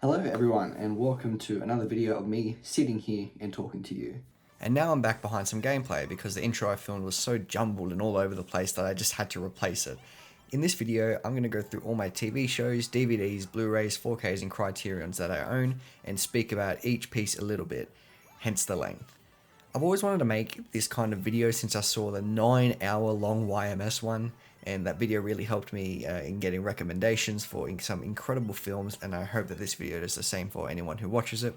Hello everyone and welcome to another video of me sitting here and talking to you. And now I'm back behind some gameplay because the intro I filmed was so jumbled and all over the place that I just had to replace it. In this video, I'm going to go through all my TV shows, DVDs, Blu-rays, 4Ks and Criterions that I own and speak about each piece a little bit, hence the length. I've always wanted to make this kind of video since I saw the 9-hour long YMS one, and that video really helped me in getting recommendations for some incredible films, and I hope that this video does the same for anyone who watches it.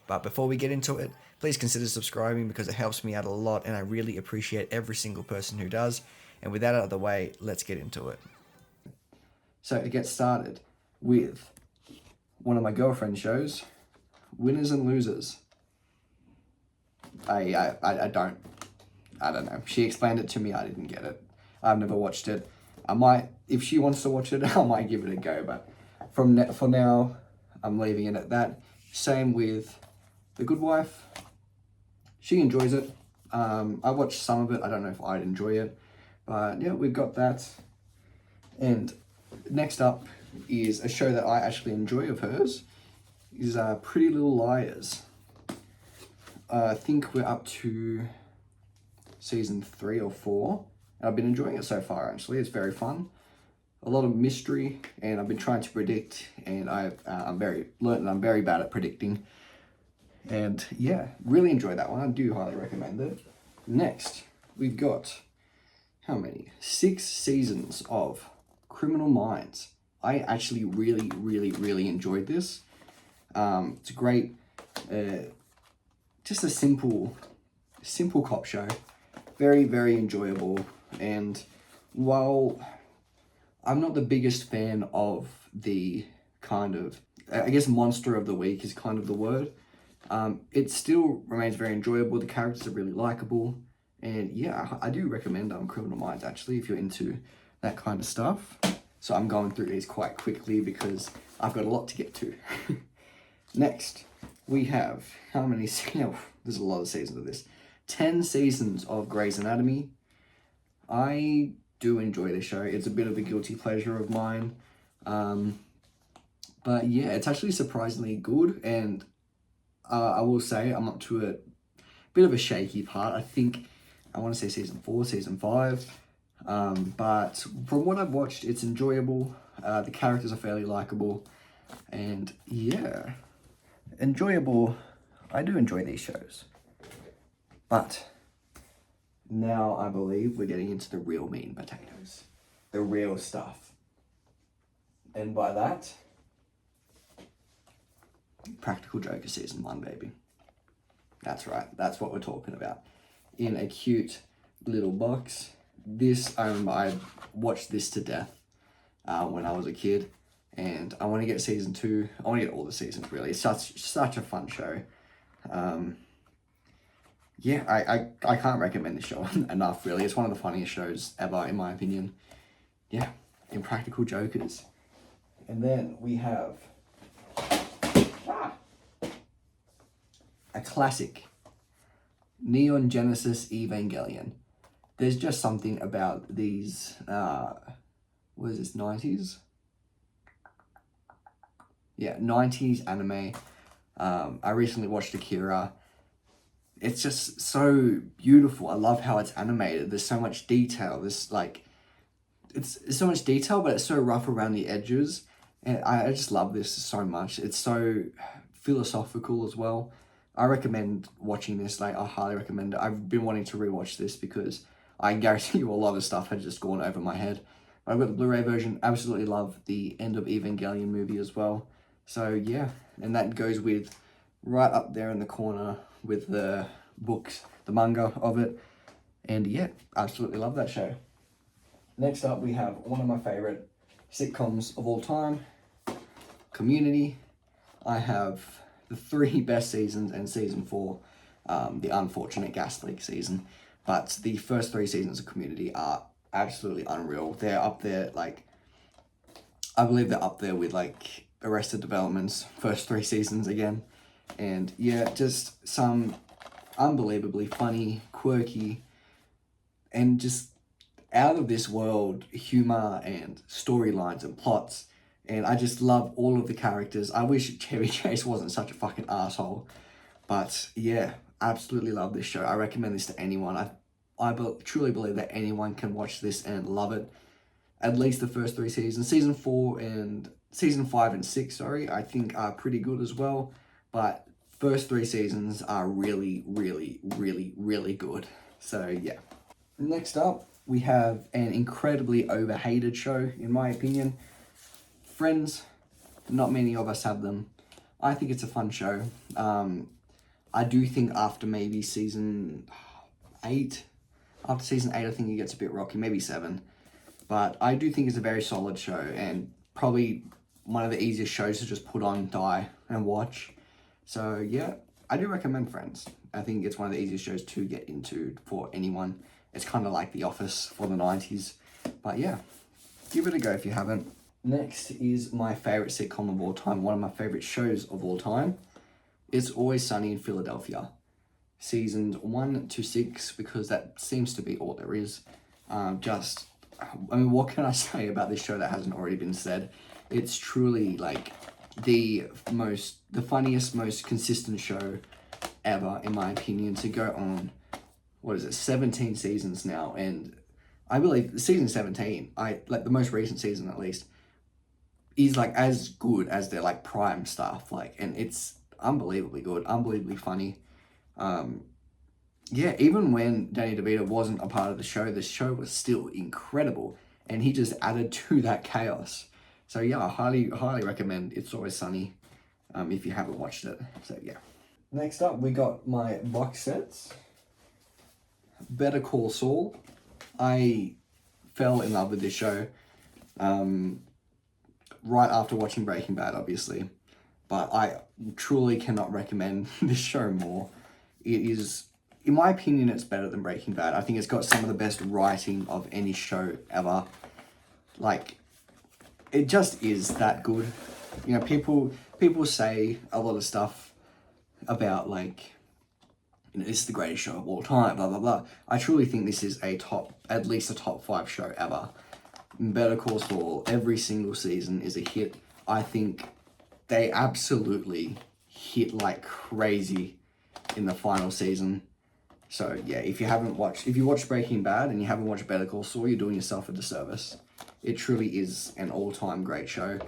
But before we get into it, please consider subscribing because it helps me out a lot and I really appreciate every single person who does. And with that out of the way, let's get into it. So to get started with one of my girlfriend's shows, Winners and Losers. I don't know. She explained it to me, I didn't get it. I've never watched it. I might, if she wants to watch it, I might give it a go, but for now, I'm leaving it at that. Same with The Good Wife. She enjoys it. I watched some of it. I don't know if I'd enjoy it, but yeah, we've got that. And next up is a show that I actually enjoy of hers, is Pretty Little Liars. I think we're up to season 3 or 4. I've been enjoying it so far, actually. It's very fun. A lot of mystery, and I've been trying to predict, and I'm very bad at predicting. And yeah, really enjoy that one. I do highly recommend it. Next, we've got, how many? 6 seasons of Criminal Minds. I actually really enjoyed this. It's a great, just a simple cop show. Very enjoyable. And while I'm not the biggest fan of the kind of, I guess monster of the week is kind of the word, it still remains very enjoyable. The characters are really likable. And yeah, I do recommend Criminal Minds actually if you're into that kind of stuff. So I'm going through these quite quickly because I've got a lot to get to. Next, we have, how many, there's a lot of seasons of this. 10 seasons of Grey's Anatomy. I do enjoy this show. It's a bit of a guilty pleasure of mine. But yeah, it's actually surprisingly good. And I will say I'm up to a bit of a shaky part. I think, I want to say season 4, season 5. But from what I've watched, it's enjoyable. The characters are fairly likable. And yeah, enjoyable. I do enjoy these shows. But now I believe we're getting into the real meat and potatoes. The real stuff. And by that, Practical Joker season 1, baby. That's right. That's what we're talking about. In a cute little box. This, I remember I watched this to death when I was a kid. And I want to get season 2. I want to get all the seasons, really. It's such a fun show. Yeah, I can't recommend this show enough, really. It's one of the funniest shows ever, in my opinion. Yeah, Impractical Jokers. And then we have a classic, Neon Genesis Evangelion. There's just something about these, what is this, 90s? Yeah, 90s anime. I recently watched Akira. It's just so beautiful. I love how it's animated. There's so much detail. There's like, it's so much detail, but it's so rough around the edges. And I just love this so much. It's so philosophical as well. I recommend watching this. Like, I highly recommend it. I've been wanting to rewatch this because I guarantee you a lot of stuff had just gone over my head. But I've got the Blu-ray version. Absolutely love the End of Evangelion movie as well. So yeah, and that goes with right up there in the corner with the books, the manga of it. And yeah, absolutely love that show. Next up, we have one of my favorite sitcoms of all time, Community. I have the 3 best seasons and season 4, the unfortunate gas leak season. But the first 3 seasons of Community are absolutely unreal. They're up there, like, I believe they're up there with like Arrested Development's first 3 seasons again. And yeah, just some unbelievably funny, quirky, and just out of this world humor and storylines and plots And I just love all of the characters. I wish Chevy Chase wasn't such a fucking asshole. But yeah, absolutely love this show. I recommend this to anyone. Truly believe that anyone can watch this and love it. At least the first 3 seasons. Season 5 and 6, sorry, I think are pretty good as well. But first 3 seasons are really, really, really, really good. So yeah. Next up, we have an incredibly overhated show, in my opinion. Friends. Not many of us have them. I think it's a fun show. I do think after maybe season 8, I think it gets a bit rocky, maybe 7. But I do think it's a very solid show and probably one of the easiest shows to just put on, die, and watch. So yeah, I do recommend Friends. I think it's one of the easiest shows to get into for anyone. It's kind of like The Office for the 90s. But yeah, give it a go if you haven't. Next is my favorite sitcom of all time, one of my favorite shows of all time. It's Always Sunny in Philadelphia. Seasons 1 to 6, because that seems to be all there is. What can I say about this show that hasn't already been said? It's truly like the funniest, most consistent show ever, in my opinion, to go on, 17 seasons now. And I believe season 17, the most recent season at least, is like as good as their like prime stuff. And it's unbelievably good, unbelievably funny. Yeah, even when Danny DeVito wasn't a part of the show was still incredible, and he just added to that chaos. So yeah, I highly recommend It's Always Sunny, if you haven't watched it. So yeah. Next up, we got my box sets. Better Call Saul. I fell in love with this show, right after watching Breaking Bad, obviously, but I truly cannot recommend this show more. It is, in my opinion, it's better than Breaking Bad. I think it's got some of the best writing of any show ever. It just is that good. People say a lot of stuff about this is the greatest show of all time, blah, blah, blah. I truly think this is at least a top 5 show ever. Better Call Saul, every single season is a hit. I think they absolutely hit like crazy in the final season. So yeah, if you watched Breaking Bad and you haven't watched Better Call Saul, you're doing yourself a disservice. It truly is an all-time great show.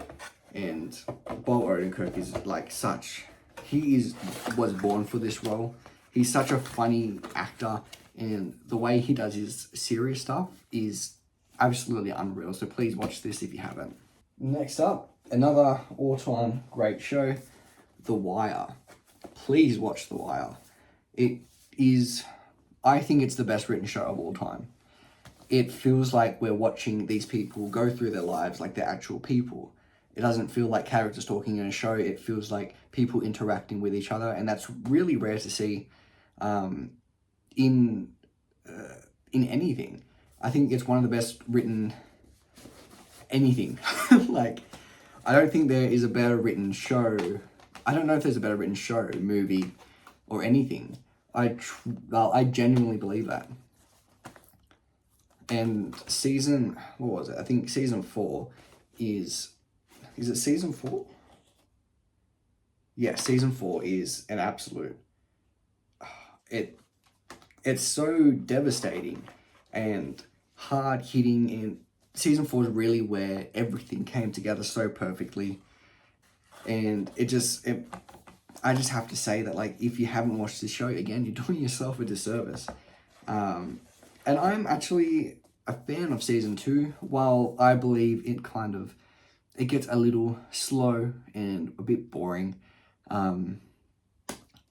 And Bob Odenkirk is was born for this role. He's such a funny actor, and the way he does his serious stuff is absolutely unreal. So please watch this if you haven't. Next up, another all-time great show, The Wire. Please watch The Wire. I think it's the best written show of all time. It feels like we're watching these people go through their lives like they're actual people. It doesn't feel like characters talking in a show. It feels like people interacting with each other, and that's really rare to see in anything. I think it's one of the best written anything. I don't think there is a better written show. I don't know if there's a better written show, movie, or anything. I genuinely believe that. And I think season 4 is it season 4? Yeah, season 4 is an absolute, it's so devastating and hard hitting, and season 4 is really where everything came together so perfectly. And I just have to say that if you haven't watched this show, again, you're doing yourself a disservice. And I'm actually a fan of season 2, while I believe it gets a little slow and a bit boring.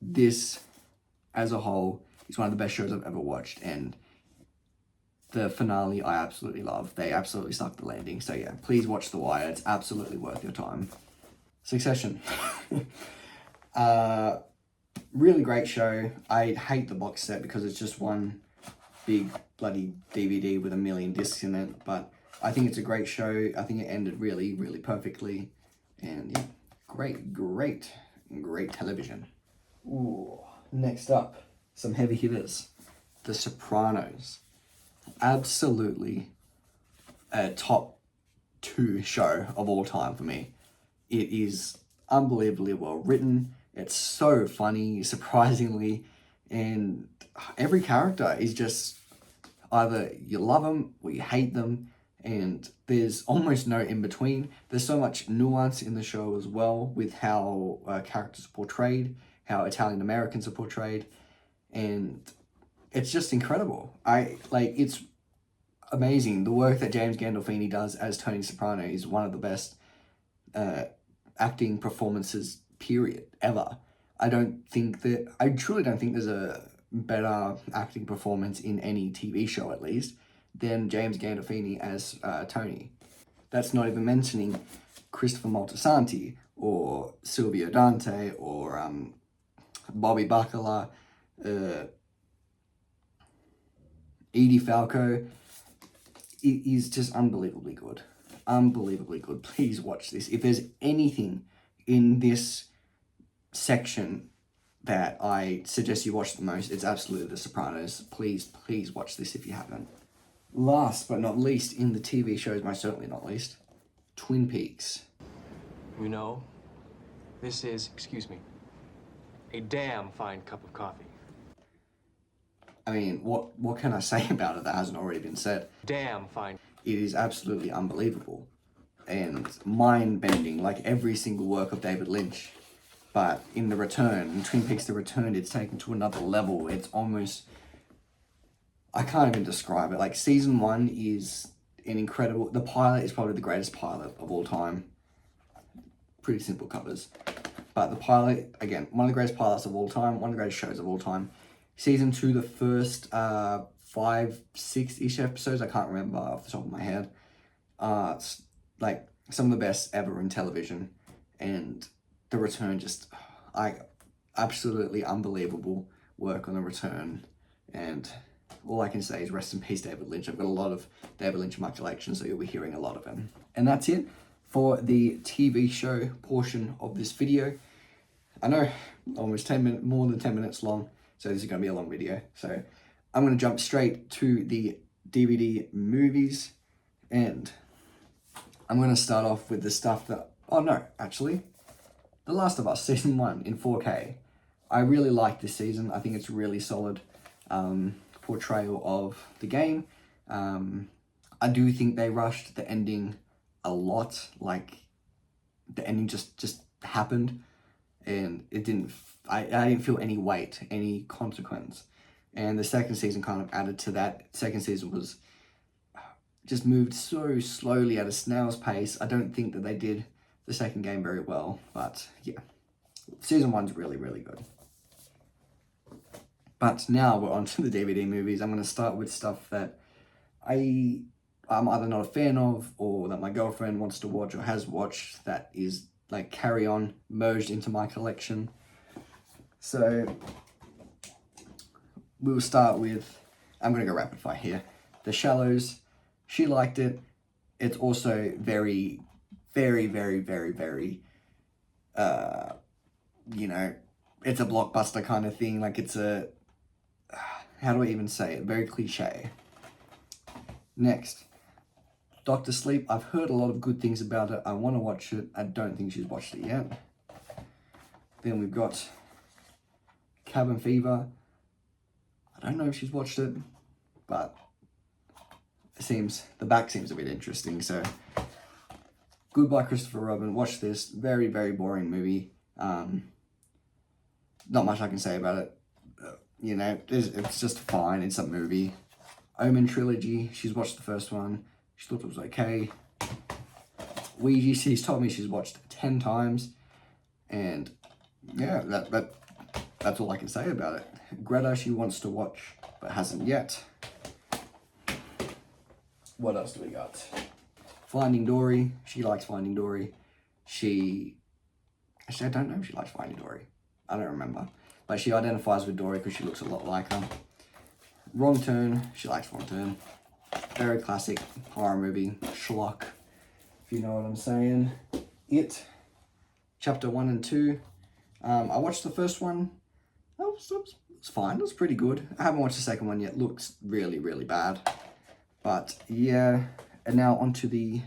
This, as a whole, is one of the best shows I've ever watched, and the finale I absolutely love. They absolutely suck the landing. So yeah, please watch The Wire. It's absolutely worth your time. Succession. Really great show. I hate the box set because it's just one big bloody DVD with a million discs in it, but I think it's a great show. I think it ended really, really perfectly, and yeah, great television. Ooh, next up, some heavy hitters. The Sopranos. Absolutely a top 2 show of all time for me. It is unbelievably well written. It's so funny, surprisingly, and every character is just either you love them or you hate them, and there's almost no in between. There's so much nuance in the show as well with how characters are portrayed, how Italian Americans are portrayed, and it's just incredible. It's amazing. The work that James Gandolfini does as Tony Soprano is one of the best acting performances, period, ever. I truly don't think there's a better acting performance in any TV show, at least, than James Gandolfini as Tony. That's not even mentioning Christopher Moltisanti or Silvio Dante or Bobby Bacala, Edie Falco. It is just unbelievably good. Unbelievably good. Please watch this. If there's anything in this section that I suggest you watch the most, it's absolutely The Sopranos. Please watch this if you haven't. Last but not least, in the TV shows, most certainly not least, Twin Peaks. You know, this is, excuse me, a damn fine cup of coffee. I mean, what can I say about it that hasn't already been said? Damn fine. It is absolutely unbelievable and mind-bending, like every single work of David Lynch. But in Twin Peaks The Return, it's taken to another level. It's almost, I can't even describe it. Like, season 1 is an incredible, the pilot is probably the greatest pilot of all time. Pretty simple covers. But the pilot, again, one of the greatest pilots of all time, one of the greatest shows of all time. Season 2, the first 5, 6-ish episodes, I can't remember off the top of my head. It's like some of the best ever in television. And The Return, just absolutely unbelievable work on The Return. And all I can say is rest in peace, David Lynch. I've got a lot of David Lynch in my collection, so you'll be hearing a lot of him. And that's it for the TV show portion of this video. I know, almost 10 minutes, more than 10 minutes long. So this is going to be a long video. So I'm going to jump straight to the DVD movies. And I'm going to start off with the stuff that... Oh, no, actually. The Last of Us, Season 1 in 4K. I really like this season. I think it's really solid portrayal of the game. I do think they rushed the ending a lot. Like, the ending just happened. And it didn't... I didn't feel any weight, any consequence. And the second season kind of added to that. Second season was just moved so slowly at a snail's pace. I don't think that they did the second game very well. But yeah, season 1's really, really good. But now we're on to the DVD movies. I'm going to start with stuff that I'm either not a fan of or that my girlfriend wants to watch or has watched that is like carry on merged into my collection. So we'll start with, I'm going to go rapid fire here. The Shallows. She liked it. It's also very, very, very, very, very, you know, it's a blockbuster kind of thing. Like it's a, how do I even say it? Very cliche. Next, Dr. Sleep. I've heard a lot of good things about it. I want to watch it. I don't think she's watched it yet. Then we've got Cabin Fever. I don't know if she's watched it, but the back seems a bit interesting. So, Goodbye Christopher Robin. Watch this. Very, very boring movie. Not much I can say about it. You know, it's just fine. It's a movie. Omen Trilogy. She's watched the first one. She thought it was okay. Ouija, she's told me she's watched 10 times. And yeah, that's all I can say about it. Greta, she wants to watch, but hasn't yet. What else do we got? Finding Dory. She likes Finding Dory. Actually, I don't know if she likes Finding Dory. I don't remember. But she identifies with Dory because she looks a lot like her. Wrong Turn. She likes Wrong Turn. Very classic horror movie. Schlock, if you know what I'm saying. It. Chapter 1 and 2. I watched the first one. It's fine. It was pretty good. I haven't watched the second one yet. Looks really, really bad. But yeah. And now onto the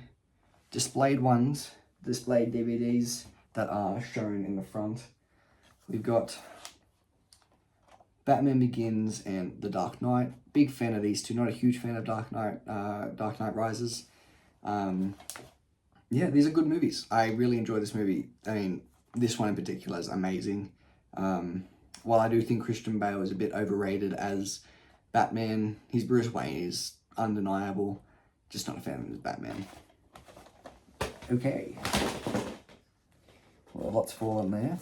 displayed ones, displayed DVDs that are shown in the front. We've got Batman Begins and The Dark Knight. Big fan of these two. Not a huge fan of Dark Knight Rises. Yeah, these are good movies. I really enjoy this movie. I mean, this one in particular is amazing. While I do think Christian Bale is a bit overrated as Batman, his Bruce Wayne is undeniable. Just not a fan of him as Batman. Okay. Well, lots fallen there.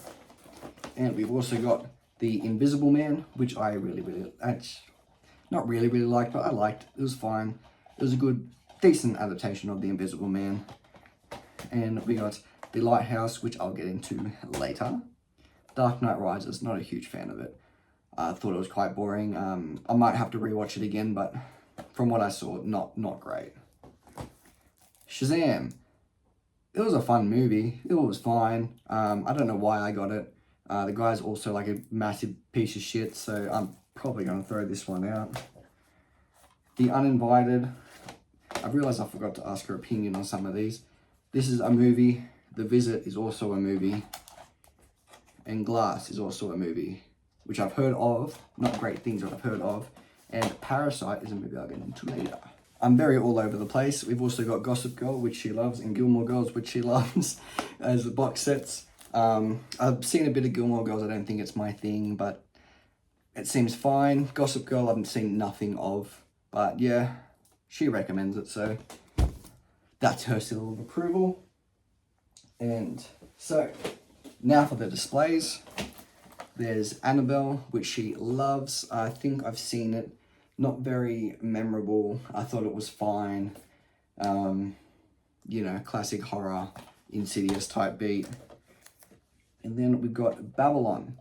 And we've also got The Invisible Man, which I not really liked, but I liked. It was fine. It was a good, decent adaptation of The Invisible Man. And we got The Lighthouse, which I'll get into later. Dark Knight Rises, not a huge fan of it. I thought it was quite boring. I might have to rewatch it again, but from what I saw, not great. Shazam. It was a fun movie. It was fine. I don't know why I got it. The guy's also like a massive piece of shit, so I'm probably going to throw this one out. The Uninvited. I realised I forgot to ask her opinion on some of these. This is a movie. The Visit is also a movie. And Glass is also a movie, which I've heard of. Not great things, but I've heard of. And Parasite is a movie I'll get into later. I'm very all over the place. We've also got Gossip Girl, which she loves, and Gilmore Girls, which she loves, as the box sets. I've seen a bit of Gilmore Girls. I don't think it's my thing, but it seems fine. Gossip Girl, I haven't seen nothing of, but yeah, she recommends it, so that's her seal of approval. And so, now for the displays. There's Annabelle, which she loves. I think I've seen it. Not very memorable. I thought it was fine. You know, classic horror, Insidious type beat. And then we've got Babylon.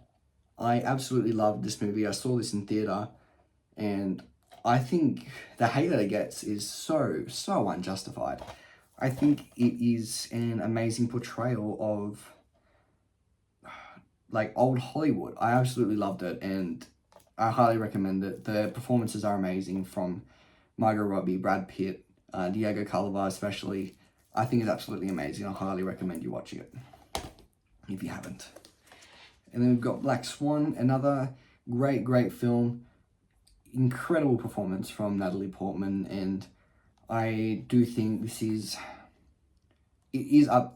I absolutely loved this movie. I saw this in theatre, and I think the hate that it gets is so unjustified. I think it is an amazing portrayal of like old Hollywood. I absolutely loved it, and I highly recommend it. The performances are amazing from Margot Robbie, Brad Pitt, Diego Calva especially. I think it's absolutely amazing. I highly recommend you watching it if you haven't. And then we've got Black Swan, another great film. Incredible performance from Natalie Portman, and I do think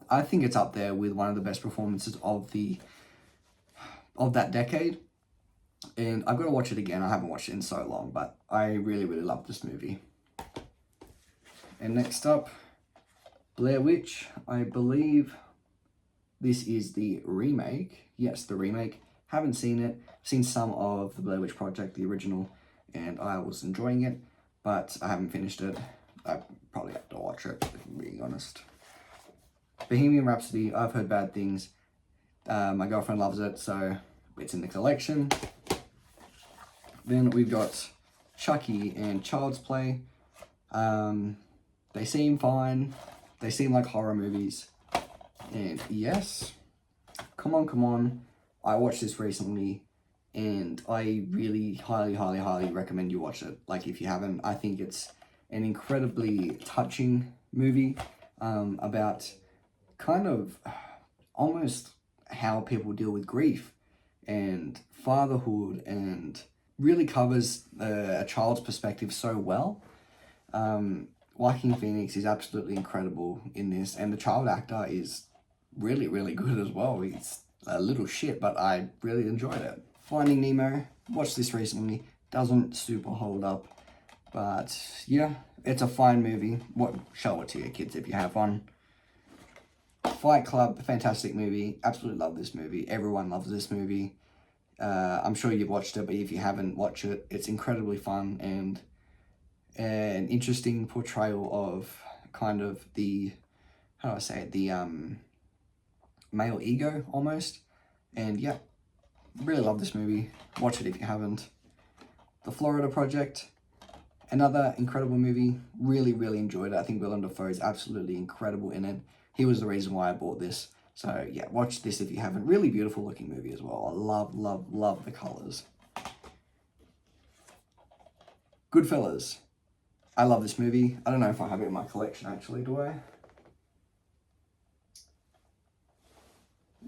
I think it's up there with one of the best performances of that decade. And I've got to watch it again. I haven't watched it in so long, but I really love this movie. And next up, Blair Witch. I believe this is the remake. Yes, the remake. Haven't seen it. Seen some of the Blair Witch Project, the original, and I was enjoying it, but I haven't finished it. I probably have to watch it, if I'm being honest. Bohemian Rhapsody. I've heard bad things. My girlfriend loves it, so it's in the collection. Then we've got Chucky and Child's Play. They seem fine. They seem like horror movies. And yes, come on. I watched this recently, and I really highly recommend you watch it. Like, if you haven't, I think it's an incredibly touching movie about kind of almost how people deal with grief and fatherhood, and really covers a child's perspective so well. Joaquin Phoenix is absolutely incredible in this, and the child actor is really good as well. He's a little shit, but I really enjoyed it. Finding Nemo, watched this recently, doesn't super hold up, but yeah, it's a fine movie. Show it to your kids if you have one. Fight Club, fantastic movie. Absolutely love this movie. Everyone loves this movie. I'm sure you've watched it, but if you haven't, watch it. It's incredibly fun and an interesting portrayal of kind of the, how do I say it, the male ego almost. And yeah, really love this movie. Watch it if you haven't. The Florida Project, another incredible movie. Really enjoyed it. I think Willem Dafoe is absolutely incredible in it. He was the reason why I bought this. So yeah, watch this if you haven't. Really beautiful looking movie as well. I love the colors. Goodfellas. I love this movie. I don't know if I have it in my collection actually, do I?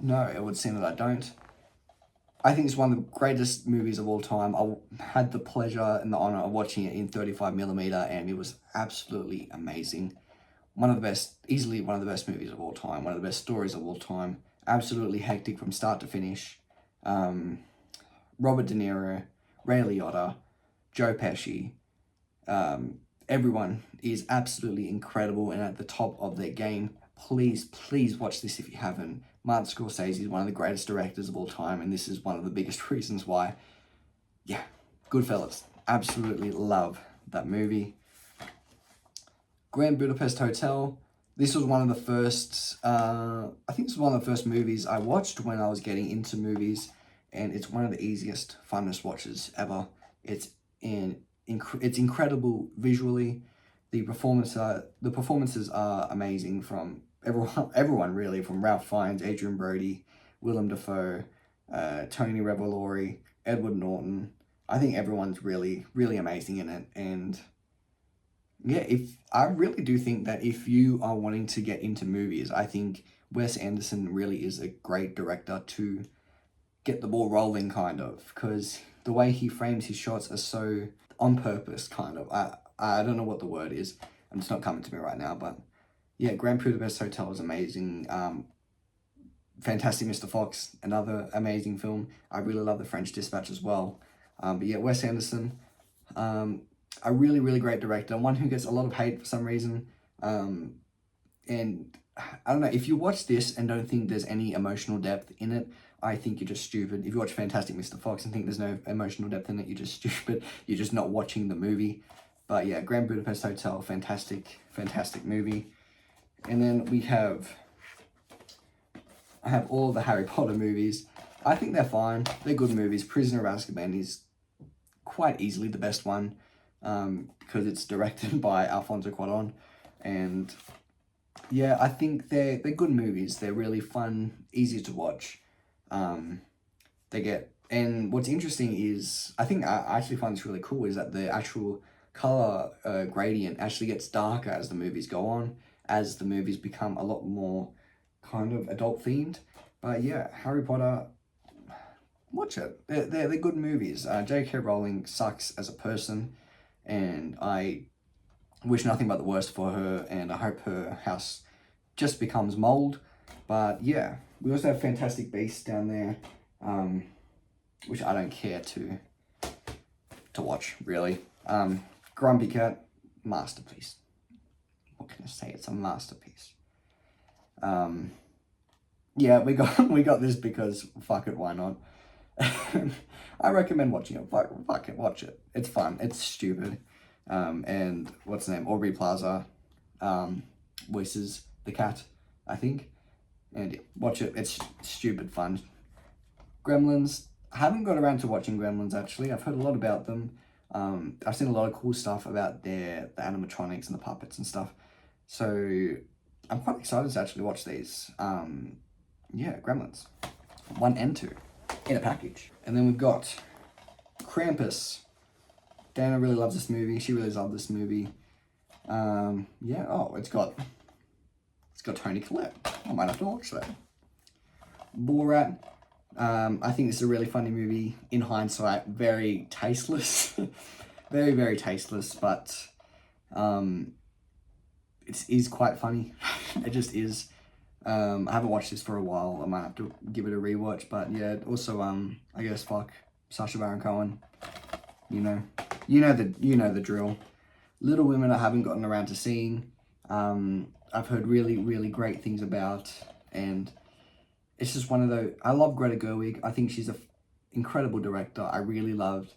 No, it would seem that I don't. I think it's one of the greatest movies of all time. I had the pleasure and the honor of watching it in 35mm, and it was absolutely amazing. One of the best, easily one of the best movies of all time, one of the best stories of all time. Absolutely hectic from start to finish. Robert De Niro, Ray Liotta, Joe Pesci, everyone is absolutely incredible and at the top of their game. Please watch this if you haven't. Martin Scorsese is one of the greatest directors of all time, and this is one of the biggest reasons why. Yeah, Goodfellas. Absolutely love that movie. Grand Budapest Hotel. This was one of the first, I think this was one of the first movies I watched when I was getting into movies, and it's one of the easiest, funnest watches ever. It's incredible visually. The performances are amazing from everyone really, from Ralph Fiennes, Adrian Brody, Willem Dafoe, Tony Revolori, Edward Norton. I think everyone's really, really amazing in it. And yeah, I really do think that if you are wanting to get into movies, I think Wes Anderson really is a great director to get the ball rolling, kind of, because the way he frames his shots are so on purpose, kind of. I don't know what the word is. It's not coming to me right now, but yeah, Grand Budapest Hotel is amazing. Fantastic Mr. Fox, another amazing film. I really love The French Dispatch as well. But yeah, Wes Anderson, a really, really great director. One who gets a lot of hate for some reason. And I don't know, if you watch this and don't think there's any emotional depth in it, I think you're just stupid. If you watch Fantastic Mr. Fox and think there's no emotional depth in it, you're just stupid. You're just not watching the movie. But yeah, Grand Budapest Hotel, fantastic, fantastic movie. And then I have all the Harry Potter movies. I think they're fine. They're good movies. Prisoner of Azkaban is quite easily the best one, because it's directed by Alfonso Cuarón. And yeah, I think they're good movies. They're really fun, easy to watch. And what's interesting is, I think I actually find this really cool, is that the actual color gradient actually gets darker as the movies go on, as the movies become a lot more kind of adult themed. But yeah, Harry Potter, watch it. They're good movies. J.K. Rowling sucks as a person, and I wish nothing but the worst for her, and I hope her house just becomes mold. But yeah, we also have Fantastic Beasts down there, which I don't care to watch, really. Grumpy Cat, masterpiece. What can I say? It's a masterpiece. Yeah, we got this because fuck it, why not? I recommend watching it. Fuck it, watch it. It's fun. It's stupid. And what's the name? Aubrey Plaza voices the cat, I think. And watch it. It's stupid fun. Gremlins. I haven't got around to watching Gremlins, actually. I've heard a lot about them. I've seen a lot of cool stuff about the animatronics and the puppets and stuff. So I'm quite excited to actually watch these. Yeah, Gremlins. 1 and 2 in a package. And then we've got Krampus. Dana really loves this movie. She really loves this movie. Yeah, oh, it's got Toni Collette. I might have to watch that. Borat. I think this is a really funny movie. In hindsight, very tasteless. Very, very tasteless, but it is quite funny. It just is. I haven't watched this for a while. I might have to give it a rewatch, but yeah, also I guess fuck Sacha Baron Cohen. You know the drill. Little Women I haven't gotten around to seeing. I've heard really, really great things about, and it's just one of those. I love Greta Gerwig. I think she's an incredible director. I really loved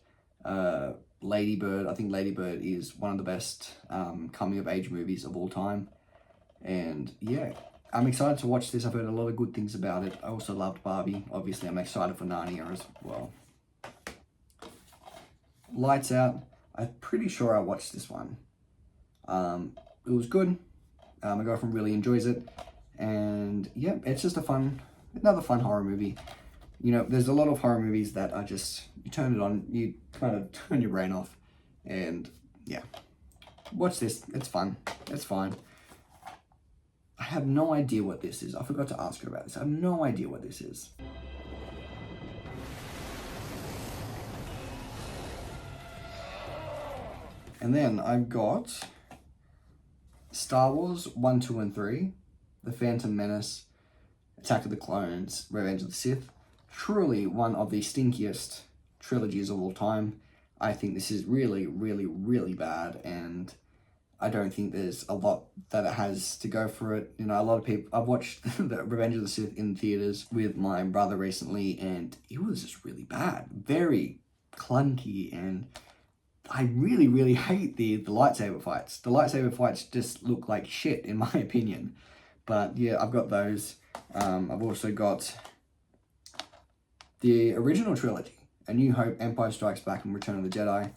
Lady Bird. I think Lady Bird is one of the best coming of age movies of all time. And yeah, I'm excited to watch this. I've heard a lot of good things about it. I also loved Barbie. Obviously, I'm excited for Narnia as well. Lights Out. I'm pretty sure I watched this one. It was good. My girlfriend really enjoys it. And yeah, it's just another fun horror movie. You know, there's a lot of horror movies that are just, you turn it on, you kind of turn your brain off. And yeah, watch this. It's fun. It's fine. I have no idea what this is. I forgot to ask her about this. I have no idea what this is. And then I've got Star Wars 1, 2, and 3, The Phantom Menace, Attack of the Clones, Revenge of the Sith. Truly one of the stinkiest trilogies of all time. I think this is really, really, really bad, and I don't think there's a lot that it has to go for it. You know, a lot of people... I've watched the Revenge of the Sith in theaters with my brother recently, and it was just really bad. Very clunky, and I really, really hate the lightsaber fights. The lightsaber fights just look like shit, in my opinion. But yeah, I've got those. I've also got the original trilogy, A New Hope, Empire Strikes Back, and Return of the Jedi.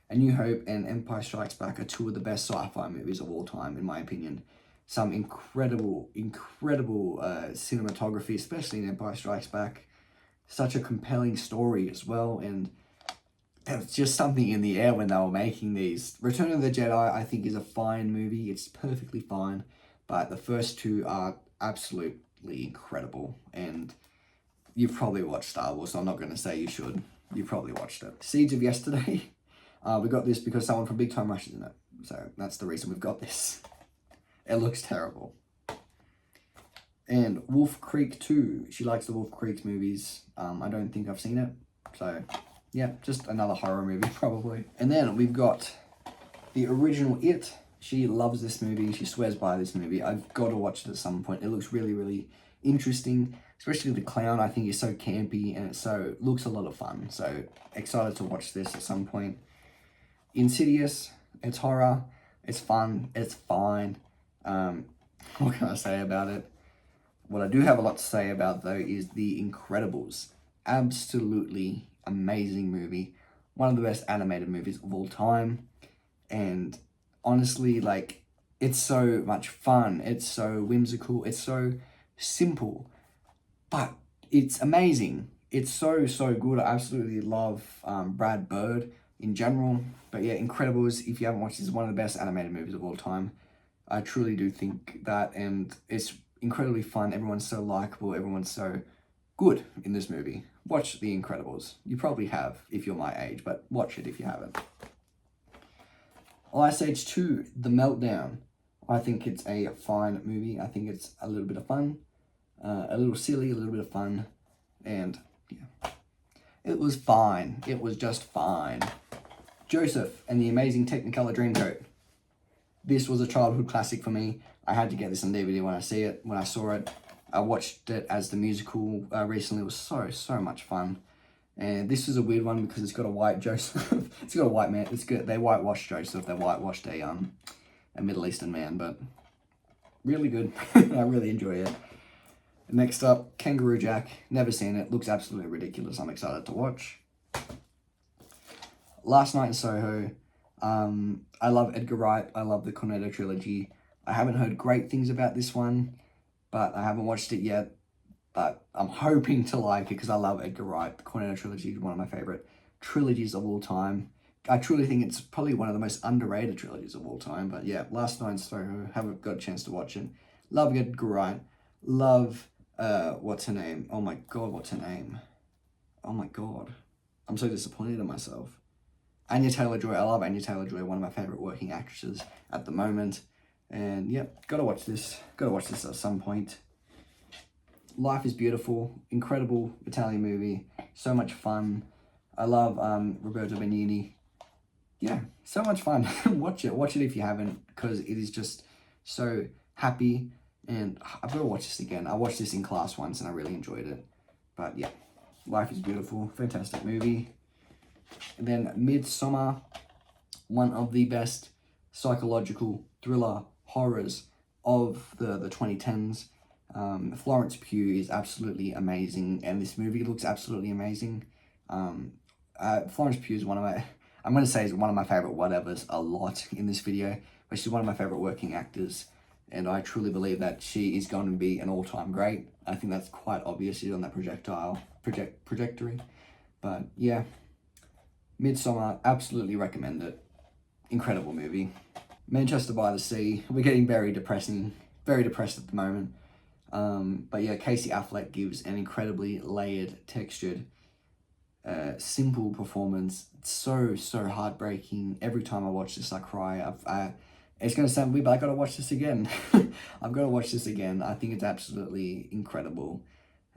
A New Hope and Empire Strikes Back are two of the best sci-fi movies of all time, in my opinion. Some incredible, incredible cinematography, especially in Empire Strikes Back. Such a compelling story as well, and there was just something in the air when they were making these. Return of the Jedi, I think, is a fine movie. It's perfectly fine, but the first two are absolutely incredible, and you've probably watched Star Wars, so I'm not going to say you should. You probably watched it. Seeds of Yesterday. We got this because someone from Big Time Rush is in it. So that's the reason we've got this. It looks terrible. And Wolf Creek 2. She likes the Wolf Creek movies. I don't think I've seen it. So, yeah, just another horror movie, probably. And then we've got the original It. She loves this movie. She swears by this movie. I've got to watch it at some point. It looks really, really interesting. Especially the clown, I think, is so campy, and it looks a lot of fun. So, excited to watch this at some point. Insidious, it's horror, it's fun, it's fine. What can I say about it? What I do have a lot to say about, though, is The Incredibles. Absolutely amazing movie. One of the best animated movies of all time. And honestly, like, it's so much fun. It's so whimsical. It's so simple. But it's amazing. It's so, so good. I absolutely love Brad Bird in general. But yeah, Incredibles, if you haven't watched, is one of the best animated movies of all time. I truly do think that, and it's incredibly fun. Everyone's so likable. Everyone's so good in this movie. Watch The Incredibles. You probably have if you're my age, but watch it if you haven't. Ice Age 2, The Meltdown. I think it's a fine movie. I think it's a little bit of fun. A little silly, a little bit of fun. And yeah, it was fine. It was just fine. Joseph and the Amazing Technicolor Dreamcoat. This was a childhood classic for me. I had to get this on DVD when I saw it. I watched it as the musical recently. It was so much fun. And this is a weird one because it's got a white Joseph. It's got a white man. It's good. They whitewashed Joseph. They whitewashed a Middle Eastern man, but really good. I really enjoy it. Next up, Kangaroo Jack. Never seen it. Looks absolutely ridiculous. I'm excited to watch. Last Night in Soho. I love Edgar Wright. I love the Cornetto trilogy. I haven't heard great things about this one, but I haven't watched it yet. But I'm hoping to like it because I love Edgar Wright. The Cornetto trilogy is one of my favorite trilogies of all time. I truly think it's probably one of the most underrated trilogies of all time. But yeah, Last Night in Soho. Haven't got a chance to watch it. Love Edgar Wright. Love, what's her name? Oh my God, what's her name? Oh my God. I'm so disappointed in myself. Anya Taylor-Joy. I love Anya Taylor-Joy, one of my favorite working actresses at the moment. And yeah, gotta watch this. Gotta watch this at some point. Life is Beautiful. Incredible Italian movie. So much fun. I love Roberto Benigni. Yeah, so much fun. Watch it. Watch it if you haven't, because it is just so happy. And I've got to watch this again. I watched this in class once and I really enjoyed it. But yeah, Life is Beautiful. Fantastic movie. And then Midsommar, one of the best psychological thriller horrors of the 2010s. Florence Pugh is absolutely amazing, and this movie looks absolutely amazing. Florence Pugh is one of my, I'm going to say is one of my favorite whatevers a lot in this video, but she's one of my favorite working actors, and I truly believe that she is going to be an all-time great. I think that's quite obvious. She's on that trajectory. But yeah, Midsommar, absolutely recommend it. Incredible movie. Manchester by the Sea. We're getting very depressing very depressed at the moment. But yeah, Casey Affleck gives an incredibly layered, textured, simple performance. It's so heartbreaking. Every time I watch this, I cry. It's going to sound weird, but I got to watch this again. I've got to watch this again. I think it's absolutely incredible.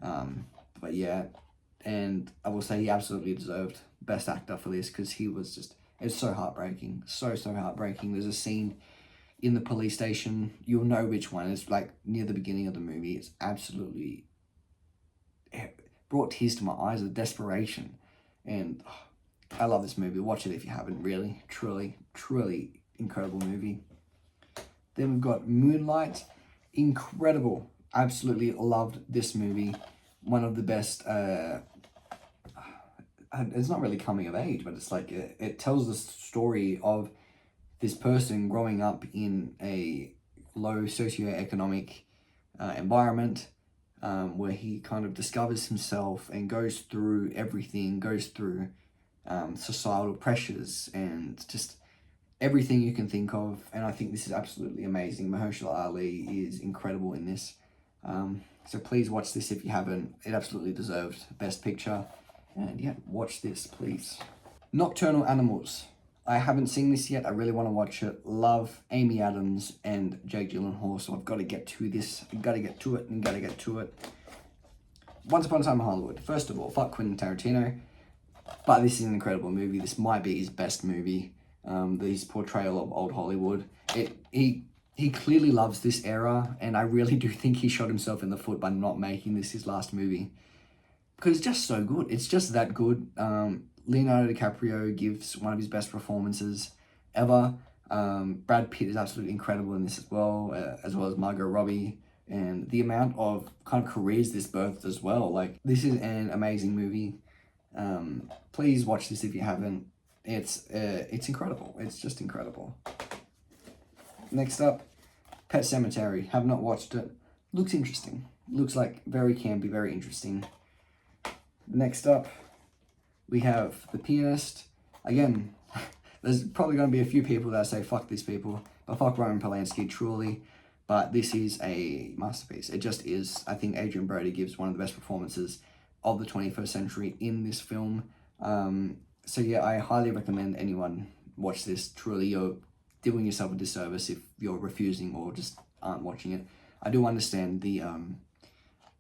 But yeah, and I will say he absolutely deserved Best Actor for this, because he was just, it's so heartbreaking. So heartbreaking. There's a scene in the police station. You'll know which one. It's like near the beginning of the movie. It's absolutely, it brought tears to my eyes of desperation. And I love this movie. Watch it if you haven't. Really, truly incredible movie. Then we've got Moonlight. Incredible. Absolutely loved this movie. One of the best, it's not really coming of age, but it's like, it tells the story of this person growing up in a low socioeconomic environment, where he kind of discovers himself and goes through everything, goes through societal pressures and just everything you can think of. And I think this is absolutely amazing. Mahershala Ali is incredible in this. So please watch this if you haven't. It absolutely deserves Best Picture. And yeah, watch this, please. Nocturnal Animals. I haven't seen this yet. I really want to watch it. Love Amy Adams and Jake Gyllenhaal, so I've got to get to this. I've got to get to it. Once Upon a Time in Hollywood. First of all, fuck Quentin Tarantino. But this is an incredible movie. This might be his best movie. His portrayal of old Hollywood. He clearly loves this era, and I really do think he shot himself in the foot by not making this his last movie. Because it's just so good. It's just that good. Leonardo DiCaprio gives one of his best performances ever. Brad Pitt is absolutely incredible in this as well as Margot Robbie. And the amount of kind of careers this birthed as well. Like, this is an amazing movie. Please watch this if you haven't. It's incredible. It's just incredible. Next up, Pet Sematary. Have not watched it. Looks interesting. Looks like can be very interesting. Next up, we have The Pianist. Again, there's probably going to be a few people that say, fuck these people. But fuck Roman Polanski, truly. But this is a masterpiece. It just is. I think Adrian Brody gives one of the best performances of the 21st century in this film. So yeah, I highly recommend anyone watch this. Truly, you're doing yourself a disservice if you're refusing or just aren't watching it. I do understand the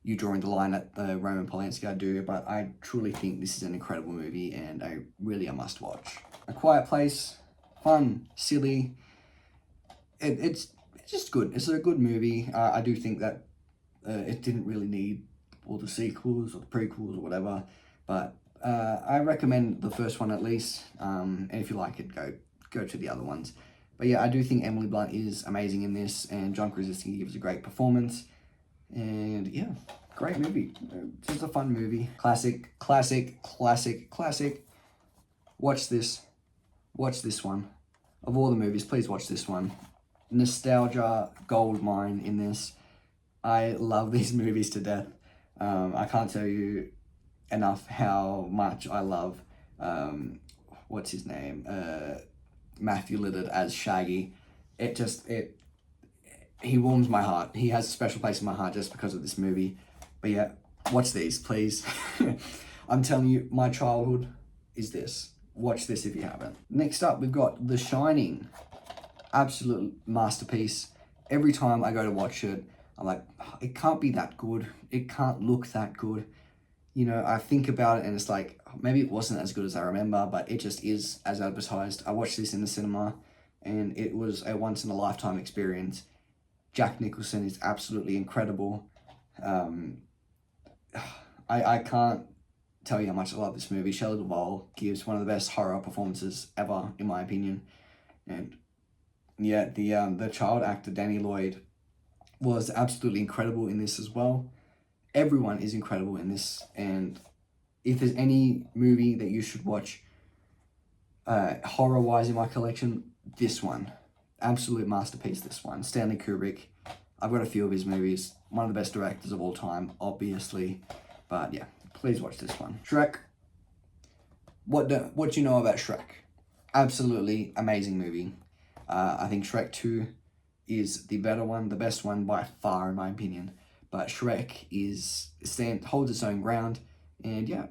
you drawing the line at the Roman Polanski, I do, but I truly think this is an incredible movie and really a must watch. A Quiet Place, fun, silly. It's just good. It's a good movie. I do think that it didn't really need all the sequels or the prequels or whatever, but I recommend the first one at least. And if you like it, go to the other ones. But yeah, I do think Emily Blunt is amazing in this, and John Krasinski gives a great performance. And yeah, great movie. Just a fun movie. Classic. Watch this. Watch this one. Of all the movies, please watch this one. Nostalgia gold mine in this. I love these movies to death. I can't tell you enough how much I love, what's his name? Matthew Lillard as Shaggy. He warms my heart. He has a special place in my heart just because of this movie. But yeah, watch these, please. I'm telling you, my childhood is this. Watch this if you haven't. Next up, we've got The Shining. Absolute masterpiece. Every time I go to watch it, I'm like, it can't be that good. It can't look that good. You know, I think about it and it's like, maybe it wasn't as good as I remember, but it just is as advertised. I watched this in the cinema and it was a once in a lifetime experience. Jack Nicholson is absolutely incredible. I can't tell you how much I love this movie. Shelley Duvall gives one of the best horror performances ever, in my opinion. And yeah, the child actor Danny Lloyd was absolutely incredible in this as well. Everyone is incredible in this, and if there's any movie that you should watch horror-wise in my collection, this one. Absolute masterpiece, this one. Stanley Kubrick. I've got a few of his movies. One of the best directors of all time, obviously. But yeah, please watch this one. Shrek. What do you know about Shrek? Absolutely amazing movie. I think Shrek 2 is the better one, the best one by far in my opinion. But Shrek holds its own ground, and yeah,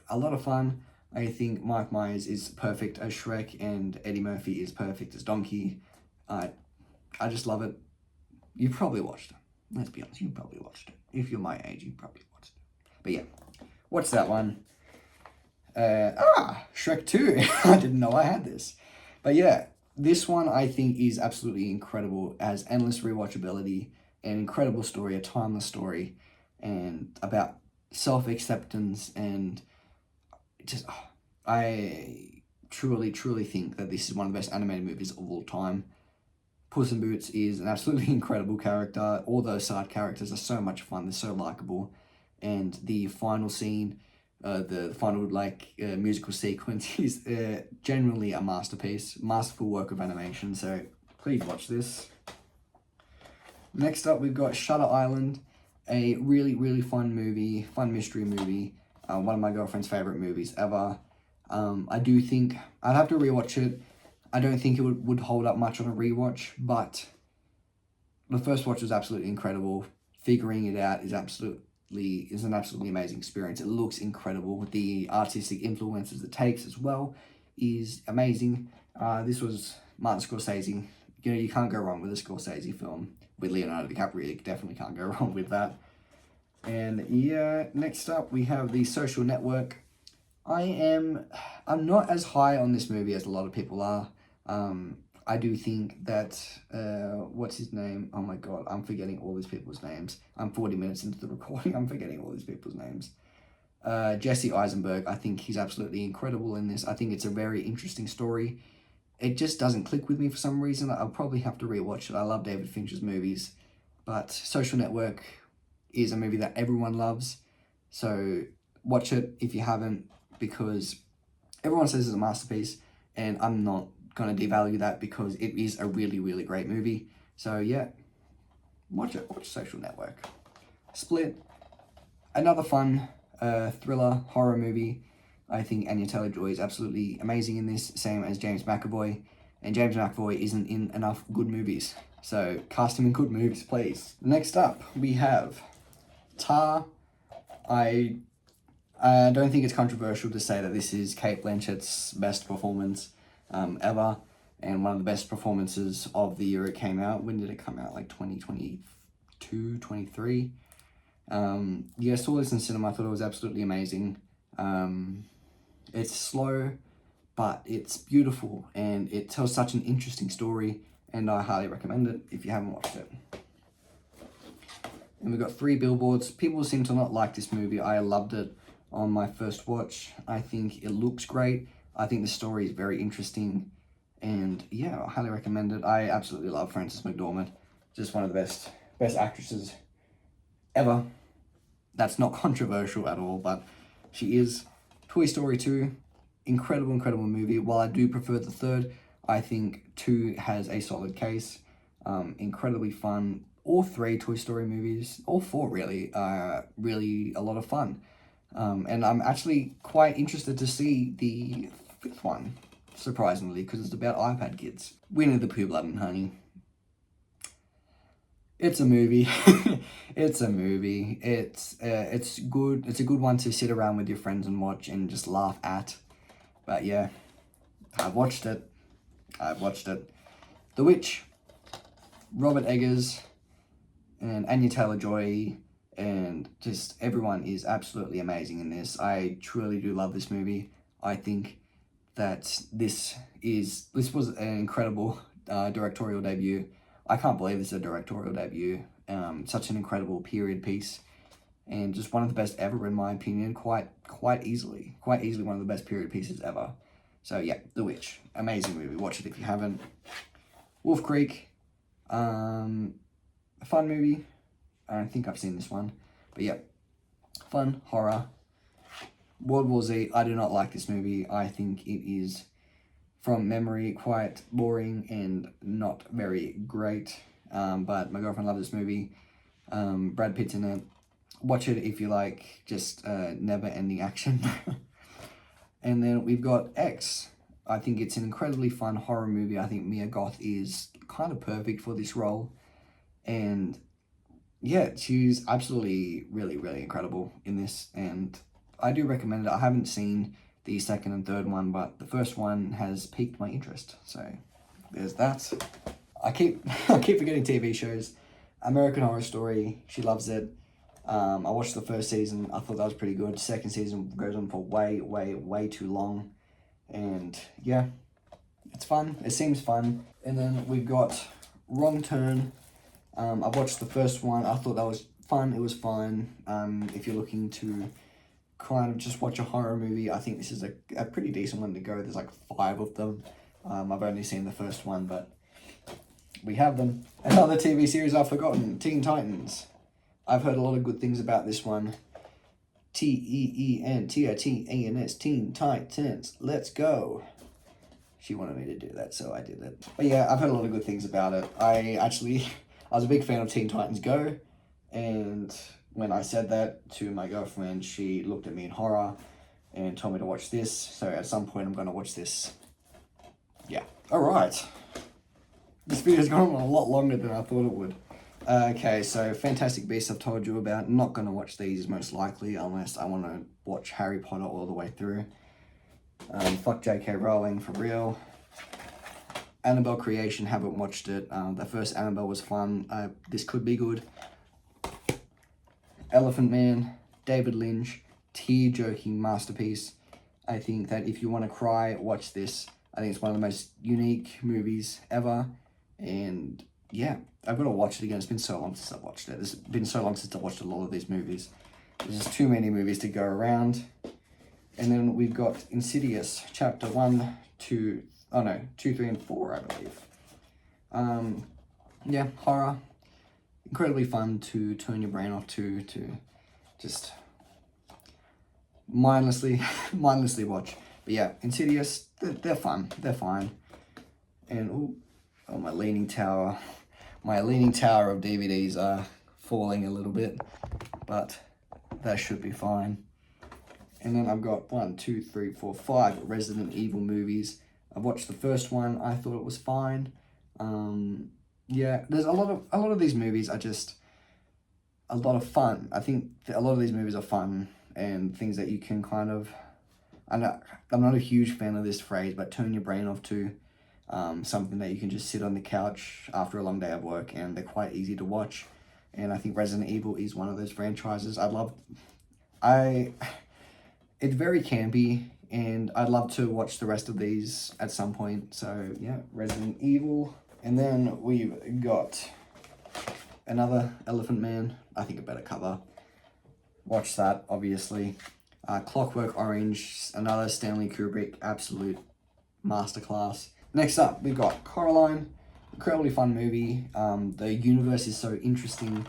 a lot of fun. I think Mike Myers is perfect as Shrek, and Eddie Murphy is perfect as Donkey. I just love it. You probably watched it. Let's be honest, you probably watched it. If you're my age, you probably watched it. But yeah, watch that one. Shrek 2. I didn't know I had this. But yeah, this one I think is absolutely incredible. It has endless rewatchability, an incredible story, a timeless story, and about self-acceptance, and just I truly think that this is one of the best animated movies of all time. Puss in Boots is an absolutely incredible character. All those side characters are so much fun. They're so likable, and the final scene, the final musical sequence is genuinely a masterful work of animation. So please watch this. Next up, we've got Shutter Island, a really fun movie, fun mystery movie. One of my girlfriend's favorite movies ever. I do think I'd have to rewatch it. I don't think it would hold up much on a rewatch, but the first watch was absolutely incredible. Figuring it out is an absolutely amazing experience. It looks incredible. The artistic influences it takes as well is amazing. This was Martin Scorsese. You know, you can't go wrong with a Scorsese film. With Leonardo DiCaprio, you definitely can't go wrong with that. And yeah, next up we have The Social Network. I'm not as high on this movie as a lot of people are. I do think that, what's his name? Oh my god, I'm forgetting all these people's names. I'm 40 minutes into the recording, I'm forgetting all these people's names. Jesse Eisenberg, I think he's absolutely incredible in this. I think it's a very interesting story. It just doesn't click with me for some reason. I'll probably have to rewatch it. I love David Fincher's movies, but Social Network is a movie that everyone loves. So watch it if you haven't, because everyone says it's a masterpiece, and I'm not going to devalue that because it is a really great movie. So yeah, watch it. Watch Social Network. Split, another fun thriller horror movie. I think Anya Taylor-Joy is absolutely amazing in this, same as James McAvoy. And James McAvoy isn't in enough good movies, so cast him in good movies, please. Next up, we have Tar. I don't think it's controversial to say that this is Cate Blanchett's best performance ever, and one of the best performances of the year it came out. When did it come out? Like 2022, 23? Yeah, I saw this in cinema. I thought it was absolutely amazing. It's slow, but it's beautiful, and it tells such an interesting story, and I highly recommend it if you haven't watched it. And we've got 3 Billboards. People seem to not like this movie. I loved it on my first watch. I think it looks great. I think the story is very interesting, and yeah, I highly recommend it. I absolutely love Frances McDormand. Just one of the best actresses ever. That's not controversial at all, but she is. Toy Story 2, incredible movie. While I do prefer the third, I think 2 has a solid case. Incredibly fun. All 3 Toy Story movies, all 4 really, are really a lot of fun. And I'm actually quite interested to see the 5th one, surprisingly, because it's about iPad kids. Winnie the Pooh, Blood and Honey. It's a movie. It's a movie. It's good. It's a good one to sit around with your friends and watch and just laugh at. But yeah, I've watched it. The Witch, Robert Eggers, and Anya Taylor-Joy, and just everyone is absolutely amazing in this. I truly do love this movie. I think that this was an incredible directorial debut. I can't believe this is a directorial debut. Such an incredible period piece, and just one of the best ever in my opinion. Quite easily one of the best period pieces ever. So yeah, The Witch, amazing movie. Watch it if you haven't. Wolf Creek, a fun movie. I don't think I've seen this one, but yeah, fun horror. World War Z, I do not like this movie. I think it is, from memory, quite boring and not very great. But my girlfriend loved this movie. Brad Pitt's in it. Watch it if you like just never-ending action. And then we've got X, I think it's an incredibly fun horror movie. I think Mia Goth is kind of perfect for this role. And yeah, she's absolutely really incredible in this. And I do recommend it. I haven't seen the second and third one, but the first one has piqued my interest. So there's that. I keep forgetting TV shows. American Horror Story, she loves it. I watched the first season. I thought that was pretty good. Second season goes on for way too long. And yeah, it's fun. It seems fun. And then we've got Wrong Turn. I watched the first one. I thought that was fun. It was fine. If you're looking to kind of just watch a horror movie, I think this is a pretty decent one to go. There's like 5 of them. I've only seen the first one, but we have them. Another TV series I've forgotten, Teen Titans. I've heard a lot of good things about this one. TEENTITANS, Teen Titans. Let's go. She wanted me to do that, so I did it. But yeah, I've heard a lot of good things about it. I was a big fan of Teen Titans Go, and when I said that to my girlfriend, she looked at me in horror and told me to watch this. So at some point, I'm going to watch this. Yeah. All right. This video's gone on a lot longer than I thought it would. Okay, so Fantastic Beasts I've told you about. Not going to watch these most likely unless I want to watch Harry Potter all the way through. Fuck J.K. Rowling for real. Annabelle Creation, haven't watched it. The first Annabelle was fun. This could be good. Elephant Man, David Lynch, tear-jerking masterpiece. I think that if you want to cry, watch this. I think it's one of the most unique movies ever. And yeah, I've got to watch it again. It's been so long since I've watched it. It's been so long since I've watched a lot of these movies. There's just too many movies to go around. And then we've got Insidious, Chapter 1, 2, 3, and 4, I believe. Yeah, horror. Incredibly fun to turn your brain off to just mindlessly watch. But yeah, Insidious, they're fun. They're fine. And oh, my leaning tower of DVDs are falling a little bit, but that should be fine. And then I've got 1, 2, 3, 4, 5 Resident Evil movies. I've watched the first one. I thought it was fine. Yeah, there's a lot of these movies are just a lot of fun. I think a lot of these movies are fun and things that you can kind of, I'm not a huge fan of this phrase, but turn your brain off to. Something that you can just sit on the couch after a long day of work, and they're quite easy to watch. And I think Resident Evil is one of those franchises it's very campy, and I'd love to watch the rest of these at some point. So yeah, Resident Evil. And then we've got another Elephant Man. I think a better cover. Watch that, obviously. Clockwork Orange, another Stanley Kubrick absolute masterclass. Next up, we've got Coraline. Incredibly fun movie. The universe is so interesting.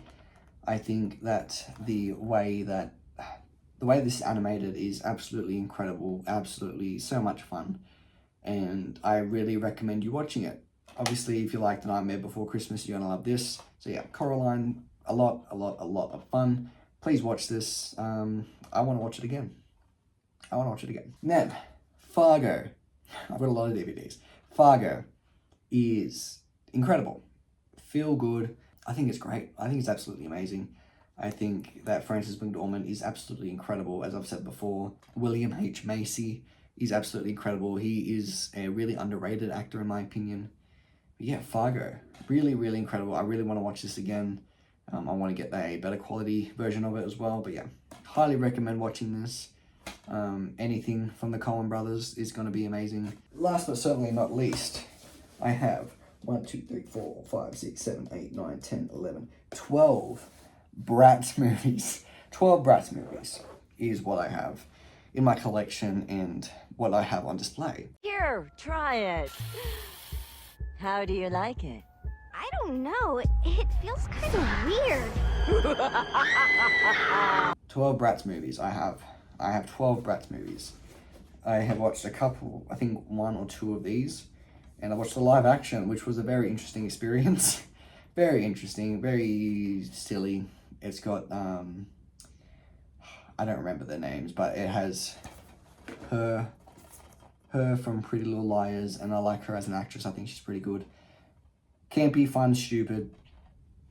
I think that the way this is animated is absolutely incredible. Absolutely so much fun. And I really recommend you watching it. Obviously, if you like The Nightmare Before Christmas, you're going to love this. So yeah, Coraline, a lot of fun. Please watch this. I want to watch it again. Then, Fargo. I've got a lot of DVDs. Fargo is incredible. Feel good. I think it's great. I think it's absolutely amazing. I think that Frances McDormand is absolutely incredible, as I've said before. William H. Macy is absolutely incredible. He is a really underrated actor, in my opinion. But yeah, Fargo. Really incredible. I really want to watch this again. I want to get a better quality version of it as well. But yeah, highly recommend watching this. Anything from the Coen brothers is going to be amazing. Last but certainly not least, I have 1, 2, 3, 4, 5, 6, 7, 8, 9, 10, 11, 12 Bratz movies. 12 Bratz movies is what I have in my collection and what I have on display. Here, try it. How do you like it? I don't know. It feels kind of weird. 12 Bratz movies I have 12 Bratz movies. I have watched a couple, I think 1 or 2 of these, and I watched the live action, which was a very interesting experience. Very interesting, very silly. It's got, I don't remember their names, but it has her her from Pretty Little Liars, and I like her as an actress. I think she's pretty good. Campy, fun, stupid.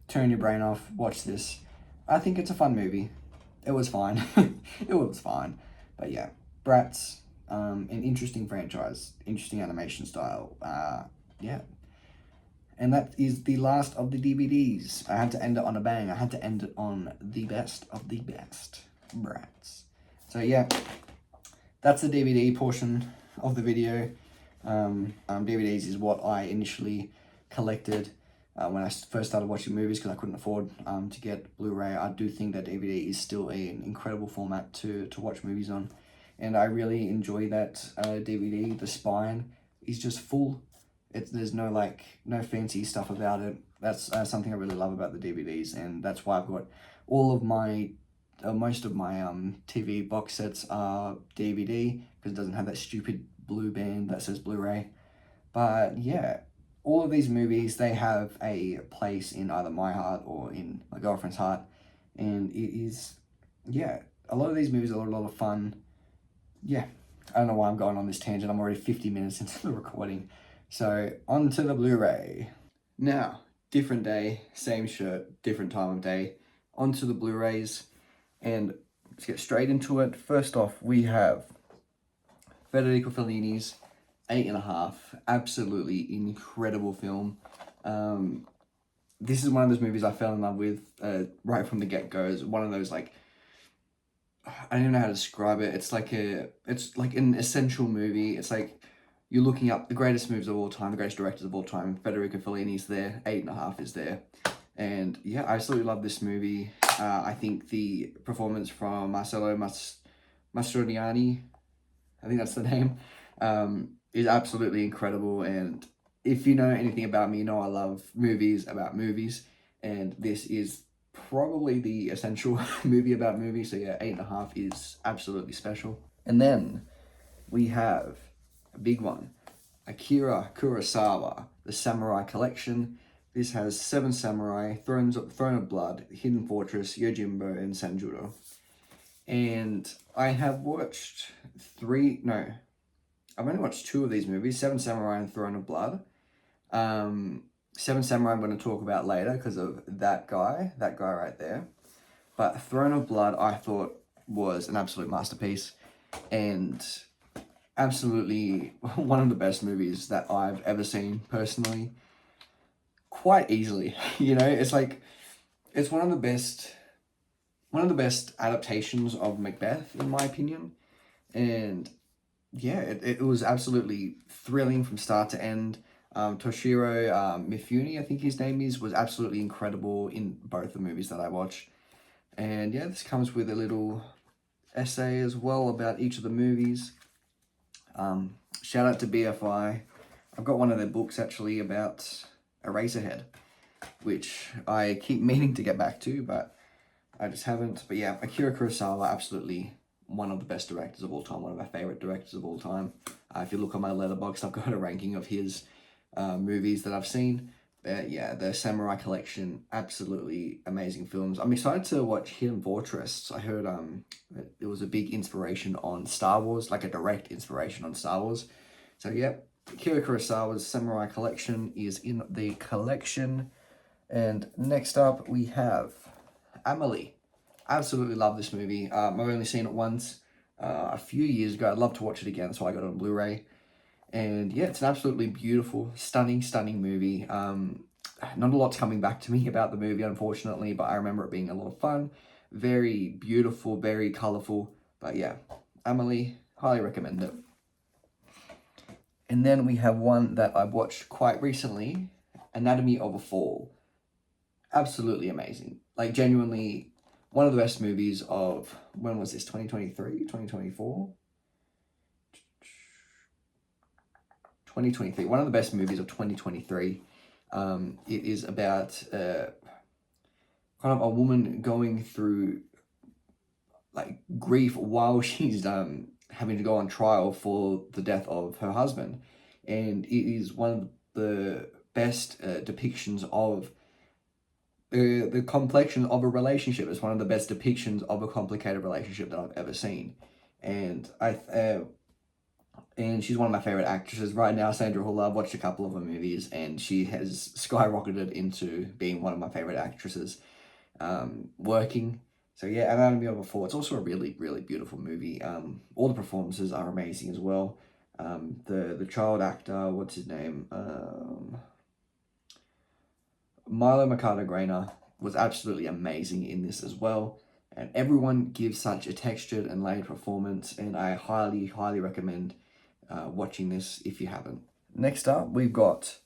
Turn your brain off. Watch this. I think it's a fun movie. It was fine. It was fine. But yeah, Bratz, an interesting franchise, interesting animation style. Yeah. And that is the last of the DVDs. I had to end it on a bang. I had to end it on the best of the best. Bratz. So yeah, that's the DVD portion of the video. DVDs is what I initially collected when I first started watching movies, because I couldn't afford to get Blu-ray. I do think that DVD is still an incredible format to watch movies on. And I really enjoy that DVD. The spine is just full. There's no fancy stuff about it. That's something I really love about the DVDs, and that's why I've got all of my most of my TV box sets are DVD, because it doesn't have that stupid blue band that says Blu-ray. But yeah, all of these movies, they have a place in either my heart or in my girlfriend's heart, and it is, yeah, a lot of these movies are a lot of fun. Yeah, I don't know why I'm going on this tangent. I'm already 50 minutes into the recording. So, on to the Blu-ray. Now, different day, same shirt, different time of day. On to the Blu-rays, and let's get straight into it. First off, we have Federico Fellini's 8½. Absolutely incredible film. This is one of those movies I fell in love with right from the get-go. It's one of those, like, I don't even know how to describe it. It's like an essential movie. It's like you're looking up the greatest movies of all time, the greatest directors of all time. Federico Fellini's there. 8½, is there. And yeah, I absolutely love this movie. I think the performance from Marcello Mastroianni, I think that's the name, is absolutely incredible. And if you know anything about me, you know I love movies about movies. And this is probably the essential movie about movies. So yeah, 8½, is absolutely special. And then we have a big one, Akira Kurosawa, The Samurai Collection. This has 7 Samurai, Throne of Blood, Hidden Fortress, Yojimbo, and Sanjuro. And I have watched I've only watched 2 of these movies, 7 Samurai and Throne of Blood. 7 Samurai I'm going to talk about later because of that guy right there. But Throne of Blood I thought was an absolute masterpiece, and absolutely one of the best movies that I've ever seen personally. Quite easily, you know, it's one of the best adaptations of Macbeth, in my opinion. And yeah, it was absolutely thrilling from start to end. Toshiro Mifune, I think his name is, was absolutely incredible in both the movies that I watched. And yeah, this comes with a little essay as well about each of the movies. Shout out to BFI. I've got one of their books actually about Eraserhead, which I keep meaning to get back to, but I just haven't. But yeah, Akira Kurosawa, absolutely one of the best directors of all time, one of my favorite directors of all time. If you look on my letterbox, I've got a ranking of his movies that I've seen. Yeah, the Samurai Collection, absolutely amazing films. I'm excited to watch Hidden Fortress. I heard it was a big inspiration on Star Wars, like a direct inspiration on Star Wars. So yeah, Akira Kurosawa's Samurai Collection is in the collection. And next up we have Amelie. Absolutely love this movie. I've only seen it once a few years ago. I'd love to watch it again, so I got it on Blu-ray. And yeah, it's an absolutely beautiful, stunning movie. Not a lot's coming back to me about the movie, unfortunately, but I remember it being a lot of fun. Very beautiful, very colourful. But yeah, Amelie, highly recommend it. And then we have one that I watched quite recently, Anatomy of a Fall. Absolutely amazing. Like, genuinely, one of the best movies of, when was this, 2023, 2024? 2023, one of the best movies of 2023. It is about kind of a woman going through like grief while she's having to go on trial for the death of her husband, and it is one of the best depictions of the complexion of a relationship. It's one of the best depictions of a complicated relationship that I've ever seen, and and she's one of my favorite actresses right now. Sandra Hüller, I've watched a couple of her movies, and she has skyrocketed into being one of my favorite actresses working. So yeah, Anatomy of a Fall. It's also a really, really beautiful movie. All the performances are amazing as well. The child actor, what's his name? Milo Mercado-Grainer was absolutely amazing in this as well. And everyone gives such a textured and layered performance, and I highly, highly recommend watching this if you haven't. Next up, we've got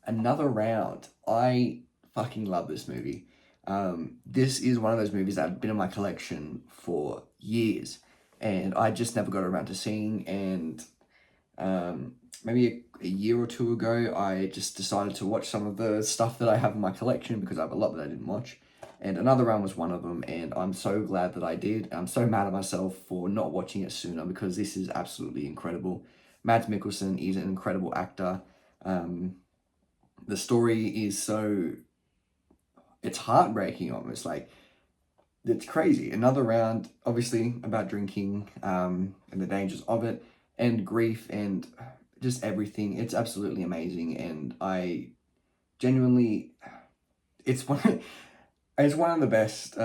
Another Round. I fucking love this movie. This is one of those movies that have been in my collection for years, and I just never got around to seeing, and maybe a year or two ago, I just decided to watch some of the stuff that I have in my collection because I have a lot that I didn't watch. And Another Round was one of them, and I'm so glad that I did. I'm so mad at myself for not watching it sooner because this is absolutely incredible. Mads Mikkelsen is an incredible actor. The story is so... it's heartbreaking almost, like, it's crazy. Another Round, obviously, about drinking and the dangers of it, and grief, and just everything. It's absolutely amazing, and I genuinely... It's one of the best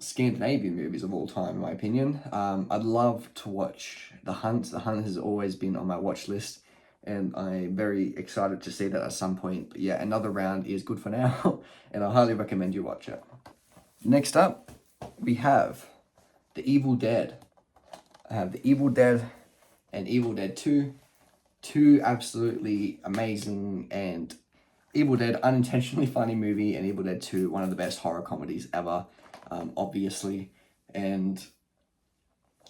Scandinavian movies of all time, in my opinion. I'd love to watch The Hunt. The Hunt has always been on my watch list, and I'm very excited to see that at some point. But yeah, Another Round is good for now, and I highly recommend you watch it. Next up, we have The Evil Dead. I have The Evil Dead and Evil Dead 2. Two absolutely amazing, and Evil Dead, unintentionally funny movie, and Evil Dead 2, one of the best horror comedies ever, obviously. And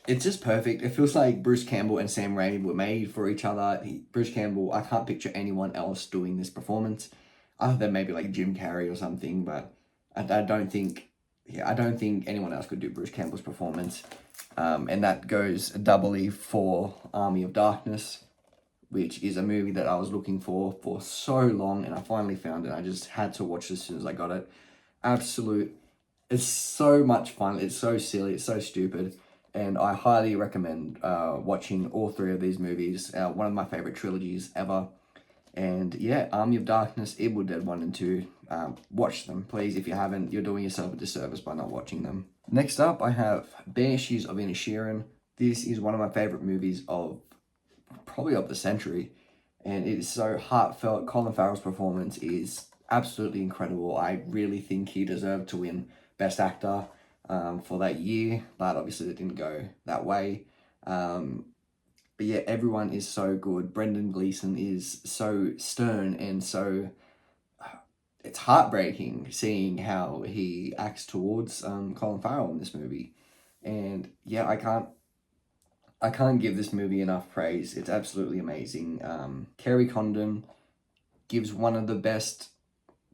it's just perfect. It feels like Bruce Campbell and Sam Raimi were made for each other. Bruce Campbell, I can't picture anyone else doing this performance, other than maybe like Jim Carrey or something, but I don't think anyone else could do Bruce Campbell's performance. And that goes doubly for Army of Darkness, which is a movie that I was looking for so long, and I finally found it. I just had to watch it as soon as I got it. It's so much fun. It's so silly. It's so stupid. And I highly recommend watching all three of these movies. One of my favorite trilogies ever. And yeah, Army of Darkness, Evil Dead 1 and 2. Watch them, please. If you haven't, you're doing yourself a disservice by not watching them. Next up, I have Banshees of Inisherin. This is one of my favorite movies of probably of the century, and it is so heartfelt. Colin Farrell's performance is absolutely incredible. I really think he deserved to win Best Actor for that year, but obviously it didn't go that way. But yeah, everyone is so good. Brendan Gleeson is so stern, and so it's heartbreaking seeing how he acts towards Colin Farrell in this movie. And yeah, I can't give this movie enough praise. It's absolutely amazing. Kerry Condon gives one of the best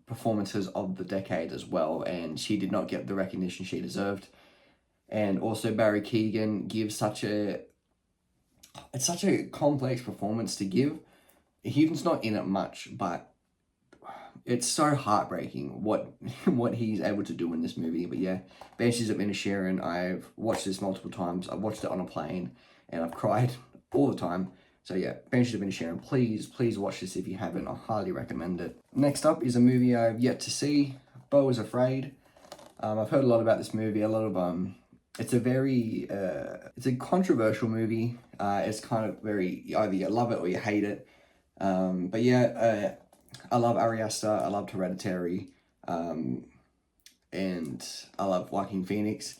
performances of the decade as well, and she did not get the recognition she deserved. And also Barry Keoghan gives such a complex performance to give. He's not in it much, but it's so heartbreaking what he's able to do in this movie. But yeah, Banshees of Inisherin, I've watched this multiple times. I've watched it on a plane, and I've cried all the time. So yeah, Banshees of Inisherin, please watch this if you haven't. I highly recommend it. Next up is a movie I've yet to see, Beau is Afraid. I've heard a lot about this movie, it's a controversial movie. It's kind of very, either you love it or you hate it. But yeah, I love Ari Aster, I loved Hereditary, and I love Joaquin Phoenix.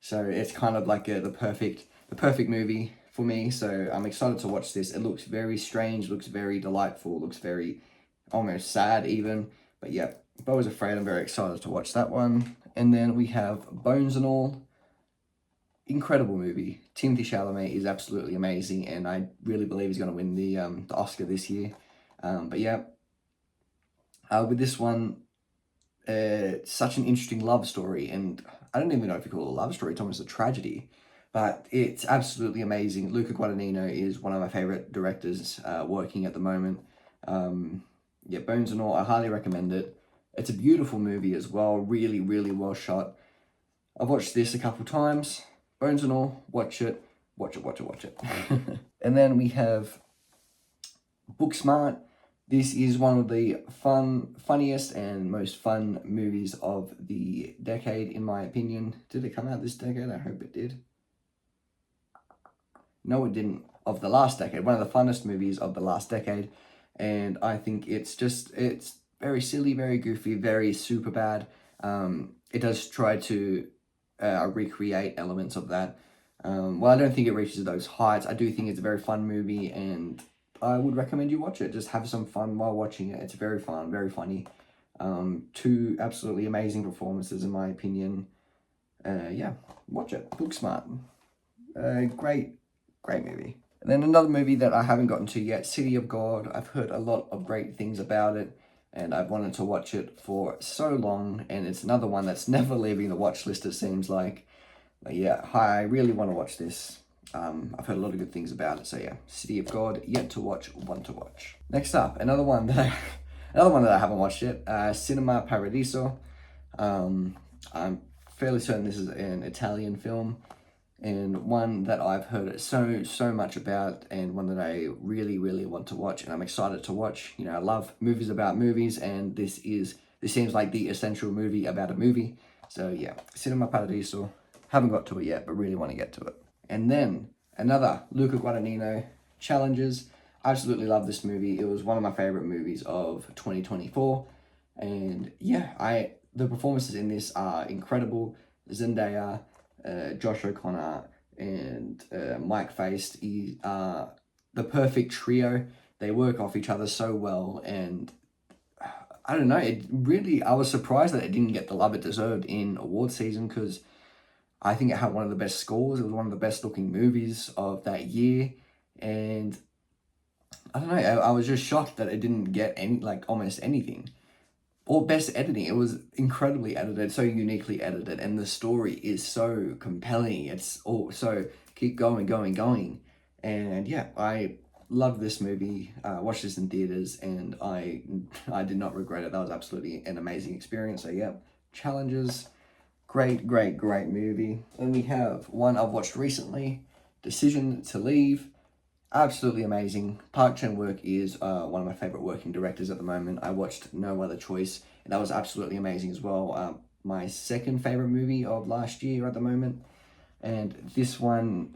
So it's kind of like the perfect movie for me. So I'm excited to watch this. It looks very strange, looks very delightful, looks very almost sad even. But yeah, Beau is Afraid, I'm very excited to watch that one. And then we have Bones and All. Incredible movie. Timothée Chalamet is absolutely amazing, and I really believe he's going to win the Oscar this year. But yeah, with this one, such an interesting love story, and I don't even know if you call it a love story, it's almost a tragedy, but it's absolutely amazing. Luca Guadagnino is one of my favorite directors working at the moment. Yeah, Bones and All, I highly recommend it. It's a beautiful movie as well, really, really well shot. I've watched this a couple times. Bones and All, watch it. And then we have Booksmart. This is one of the funniest and most fun movies of the decade, in my opinion. Did it come out this decade? I hope it did. No, it didn't. Of the last decade. One of the funnest movies of the last decade. And I think it's very silly, very goofy, very super bad. It does try to recreate elements of that. Well, I don't think it reaches those heights. I do think it's a very fun movie, and I would recommend you watch it. Just have some fun while watching it. It's very fun, very funny. Two absolutely amazing performances, in my opinion. Yeah, watch it. Booksmart. Great movie. And then another movie that I haven't gotten to yet, City of God. I've heard a lot of great things about it, and I've wanted to watch it for so long, and it's another one that's never leaving the watch list, it seems like. But yeah, I really want to watch this. I've heard a lot of good things about it, so yeah, City of God, yet to watch, want to watch. Next up, another one that I haven't watched yet, Cinema Paradiso. I'm fairly certain this is an Italian film, and one that I've heard so much about, and one that I really want to watch, and I'm excited to watch. You know, I love movies about movies, and this seems like the essential movie about a movie. So yeah, Cinema Paradiso. Haven't got to it yet, but really want to get to it. And then another Luca Guadagnino, Challenges. Absolutely love this movie. It was one of my favorite movies of 2024, and yeah, the performances in this are incredible. Zendaya, Josh O'Connor, and Mike Faist are the perfect trio. They work off each other so well, and I don't know, I was surprised that it didn't get the love it deserved in award season, because I think it had one of the best scores. It was one of the best looking movies of that year, and I don't know, I was just shocked that it didn't get almost anything. Or best editing. It was incredibly edited, so uniquely edited, and the story is so compelling. It's all so keep going. And yeah, I love this movie. Watched this in theaters, and I did not regret it. That was absolutely an amazing experience. So yeah, Challenges, great movie. And we have one I've watched recently, Decision to Leave. Absolutely amazing. Park Chan-wook is one of my favorite working directors at the moment. I watched No Other Choice, and that was absolutely amazing as well. My second favorite movie of last year at the moment, and this one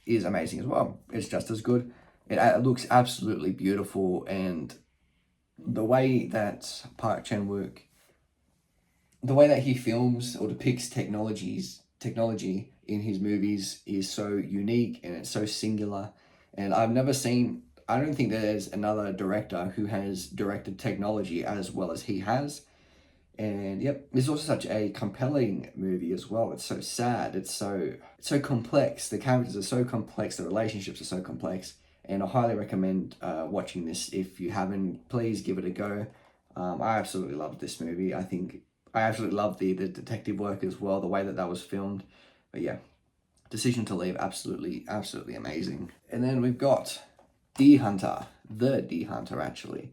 is amazing as well. It's just as good. It looks absolutely beautiful, and the way that Park Chan-wook, the way that he films or depicts technology in his movies is so unique, and it's so singular. And I don't think there's another director who has directed technology as well as he has. And yep, it's also such a compelling movie as well. It's so sad. It's so complex. The characters are so complex. The relationships are so complex. And I highly recommend watching this. If you haven't, please give it a go. I absolutely loved this movie. I absolutely loved the detective work as well, the way that was filmed. But yeah, Decision to Leave, absolutely amazing. And then we've got The Deer Hunter, actually.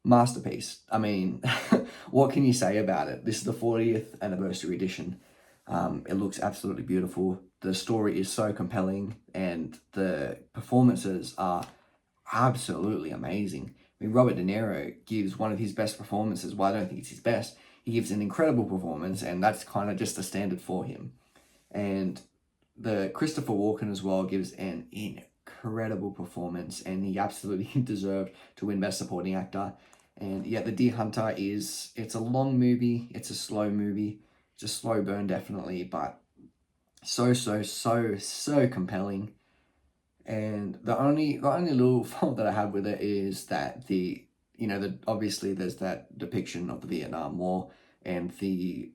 Masterpiece. I mean, what can you say about it? This is the 40th anniversary edition. It looks absolutely beautiful. The story is so compelling, and the performances are absolutely amazing. I mean, Robert De Niro gives one of his best performances. Well, I don't think it's his best. He gives an incredible performance, and that's kind of just the standard for him. And the Christopher Walken as well gives an incredible performance, and he absolutely deserved to win Best Supporting Actor. And yeah, The Deer Hunter it's a long movie, it's a slow movie, it's a slow burn definitely, but so compelling. And the only little fault that I have with it is that obviously there's that depiction of the Vietnam War and the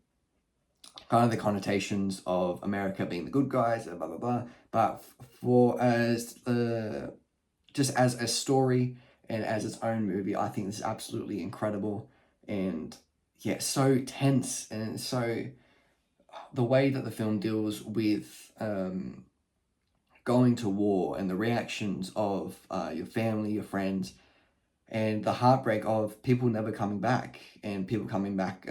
kind of the connotations of America being the good guys, blah blah blah. But just as a story and as its own movie, I think this is absolutely incredible. And yeah, so tense, and so the way that the film deals with going to war and the reactions of your family, your friends, and the heartbreak of people never coming back, and people coming back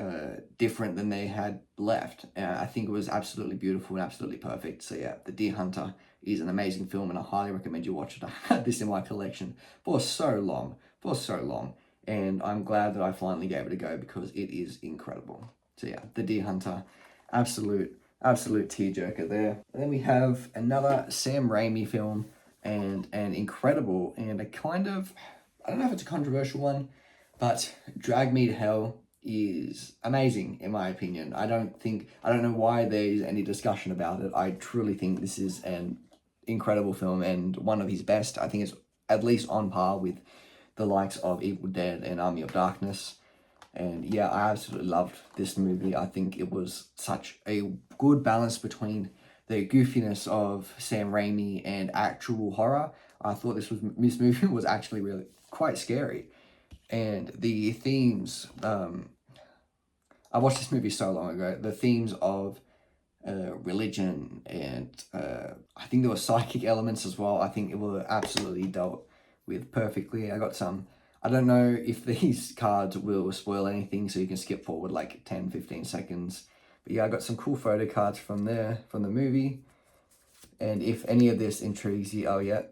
different than they had left. I think it was absolutely beautiful and absolutely perfect. So yeah, The Deer Hunter is an amazing film, and I highly recommend you watch it. I had this in my collection for so long, and I'm glad that I finally gave it a go because it is incredible. So yeah, The Deer Hunter, absolute tearjerker there. And then we have another Sam Raimi film, and an incredible and a kind of, I don't know if it's a controversial one, but Drag Me to Hell is amazing in my opinion. I don't know why there's any discussion about it. I truly think this is an incredible film and one of his best. I think it's at least on par with the likes of Evil Dead and Army of Darkness. And yeah, I absolutely loved this movie. I think it was such a good balance between the goofiness of Sam Raimi and actual horror. I thought this movie was actually really quite scary. And the themes, I watched this movie so long ago, the themes of religion and I think there were psychic elements as well. I think it were absolutely dealt with perfectly. I got some, I don't know if these cards will spoil anything, so you can skip forward like 10-15 seconds. But yeah, I got some cool photo cards from there, from the movie. And if any of this intrigues you, oh yeah,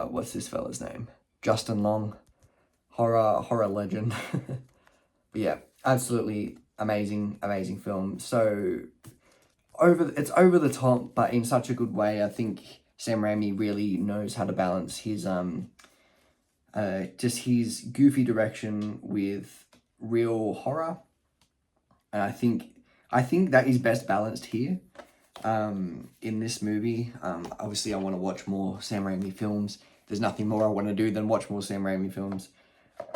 what's this fella's name? Justin Long, horror legend. But yeah, absolutely amazing film. So it's over the top, but in such a good way. I think Sam Raimi really knows how to balance his just his goofy direction with real horror, and I think that is best balanced here in this movie. Obviously I want to watch more Sam Raimi films. There's nothing more I want to do than watch more Sam Raimi films.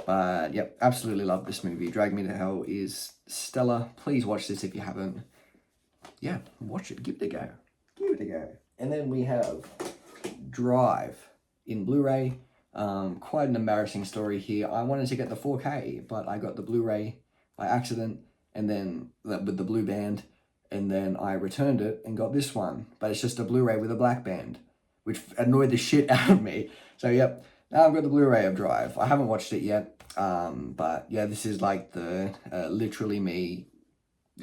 But yep, absolutely love this movie. Drag Me to Hell is stellar. Please watch this if you haven't. Yeah, watch it. Give it a go. And then we have Drive in Blu-ray. Quite an embarrassing story here. I wanted to get the 4K, but I got the Blu-ray by accident, and then with the blue band, and then I returned it and got this one. But it's just a Blu-ray with a black band, which annoyed the shit out of me. So yep, now I've got the Blu-ray of Drive. I haven't watched it yet, but yeah, this is like the literally me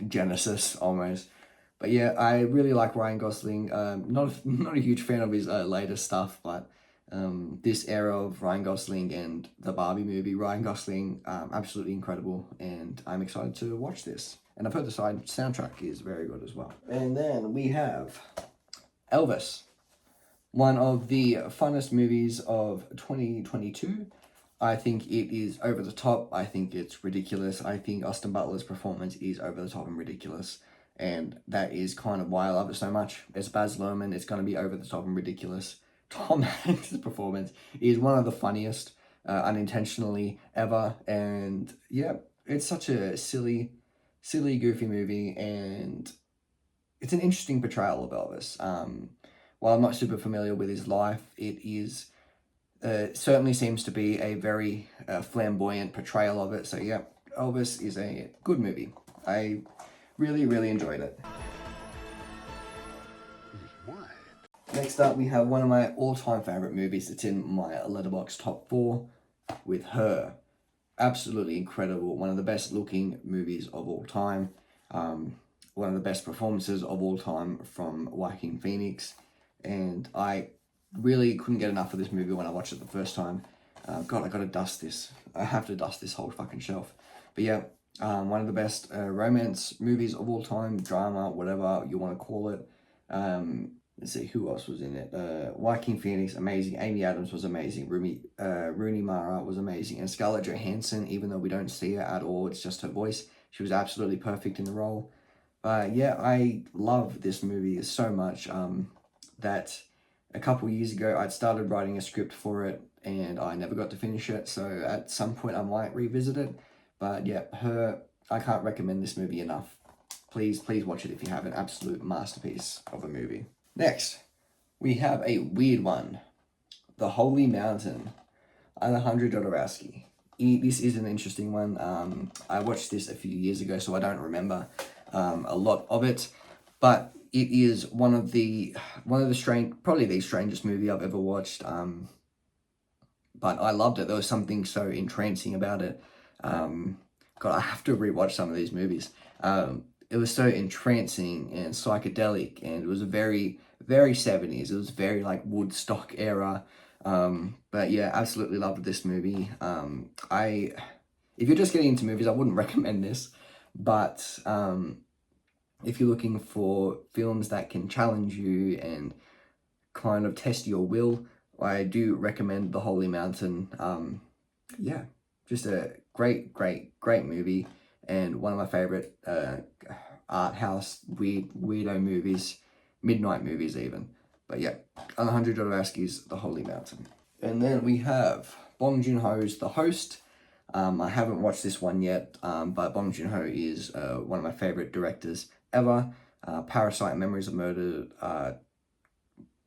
genesis almost. But yeah, I really like Ryan Gosling. Not a huge fan of his later stuff, but this era of Ryan Gosling and the Barbie movie, Ryan Gosling, absolutely incredible, and I'm excited to watch this. And I've heard the soundtrack is very good as well. And then we have Elvis, one of the funnest movies of 2022. I think it is over the top. I think it's ridiculous. I think Austin Butler's performance is over the top and ridiculous. And that is kind of why I love it so much. It's Baz Luhrmann. It's going to be over the top and ridiculous. Tom Hanks' performance is one of the funniest unintentionally ever. And yeah, it's such a silly, goofy movie. And it's an interesting portrayal of Elvis. While I'm not super familiar with his life, it is certainly seems to be a very flamboyant portrayal of it. So yeah, Elvis is a good movie. I really enjoyed it. Next up, we have one of my all-time favorite movies. It's in my Letterboxd top 4 with Her. Absolutely incredible. One of the best looking movies of all time. One of the best performances of all time from Joaquin Phoenix. And I really couldn't get enough of this movie when I watched it the first time. God, I gotta dust this. I have to dust this whole fucking shelf. But yeah, one of the best romance movies of all time, drama, whatever you want to call it. Let's see, who else was in it? Joaquin Phoenix, amazing. Amy Adams was amazing. Rooney Mara was amazing. And Scarlett Johansson, even though we don't see her at all, it's just her voice. She was absolutely perfect in the role. But yeah, I love this movie so much that a couple years ago, I'd started writing a script for it and I never got to finish it. So at some point, I might revisit it. But yeah, Her, I can't recommend this movie enough. Please watch it if you have an absolute masterpiece of a movie. Next, we have a weird one. The Holy Mountain, Alejandro Jodorowsky. This is an interesting one. I watched this a few years ago, so I don't remember a lot of it. But it is one of the probably the strangest movie I've ever watched. But I loved it. There was something so entrancing about it. God, I have to rewatch some of these movies. It was so entrancing and psychedelic, and it was a very, very 70s. It was very like Woodstock era. But yeah, absolutely loved this movie. If you're just getting into movies, I wouldn't recommend this, but if you're looking for films that can challenge you and kind of test your will, I do recommend The Holy Mountain. Yeah, just a great movie, and one of my favorite art house weirdo movies, midnight movies even. But yeah, Alejandro Jodorowsky's The Holy Mountain. And then we have Bong Joon-ho's The Host. I haven't watched this one yet, but Bong Joon-ho is one of my favorite directors ever. Parasite and Memories of Murder are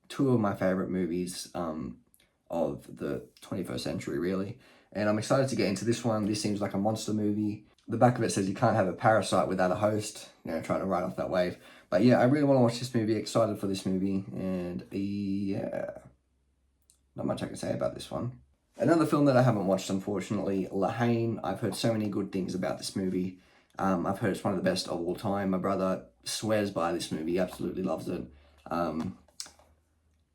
two of my favorite movies of the 21st century, really. And I'm excited to get into this one. This seems like a monster movie. The back of it says you can't have a parasite without a host. You know, trying to ride off that wave. But yeah, I really want to watch this movie. Excited for this movie. And yeah, not much I can say about this one. Another film that I haven't watched, unfortunately, La Haine. I've heard so many good things about this movie. I've heard it's one of the best of all time. My brother swears by this movie. He absolutely loves it.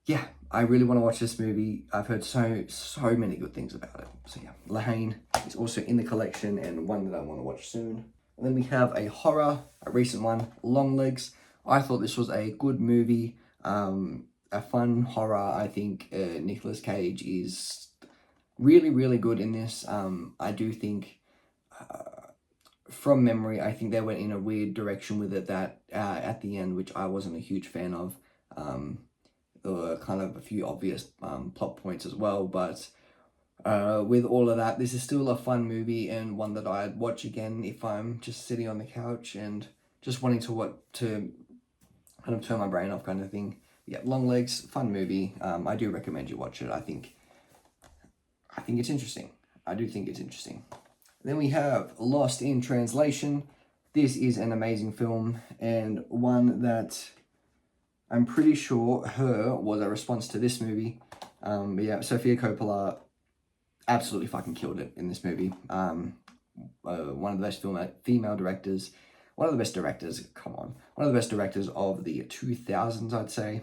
Yeah, I really want to watch this movie. I've heard so many good things about it. So yeah, La Haine is also in the collection and one that I want to watch soon. And then we have a horror, a recent one, Longlegs. I thought this was a good movie, a fun horror. I think Nicolas Cage is really good in this. I do think, from memory, I think they went in a weird direction with it that at the end, which I wasn't a huge fan of. There were kind of a few obvious plot points as well, but with all of that, this is still a fun movie and one that I'd watch again if I'm just sitting on the couch and just wanting to kind of turn my brain off, kind of thing. Yeah, Longlegs, fun movie. I do recommend you watch it. I think it's interesting. I do think it's interesting. Then we have Lost in Translation. This is an amazing film and one that I'm pretty sure Her was a response to this movie. But yeah, Sofia Coppola absolutely fucking killed it in this movie. One of the best female directors. One of the best directors, come on. One of the best directors of the 2000s, I'd say.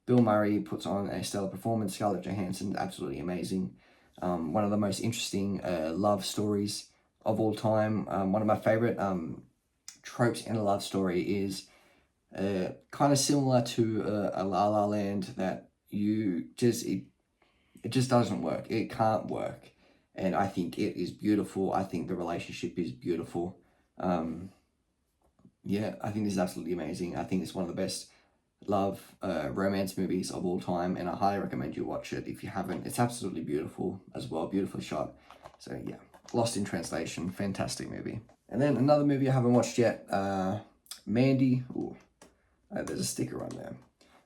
Bill Murray puts on a stellar performance. Scarlett Johansson, absolutely amazing. One of the most interesting love stories of all time. One of my favorite tropes in a love story is kind of similar to a La La Land, that it just doesn't work. It can't work. And I think it is beautiful. I think the relationship is beautiful. Yeah, I think this is absolutely amazing. I think it's one of the best love romance movies of all time, and I highly recommend you watch it if you haven't. It's absolutely beautiful as well, beautifully shot. So yeah, Lost in Translation, fantastic movie. And then another movie I haven't watched yet, Mandy. Ooh, there's a sticker on there.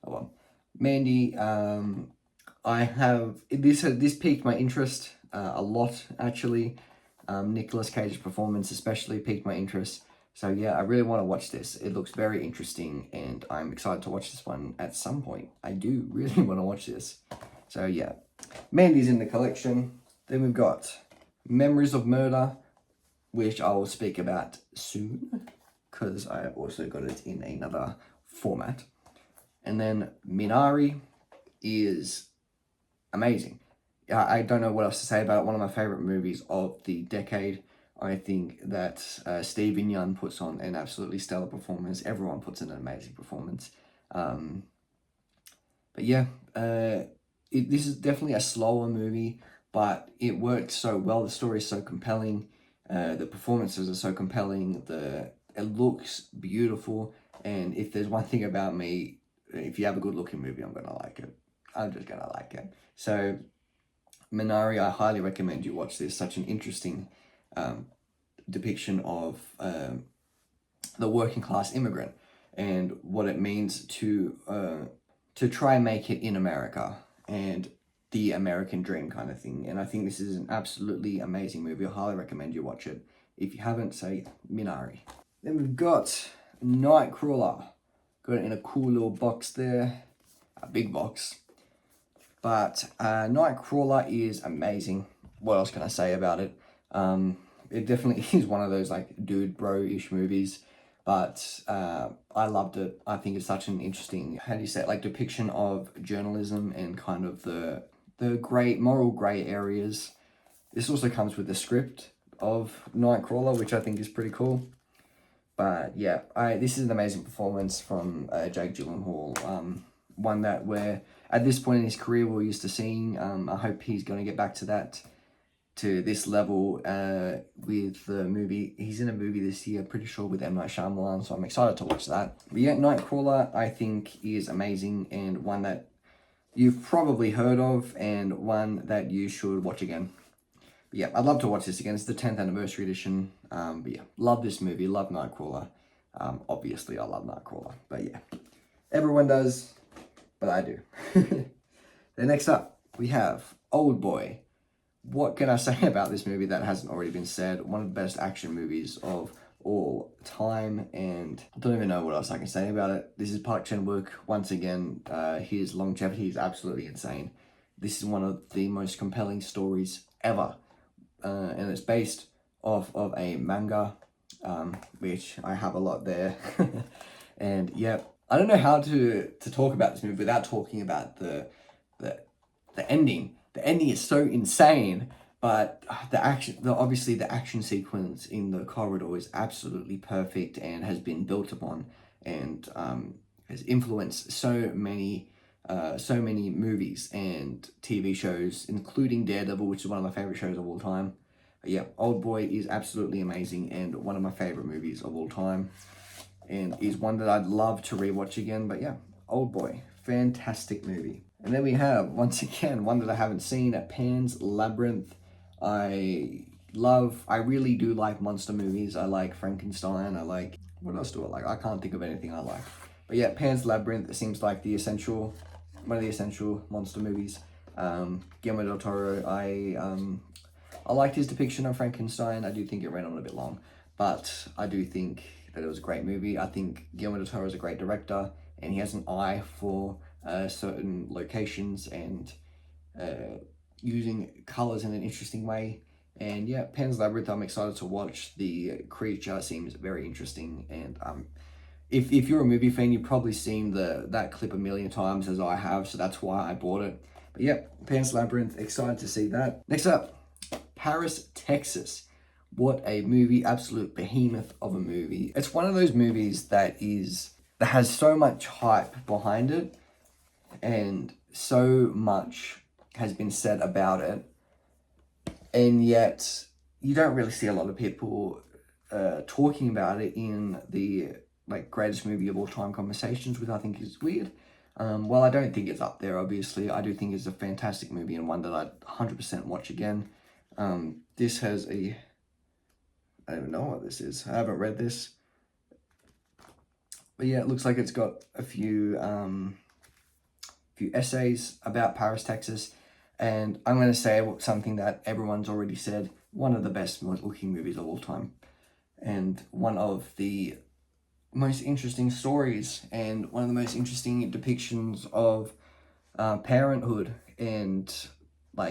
Oh well, Mandy. This piqued my interest a lot, actually. Nicolas Cage's performance especially piqued my interest. So yeah, I really want to watch this. It looks very interesting and I'm excited to watch this one at some point. I do really want to watch this. So yeah, Mandy's in the collection. Then we've got Memories of Murder, which I will speak about soon because I have also got it in another format. And then Minari is amazing. I don't know what else to say about it. One of my favorite movies of the decade. I think that Steven Yeun puts on an absolutely stellar performance. Everyone puts in an amazing performance. But yeah, this is definitely a slower movie, but it works so well. The story is so compelling. The performances are so compelling. It looks beautiful. And if there's one thing about me, if you have a good looking movie, I'm going to like it. I'm just going to like it. So Minari, I highly recommend you watch this. Such an interesting depiction of the working class immigrant and what it means to try and make it in America and the American dream kind of thing. And I think this is an absolutely amazing movie. I highly recommend you watch it. If you haven't, say Minari. Then we've got Nightcrawler. Got it in a cool little box there, a big box. But Nightcrawler is amazing. What else can I say about it? It definitely is one of those like dude bro-ish movies. but I loved it. I think it's such an interesting, how do you say it, like depiction of journalism and kind of the moral grey areas. This also comes with the script of Nightcrawler, which I think is pretty cool. But yeah, this is an amazing performance from Jake Gyllenhaal. One that we're, at this point in his career, we're used to seeing. I hope he's going to get back to this level with the movie. He's in a movie this year, pretty sure, with M. Night Shyamalan, so I'm excited to watch that. But yeah, Nightcrawler, I think, is amazing, and one that you've probably heard of, and one that you should watch again. But yeah, I'd love to watch this again. It's the 10th anniversary edition. But yeah, love this movie, love Nightcrawler. Obviously, I love Nightcrawler, but yeah, everyone does, but I do. Then next up, we have Old Boy. What can I say about this movie that hasn't already been said? One of the best action movies of all time, and I don't even know what else I can say about it. This is Park Chan-wook. Once again, his longevity is absolutely insane. This is one of the most compelling stories ever. And it's based off of a manga, which I have a lot there. And yeah, I don't know how to talk about this movie without talking about the ending. The ending is so insane, but obviously the action sequence in the corridor is absolutely perfect and has been built upon, and has influenced so many movies and TV shows, including Daredevil, which is one of my favorite shows of all time. But yeah, Old Boy is absolutely amazing and one of my favorite movies of all time, and is one that I'd love to rewatch again. But yeah, Old Boy, fantastic movie. And then we have, once again, one that I haven't seen, Pan's Labyrinth. I really do like monster movies. I like Frankenstein. What else do I like? I can't think of anything I like. But yeah, Pan's Labyrinth, it seems like one of the essential monster movies. Guillermo del Toro, I liked his depiction of Frankenstein. I do think it ran on a bit long, but I do think that it was a great movie. I think Guillermo del Toro is a great director, and he has an eye for certain locations and using colors in an interesting way. And yeah, Pan's Labyrinth, I'm excited to watch. The creature seems very interesting, and if you're a movie fan, you've probably seen that clip a million times, as I have, so that's why I bought it. But yeah, Pan's Labyrinth, excited to see that. Next up, Paris, Texas. What a movie, absolute behemoth of a movie. It's one of those movies that has so much hype behind it, and so much has been said about it, and yet you don't really see a lot of people talking about it in the greatest movie of all time conversations, which I think is weird. Well, I don't think it's up there, obviously. I do think it's a fantastic movie and one that I'd 100% watch again. This has I don't even know what this is. I haven't read this. But yeah, it looks like it's got a few essays about Paris, Texas. And I'm going to say something that everyone's already said. One of the best looking movies of all time. And one of the most interesting stories, and one of the most interesting depictions of parenthood, and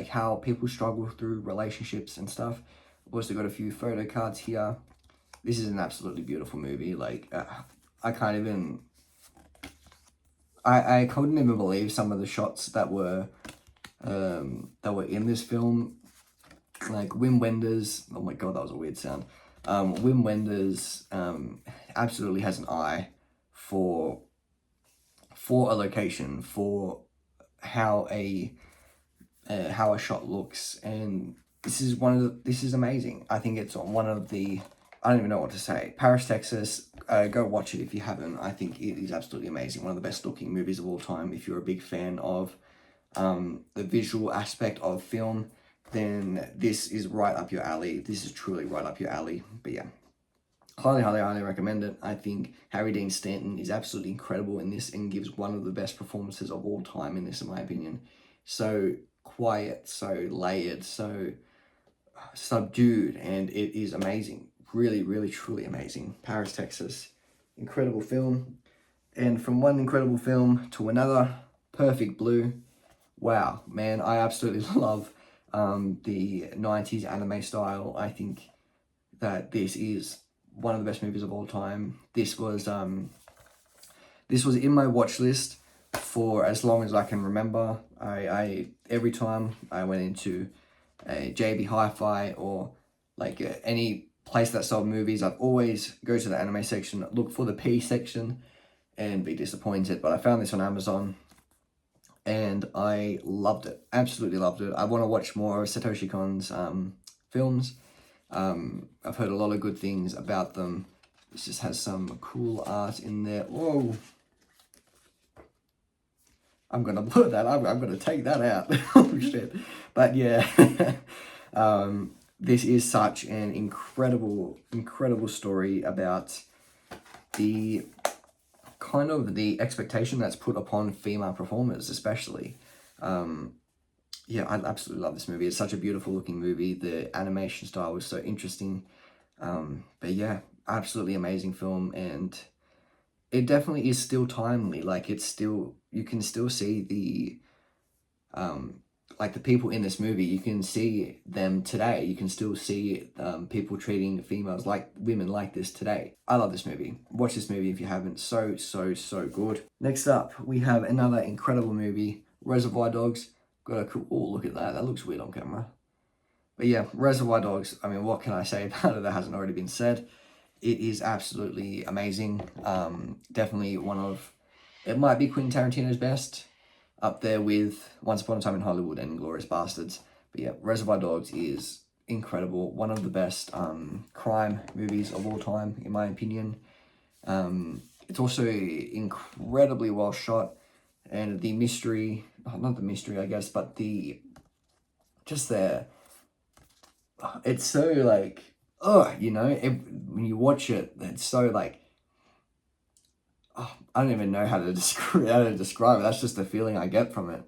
how people struggle through relationships and stuff. I've also got a few photo cards here. This is an absolutely beautiful movie. I couldn't even believe some of the shots that were in this film. Like Wim Wenders, oh my god, that was a weird sound. Wim Wenders absolutely has an eye for a location, for how a shot looks, and this is amazing. I think it's one of the, I don't even know what to say. Paris, Texas, go watch it if you haven't. I think it is absolutely amazing. One of the best looking movies of all time. If you're a big fan of the visual aspect of film, then this is right up your alley. This is truly right up your alley. But yeah, highly, highly, highly recommend it. I think Harry Dean Stanton is absolutely incredible in this and gives one of the best performances of all time in this, in my opinion. So quiet, so layered, so subdued, and it is amazing. Really, really, truly amazing. Paris, Texas, incredible film. And from one incredible film to another, Perfect Blue. Wow, man, I absolutely love the 90s anime style. I think that this is one of the best movies of all time. This was in my watch list for as long as I can remember. I every time I went into a JB Hi-Fi or like any place that sold movies, I'd always go to the anime section, look for the P section, and be disappointed. But I found this on Amazon, and I loved it. Absolutely loved it. I want to watch more of Satoshi Kon's films. I've heard a lot of good things about them. This just has some cool art in there. Whoa. I'm going to blur that. I'm going to take that out. Oh, shit. But yeah, this is such an incredible story about the kind of the expectation that's put upon female performers, especially. Yeah, I absolutely love this movie. It's such a beautiful looking movie. The animation style was so interesting. But yeah, absolutely amazing film, and it definitely is still timely. Like, it's still, you can still see the like the people in this movie, you can see them today. You can still see people treating females like women like this today. I love this movie. Watch this movie if you haven't. So good. Next up, we have another incredible movie, Reservoir Dogs. Got a cool, oh, look at that. That looks weird on camera. But yeah, Reservoir Dogs. I mean, what can I say about it that hasn't already been said? It is absolutely amazing. Definitely one of, it might be Quentin Tarantino's best, up there with Once Upon a Time in Hollywood and Inglourious Basterds. But yeah, Reservoir Dogs is incredible. One of the best crime movies of all time, in my opinion. It's also incredibly well shot, and the mystery, not the mystery, I guess, but the, just the, it's so like, you know, when you watch it, it's so like, I don't even know how to describe it. That's just the feeling I get from it.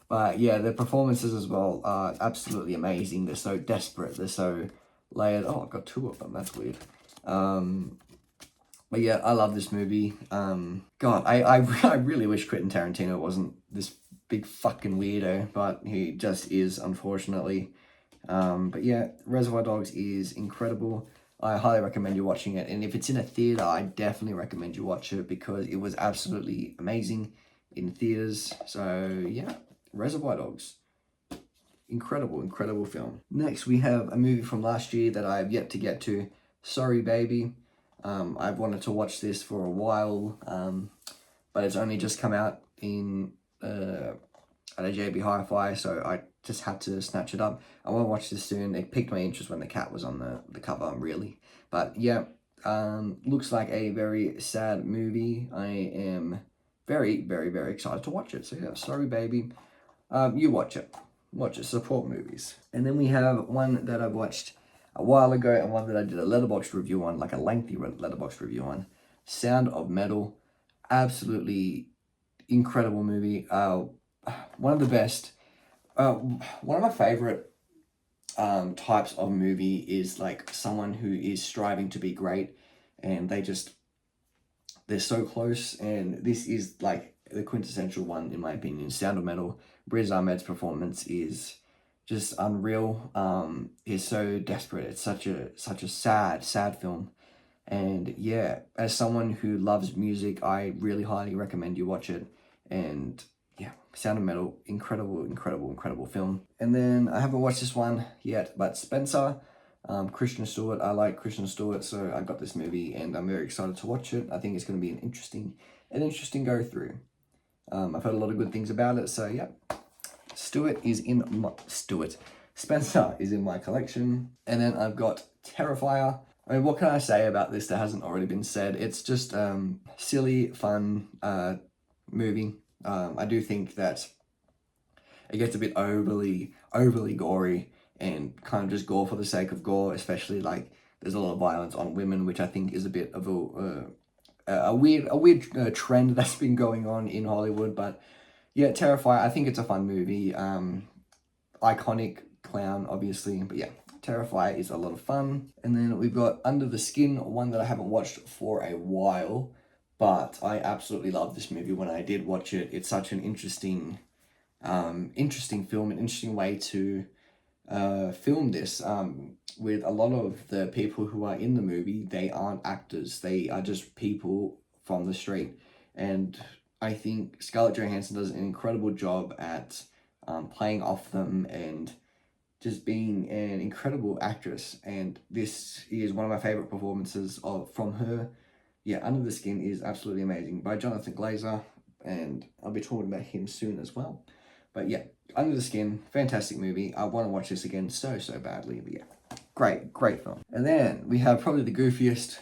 But yeah, the performances as well are absolutely amazing. They're so desperate. They're so layered. Oh, I've got two of them. That's weird. But yeah, I love this movie. God, I really wish Quentin Tarantino wasn't this big fucking weirdo, but he just is, unfortunately. But yeah, Reservoir Dogs is incredible. I highly recommend you watching it, and if it's in a theater, I definitely recommend you watch it because it was absolutely amazing in theaters. So yeah, Reservoir Dogs, incredible film. Next, we have a movie from last year that I have yet to get to, Sorry Baby. I've wanted to watch this for a while, but it's only just come out in at a JB Hi-Fi, so I just had to snatch it up. I want to watch this soon. It piqued my interest when the cat was on the cover, really. But yeah, looks like a very sad movie. I am very excited to watch it. So yeah, Sorry Baby. You watch it. Watch it. Support movies. And then we have one that I watched a while ago, and one that I did a Letterboxd review on, like a lengthy Letterboxd review on, Sound of Metal. Absolutely incredible movie. One of the best. One of my favorite types of movie is like someone who is striving to be great, and they're so close, and this is like the quintessential one, in my opinion. Sound of Metal. Riz Ahmed's performance is just unreal. He's so desperate. It's such a sad film. And yeah, as someone who loves music, I really highly recommend you watch it. And yeah, Sound of Metal, incredible film. And then I haven't watched this one yet, but Spencer, Christian Stewart. I like Christian Stewart, so I got this movie, and I'm very excited to watch it. I think it's going to be an interesting go through. I've heard a lot of good things about it, so yeah. Spencer is in my collection. And then I've got Terrifier. I mean, what can I say about this that hasn't already been said? It's just silly, fun movie. I do think that it gets a bit overly gory, and kind of just gore for the sake of gore, especially like there's a lot of violence on women, which I think is a bit of a weird trend that's been going on in Hollywood. But yeah, Terrifier, I think it's a fun movie. Iconic clown, obviously, but yeah, Terrifier is a lot of fun. And then we've got Under the Skin, one that I haven't watched for a while, but I absolutely love this movie when I did watch it. It's such an interesting film, an interesting way to filmed this with a lot of the people who are in the movie. They aren't actors, they are just people from the street. And I think Scarlett Johansson does an incredible job at playing off them and just being an incredible actress. And this is one of my favorite performances from her. Yeah, Under the Skin is absolutely amazing, by Jonathan Glazer, and I'll be talking about him soon as well. But yeah, Under the Skin, fantastic movie. I want to watch this again so badly. But yeah, great film. And then we have probably the goofiest.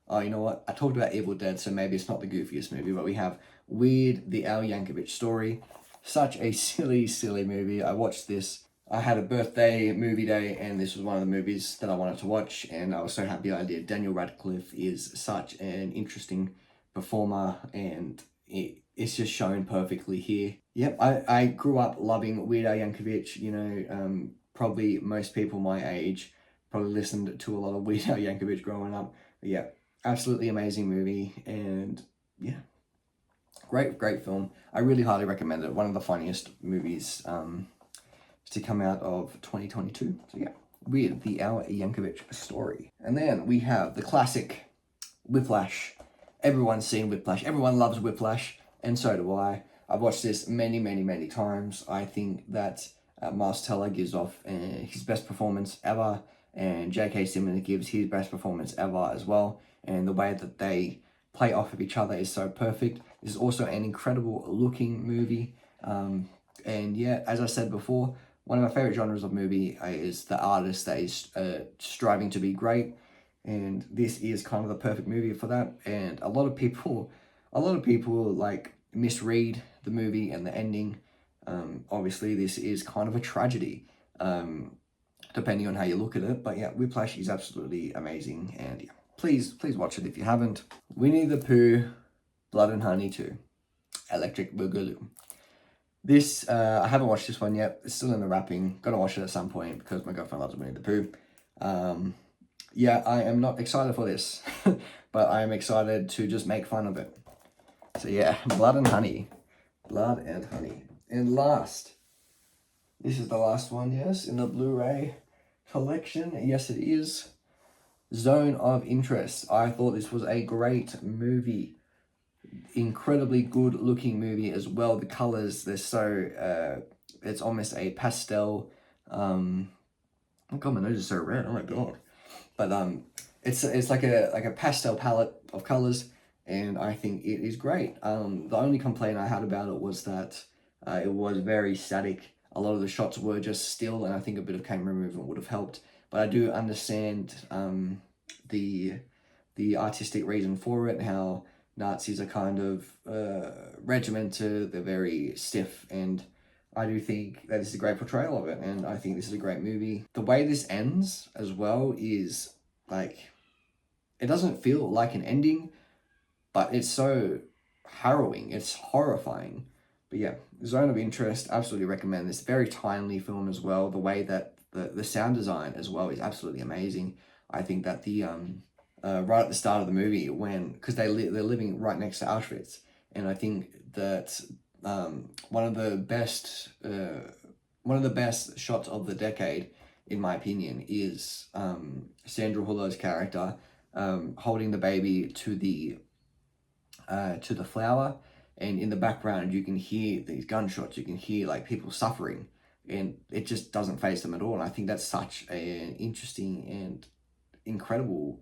Oh, you know what? I talked about Evil Dead, so maybe it's not the goofiest movie, but we have Weird, the Al Yankovic Story. Such a silly movie. I watched this. I had a birthday movie day, and this was one of the movies that I wanted to watch, and I was so happy I did. Daniel Radcliffe is such an interesting performer, and it's just shown perfectly here. Yep, I grew up loving Weird Al Yankovic. You know, probably most people my age probably listened to a lot of Weird Al Yankovic growing up. But yeah, absolutely amazing movie, and yeah, great film. I really highly recommend it. One of the funniest movies to come out of 2022. So yeah, Weird, the Al Yankovic Story. And then we have the classic Whiplash. Everyone's seen Whiplash. Everyone loves Whiplash, and so do I. I've watched this many times. I think that Miles Teller gives off his best performance ever, and J.K. Simmons gives his best performance ever as well. And the way that they play off of each other is so perfect. This is also an incredible looking movie. And yeah, as I said before, one of my favorite genres of movie is the artist that is striving to be great, and this is kind of the perfect movie for that. And a lot of people like misread the movie and the ending. Obviously, this is kind of a tragedy, depending on how you look at it. But yeah, Whiplash is absolutely amazing, and yeah, please watch it if you haven't. Winnie the Pooh, Blood and Honey 2, Electric Boogaloo. This, I haven't watched this one yet. It's still in the wrapping. Gonna watch it at some point because my girlfriend loves Winnie the Pooh. Yeah, I am not excited for this, but I am excited to just make fun of it. So yeah, Blood and Honey. Blood and Honey. And last, this is the last one, yes, in the Blu-ray collection. Yes, it is. Zone of Interest. I thought this was a great movie. Incredibly good looking movie as well. The colors, they're so it's almost a pastel. Oh god, my nose is so red. Oh my god. But it's like a pastel palette of colors, and I think it is great. The only complaint I had about it was that it was very static. A lot of the shots were just still, and I think a bit of camera movement would have helped. But I do understand the artistic reason for it, how Nazis are kind of regimented, they're very stiff, and I do think that this is a great portrayal of it, and I think this is a great movie. The way this ends as well is, like, it doesn't feel like an ending, but it's so harrowing, it's horrifying. But yeah, Zone of Interest, absolutely recommend this. Very timely film as well. The way that the sound design as well is absolutely amazing. I think that the right at the start of the movie, because they're living right next to Auschwitz, and I think that one of the best shots of the decade, in my opinion, is Sandra Hullow's character holding the baby to the flower, and in the background you can hear these gunshots, you can hear like people suffering, and it just doesn't faze them at all. And I think that's such an interesting and incredible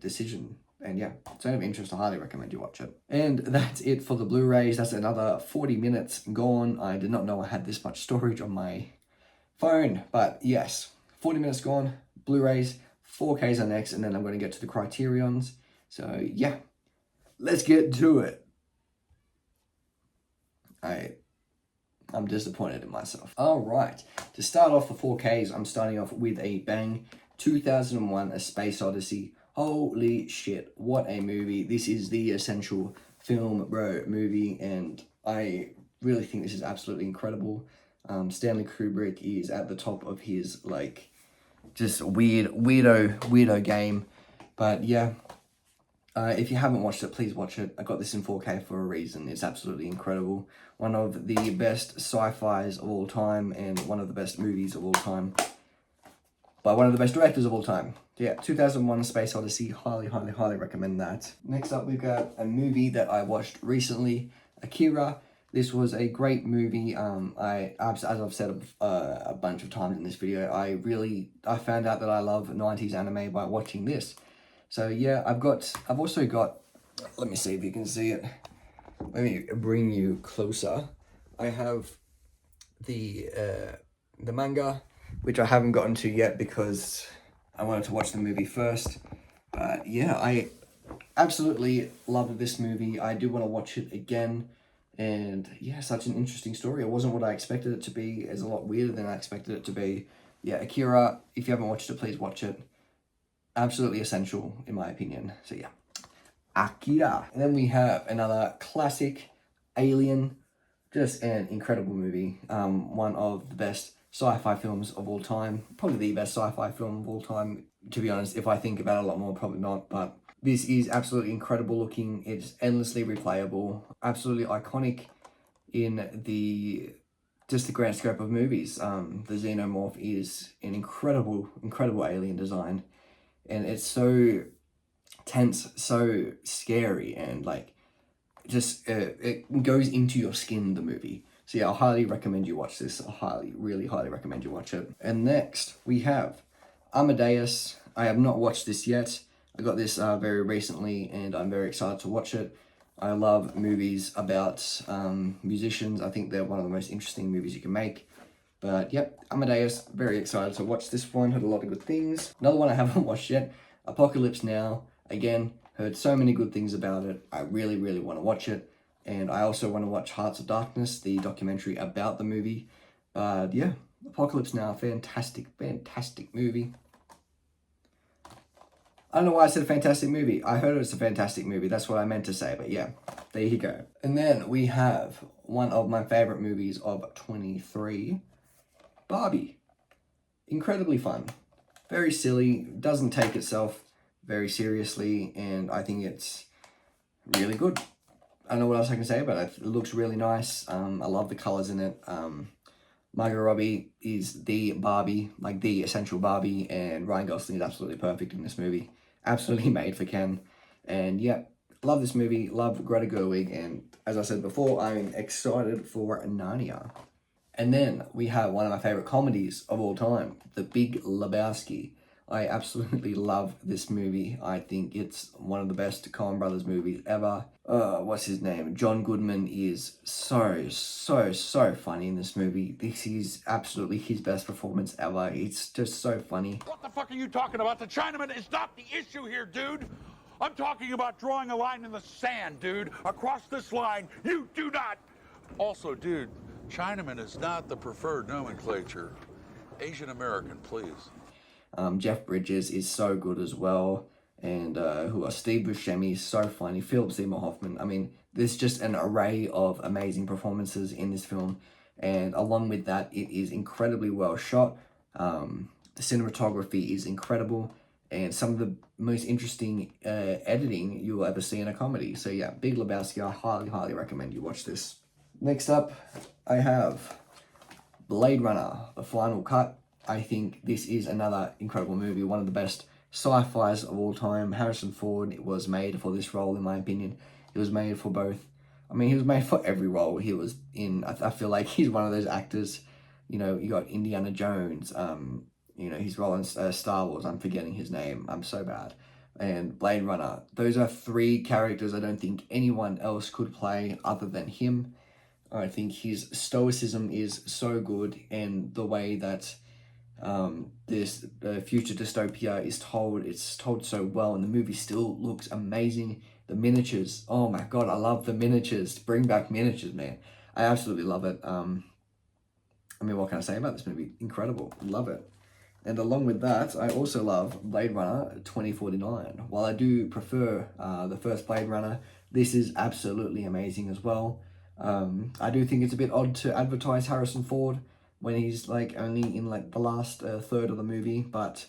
decision. And yeah, Zone of Interest, I highly recommend you watch it. And that's it for the Blu-rays. That's another 40 minutes gone. I did not know I had this much storage on my phone, but yes, 40 minutes gone. Blu-rays, 4Ks are next, and then I'm going to get to the Criterions. So yeah, let's get to it. I'm disappointed in myself. All right, to start off the 4Ks, I'm starting off with a bang. 2001: A Space Odyssey. Holy shit, what a movie. This is the essential film bro movie, and I really think this is absolutely incredible. Stanley Kubrick is at the top of his, like, just weirdo game. But yeah, if you haven't watched it, please watch it. I got this in 4K for a reason. It's absolutely incredible. One of the best sci-fis of all time, and one of the best movies of all time. by one of the best directors of all time. Yeah, 2001: A Space Odyssey. Highly, highly, highly recommend that. Next up, we've got a movie that I watched recently, Akira. This was a great movie. As I've said a bunch of times in this video, I found out that I love 90s anime by watching this. So yeah, I've also got, let me see if you can see it. Let me bring you closer. I have the manga, which I haven't gotten to yet because I wanted to watch the movie first. But yeah, I absolutely loved this movie. I do want to watch it again. And yeah, such an interesting story. It wasn't what I expected it to be. It's a lot weirder than I expected it to be. Yeah, Akira, if you haven't watched it, please watch it. Absolutely essential, in my opinion. So yeah, Akira. And then we have another classic, Alien. Just an incredible movie. One of the best sci-fi films of all time. Probably the best sci-fi film of all time. To be honest, if I think about it a lot more, probably not. But this is absolutely incredible looking. It's endlessly replayable. Absolutely iconic in the grand scope of movies. The Xenomorph is an incredible alien design. And it's so tense, so scary, and like, just it goes into your skin, the movie. So yeah, I highly recommend you watch this. Really highly recommend you watch it. And next we have Amadeus. I have not watched this yet. I got this very recently and I'm very excited to watch it. I love movies about musicians. I think they're one of the most interesting movies you can make. But yep, Amadeus, very excited to watch this one. Heard a lot of good things. Another one I haven't watched yet, Apocalypse Now. Again, heard so many good things about it. I really want to watch it. And I also want to watch Hearts of Darkness, the documentary about the movie. Yeah, Apocalypse Now, fantastic movie. I don't know why I said a fantastic movie. I heard it was a fantastic movie. That's what I meant to say, but yeah, there you go. And then we have one of my favorite movies of 23, Barbie. Incredibly fun. Very silly, doesn't take itself very seriously, and I think it's really good. I don't know what else I can say about it. It looks really nice. I love the colors in it. Margot Robbie is the Barbie, like the essential Barbie, and Ryan Gosling is absolutely perfect in this movie. Absolutely made for Ken. And yeah, love this movie, love Greta Gerwig, and as I said before, I'm excited for Narnia. And then we have one of my favorite comedies of all time, The Big Lebowski. I absolutely love this movie. I think it's one of the best Coen Brothers movies ever. What's his name? John Goodman is so funny in this movie. This is absolutely his best performance ever. It's just so funny. What the fuck are you talking about? The Chinaman is not the issue here, dude. I'm talking about drawing a line in the sand, dude. Across this line, you do not. Also, dude, Chinaman is not the preferred nomenclature. Asian American, please. Jeff Bridges is so good as well, and Steve Buscemi is so funny, Philip Seymour Hoffman. I mean, there's just an array of amazing performances in this film, and along with that, it is incredibly well shot. The cinematography is incredible, and some of the most interesting editing you'll ever see in a comedy. So yeah, Big Lebowski, I highly recommend you watch this. Next up, I have Blade Runner, The Final Cut. I think this is another incredible movie, one of the best sci-fis of all time. Harrison Ford was made for this role, in my opinion. He was made for both. I mean, he was made for every role he was in. I feel like he's one of those actors, you know, you got Indiana Jones, you know, his role in Star Wars, I'm forgetting his name, I'm so bad. And Blade Runner. Those are three characters I don't think anyone else could play other than him. I think his stoicism is so good, and the way that this future dystopia is told, it's told so well, and the movie still looks amazing. The miniatures, oh my god, I love the miniatures. Bring back miniatures, man. I absolutely love it. I mean, what can I say about this movie? Incredible, love it. And along with that, I also love Blade Runner 2049. While I do prefer the first Blade Runner, this is absolutely amazing as well. I do think it's a bit odd to advertise Harrison Ford when he's like only in like the last third of the movie, but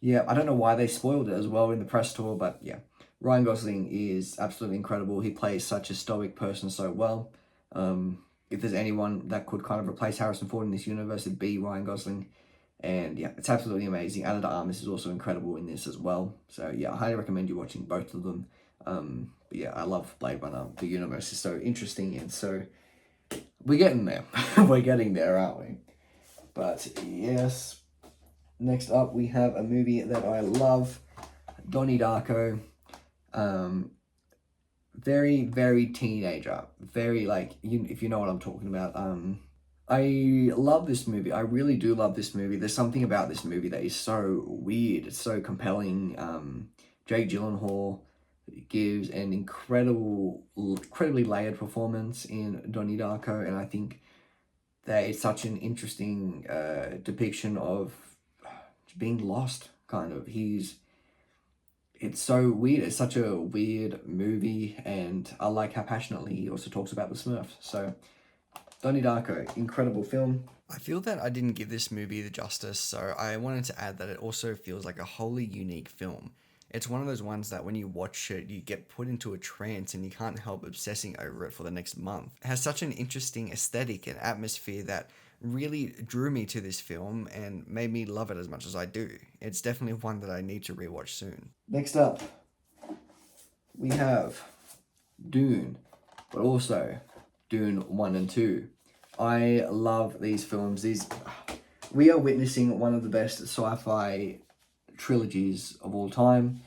yeah, I don't know why they spoiled it as well in the press tour, but yeah, Ryan Gosling is absolutely incredible. He plays such a stoic person so well. If there's anyone that could kind of replace Harrison Ford in this universe, it'd be Ryan Gosling. And yeah, it's absolutely amazing. Anna de Armas is also incredible in this as well. So yeah, I highly recommend you watching both of them. But yeah, I love Blade Runner. The universe is so interesting, and so we're getting there. We're getting there, aren't we? But yes, next up we have a movie that I love, Donnie Darko. Very, very teenager. Very, like, if you know what I'm talking about. I love this movie. I really do love this movie. There's something about this movie that is so weird. It's so compelling. Jake Gyllenhaal gives an incredibly layered performance in Donnie Darko, and I think that it's such an interesting depiction of being lost, kind of. It's so weird. It's such a weird movie, and I like how passionately he also talks about the Smurfs. So, Donnie Darko, incredible film. I feel that I didn't give this movie the justice, so I wanted to add that it also feels like a wholly unique film. It's one of those ones that when you watch it, you get put into a trance and you can't help obsessing over it for the next month. It has such an interesting aesthetic and atmosphere that really drew me to this film and made me love it as much as I do. It's definitely one that I need to rewatch soon. Next up, we have Dune, but also Dune 1 and 2. I love these films. We are witnessing one of the best sci-fi trilogies of all time,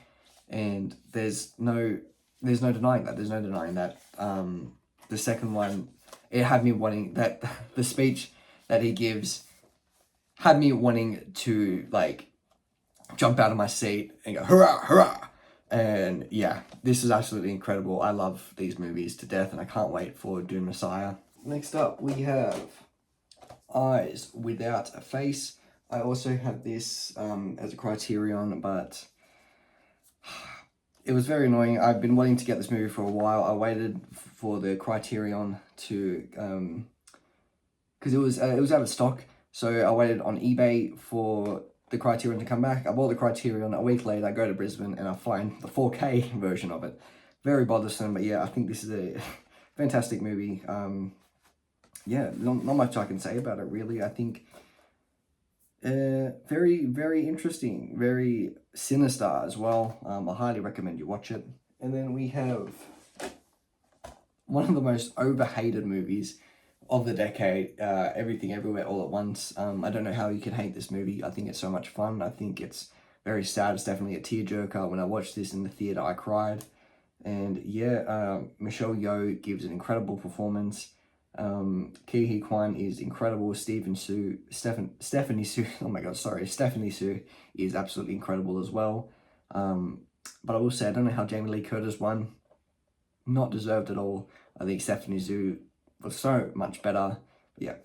and there's no denying that. There's no denying that. The second one, it had me wanting that. The speech that he gives had me wanting to, like, jump out of my seat and go hurrah, hurrah. And yeah, this is absolutely incredible. I love these movies to death, and I can't wait for Dune Messiah. Next up, we have Eyes Without a Face. I also have this as a Criterion, but it was very annoying. I've been wanting to get this movie for a while. I waited for the Criterion to, because it was out of stock. So I waited on eBay for the Criterion to come back. I bought the Criterion. A week later, I go to Brisbane and I find the 4K version of it. Very bothersome, but yeah, I think this is a fantastic movie. Yeah, not much I can say about it, really. I think very, very interesting, very sinister as well. I highly recommend you watch it. And then we have one of the most overhated movies of the decade, Everything Everywhere All at Once. I don't know how you can hate this movie. I think it's so much fun. I think it's very sad. It's definitely a tearjerker. When I watched this in the theater, I cried. And yeah, Michelle Yeoh gives an incredible performance. Ke Huy Quan is incredible. Stephanie Sue, oh my god, sorry, Stephanie Sue is absolutely incredible as well. But I will say, I don't know how Jamie Lee Curtis won. Not deserved at all. I think Stephanie Sue was so much better. But yeah,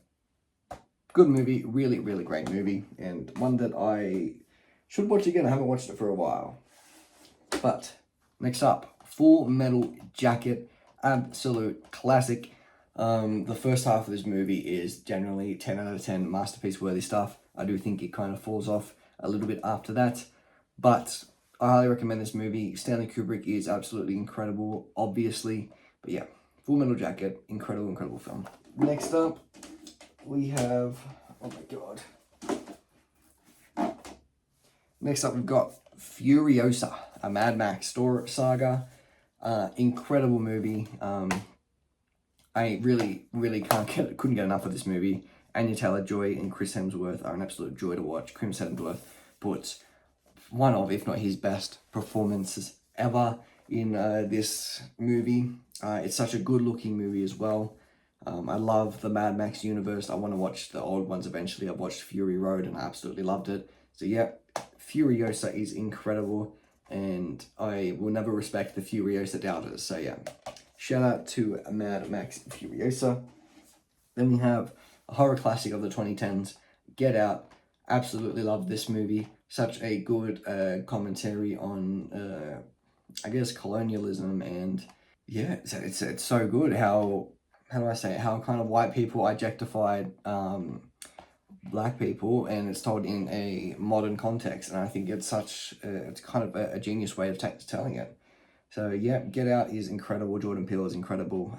good movie, really, really great movie, and one that I should watch again. I haven't watched it for a while. But next up, Full Metal Jacket, absolute classic. The first half of this movie is generally 10 out of 10 masterpiece worthy stuff. I do think it kind of falls off a little bit after that, but I highly recommend this movie. Stanley Kubrick is absolutely incredible, obviously, but yeah, Full Metal Jacket, incredible film. Next up, we have, oh my god. Next up, we've got Furiosa, a Mad Max saga. Incredible movie. I really couldn't get enough of this movie. Anya Taylor-Joy and Chris Hemsworth are an absolute joy to watch. Chris Hemsworth puts one of, if not his best performances ever in this movie. It's such a good-looking movie as well. I love the Mad Max universe. I want to watch the old ones eventually. I've watched Fury Road and I absolutely loved it. So yeah, Furiosa is incredible, and I will never respect the Furiosa doubters. So yeah, shout out to Mad Max Furiosa. Then we have a horror classic of the 2010s, Get Out. Absolutely love this movie. Such a good commentary on, I guess, colonialism, and yeah, it's so good how do I say it? How kind of white people objectified black people, and it's told in a modern context, and I think it's such it's kind of a genius way of telling it. So yeah, Get Out is incredible. Jordan Peele is incredible.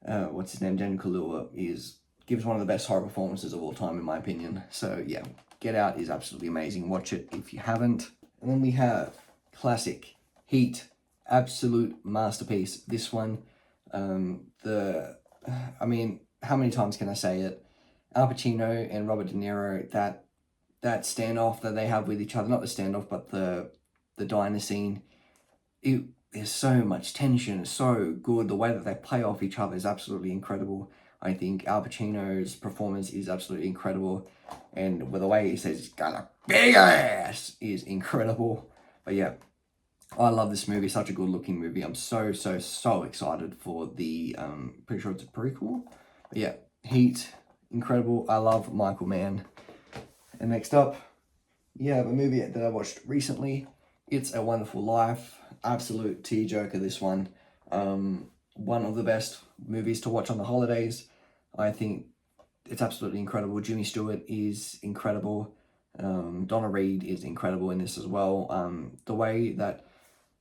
What's his name? Jen Kaluuya is gives one of the best horror performances of all time, in my opinion. So yeah, Get Out is absolutely amazing. Watch it if you haven't. And then we have classic Heat, absolute masterpiece. This one, I mean, how many times can I say it? Al Pacino and Robert De Niro, that standoff that they have with each other, not the standoff, but the diner scene, there's so much tension. It's so good. The way that they play off each other is absolutely incredible. I think Al Pacino's performance is absolutely incredible. And with the way he says he's got a big ass is incredible. But yeah, I love this movie. Such a good looking movie. I'm so excited for the, pretty sure it's a prequel. But yeah, Heat, incredible. I love Michael Mann. And next up, you have a movie that I watched recently. It's a Wonderful Life. Absolute tearjerker, this one. One of the best movies to watch on the holidays. I think it's absolutely incredible. Jimmy Stewart is incredible. Donna Reed is incredible in this as well. The way that,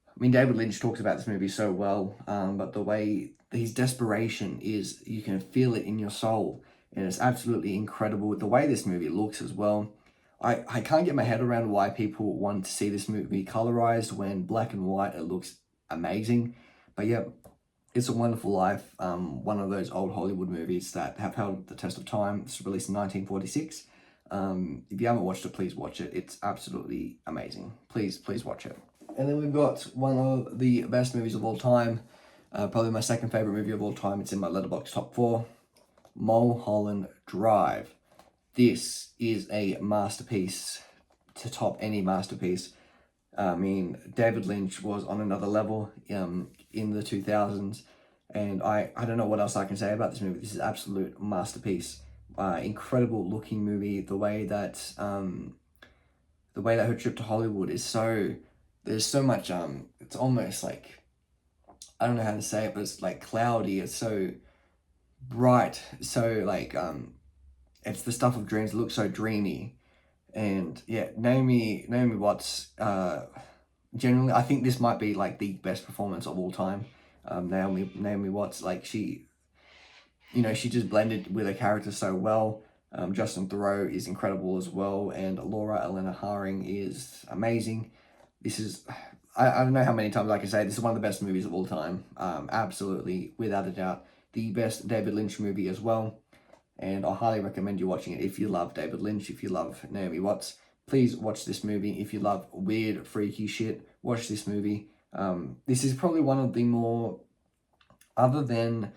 I mean, David Lynch talks about this movie so well, but the way his desperation is, you can feel it in your soul, and it's absolutely incredible. The way this movie looks as well. I can't get my head around why people want to see this movie colorized when black and white, it looks amazing. But yeah, It's a Wonderful Life, one of those old Hollywood movies that have held the test of time. It's released in 1946. If you haven't watched it, please watch it. It's absolutely amazing. Please watch it. And then we've got one of the best movies of all time. Probably my second favorite movie of all time. It's in my Letterboxd top 4. Mulholland Drive. This is a masterpiece to top any masterpiece. I mean, David Lynch was on another level in the 2000s, and I don't know what else I can say about this movie. This is an absolute masterpiece. Incredible looking movie. The way that her trip to Hollywood is so, there's so much, it's almost like, I don't know how to say it, but it's like cloudy. It's so bright, so like, it's the stuff of dreams. It looks so dreamy. And yeah, Naomi Watts, generally, I think this might be like the best performance of all time. Naomi Watts, like she just blended with her character so well. Justin Theroux is incredible as well, and Laura Elena Haring is amazing. This is, I don't know how many times I can say this is one of the best movies of all time. Absolutely, without a doubt, the best David Lynch movie as well. And I highly recommend you watching it if you love David Lynch, if you love Naomi Watts. Please watch this movie. If you love weird, freaky shit, watch this movie. This is probably one of the more, other than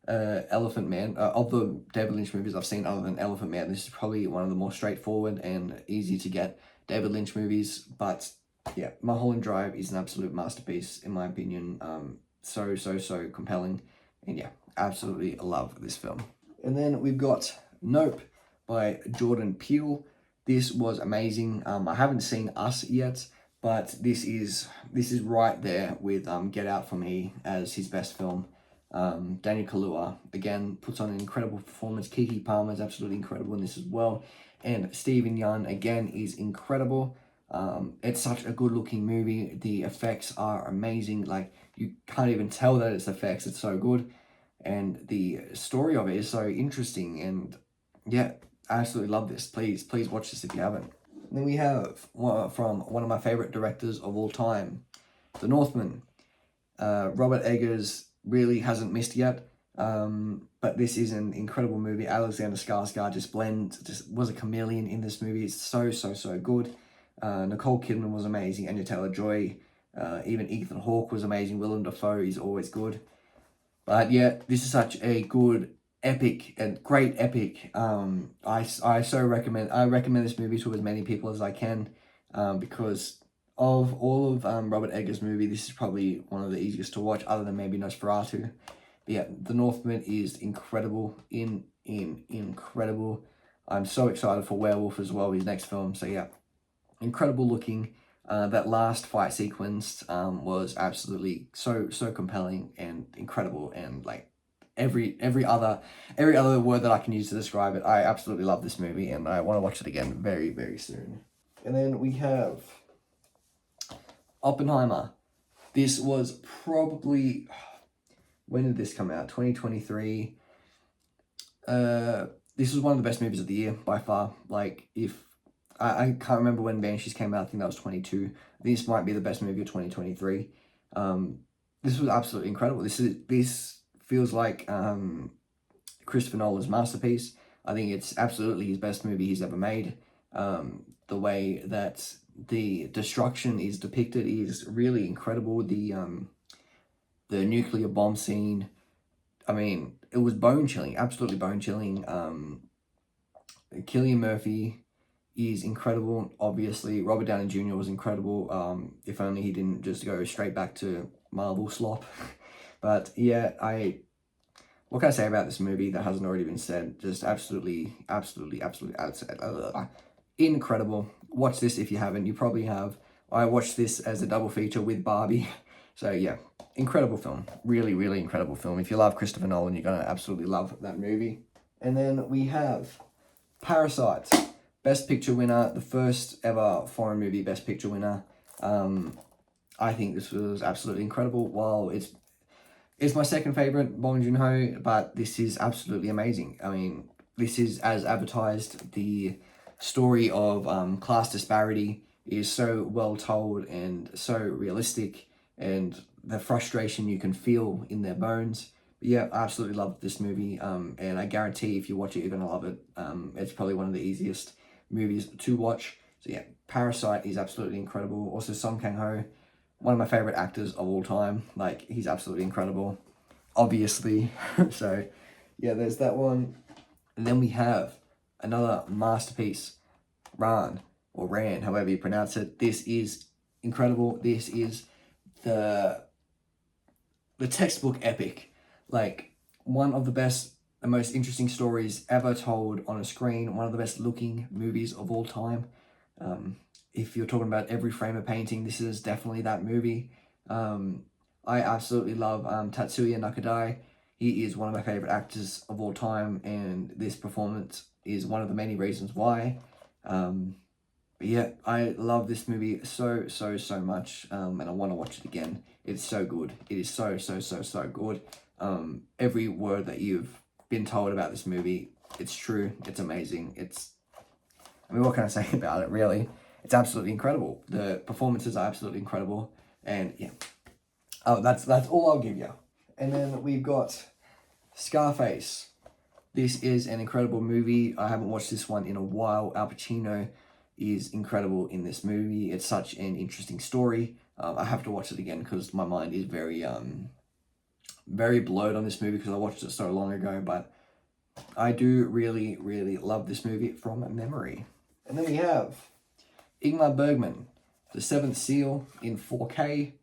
Elephant Man, of the David Lynch movies I've seen other than Elephant Man, this is probably one of the more straightforward and easy to get David Lynch movies. But yeah, Mulholland Drive is an absolute masterpiece, in my opinion. So compelling. And yeah, absolutely love this film. And then we've got Nope by Jordan Peele. This was amazing. I haven't seen Us yet, but this is right there with Get Out for me as his best film. Daniel Kaluuya, again, puts on an incredible performance. Keke Palmer is absolutely incredible in this as well. And Stephen Yeun, again, is incredible. It's such a good-looking movie. The effects are amazing. Like, you can't even tell that it's effects. It's so good. And the story of it is so interesting, and yeah, I absolutely love this. Please watch this if you haven't. And then we have from one of my favorite directors of all time, The Northman. Robert Eggers really hasn't missed yet, but this is an incredible movie. Alexander Skarsgård just was a chameleon in this movie. It's so good. Nicole Kidman was amazing. Anya Taylor-Joy, even Ethan Hawke was amazing. Willem Dafoe is always good. But yeah, this is such a good, epic, and great epic. I recommend this movie to as many people as I can, because of all of Robert Eggers' movie, this is probably one of the easiest to watch, other than maybe Nosferatu. But yeah, The Northman is incredible, incredible. I'm so excited for Werewolf as well, his next film. So yeah, incredible looking. That last fight sequence was absolutely so compelling and incredible, and like every other word that I can use to describe it. I absolutely love this movie, and I want to watch it again very soon. And then we have Oppenheimer. This was probably, when did this come out? 2023. this was one of the best movies of the year by far. Like, if I can't remember when Banshees came out. I think that was 22. I think this might be the best movie of 2023. This was absolutely incredible. This feels like Christopher Nolan's masterpiece. I think it's absolutely his best movie he's ever made. The way that the destruction is depicted is really incredible. The nuclear bomb scene, I mean, it was bone-chilling, absolutely bone-chilling. Cillian Murphy is incredible, obviously. Robert Downey Jr. was incredible. If only he didn't just go straight back to Marvel slop. But yeah, what can I say about this movie that hasn't already been said? Just absolutely incredible. Watch this if you haven't. You probably have. I watched this as a double feature with Barbie. So yeah, incredible film. Really, really incredible film. If you love Christopher Nolan, you're going to absolutely love that movie. And then we have Parasite, Best Picture winner, the first ever foreign movie Best Picture winner. I think this was absolutely incredible. While it's my second favorite, Bong Joon-ho, but this is absolutely amazing. I mean, this is as advertised. The story of class disparity is so well told and so realistic, and the frustration you can feel in their bones. But yeah, I absolutely love this movie, and I guarantee if you watch it, you're going to love it. It's probably one of the easiest movies to watch. So yeah, Parasite is absolutely incredible. Also, Song Kang-ho, one of my favorite actors of all time. Like, he's absolutely incredible, obviously. So yeah, there's that one. And then we have another masterpiece, Ran, or Ran, however you pronounce it. This is incredible. This is the textbook epic. Like, one of the best and most interesting stories ever told on a screen. One of the best looking movies of all time. If you're talking about every frame of painting, this is definitely that movie. I absolutely love Tatsuya Nakadai. He is one of my favorite actors of all time, and this performance is one of the many reasons why. But yeah, I love this movie so much, and I want to watch it again. It's so good. It is so good. Every word that you've been told about this movie, it's true. It's amazing. I mean, what can I say about it, really? It's absolutely incredible. The performances are absolutely incredible. And yeah, that's all I'll give you. And then we've got Scarface. This is an incredible movie. I haven't watched this one in a while. Al Pacino is incredible in this movie. It's such an interesting story. I have to watch it again because my mind is very blurred on this movie because I watched it so long ago. But I do really love this movie from memory. And then we have Ingmar Bergman, The Seventh Seal in 4K.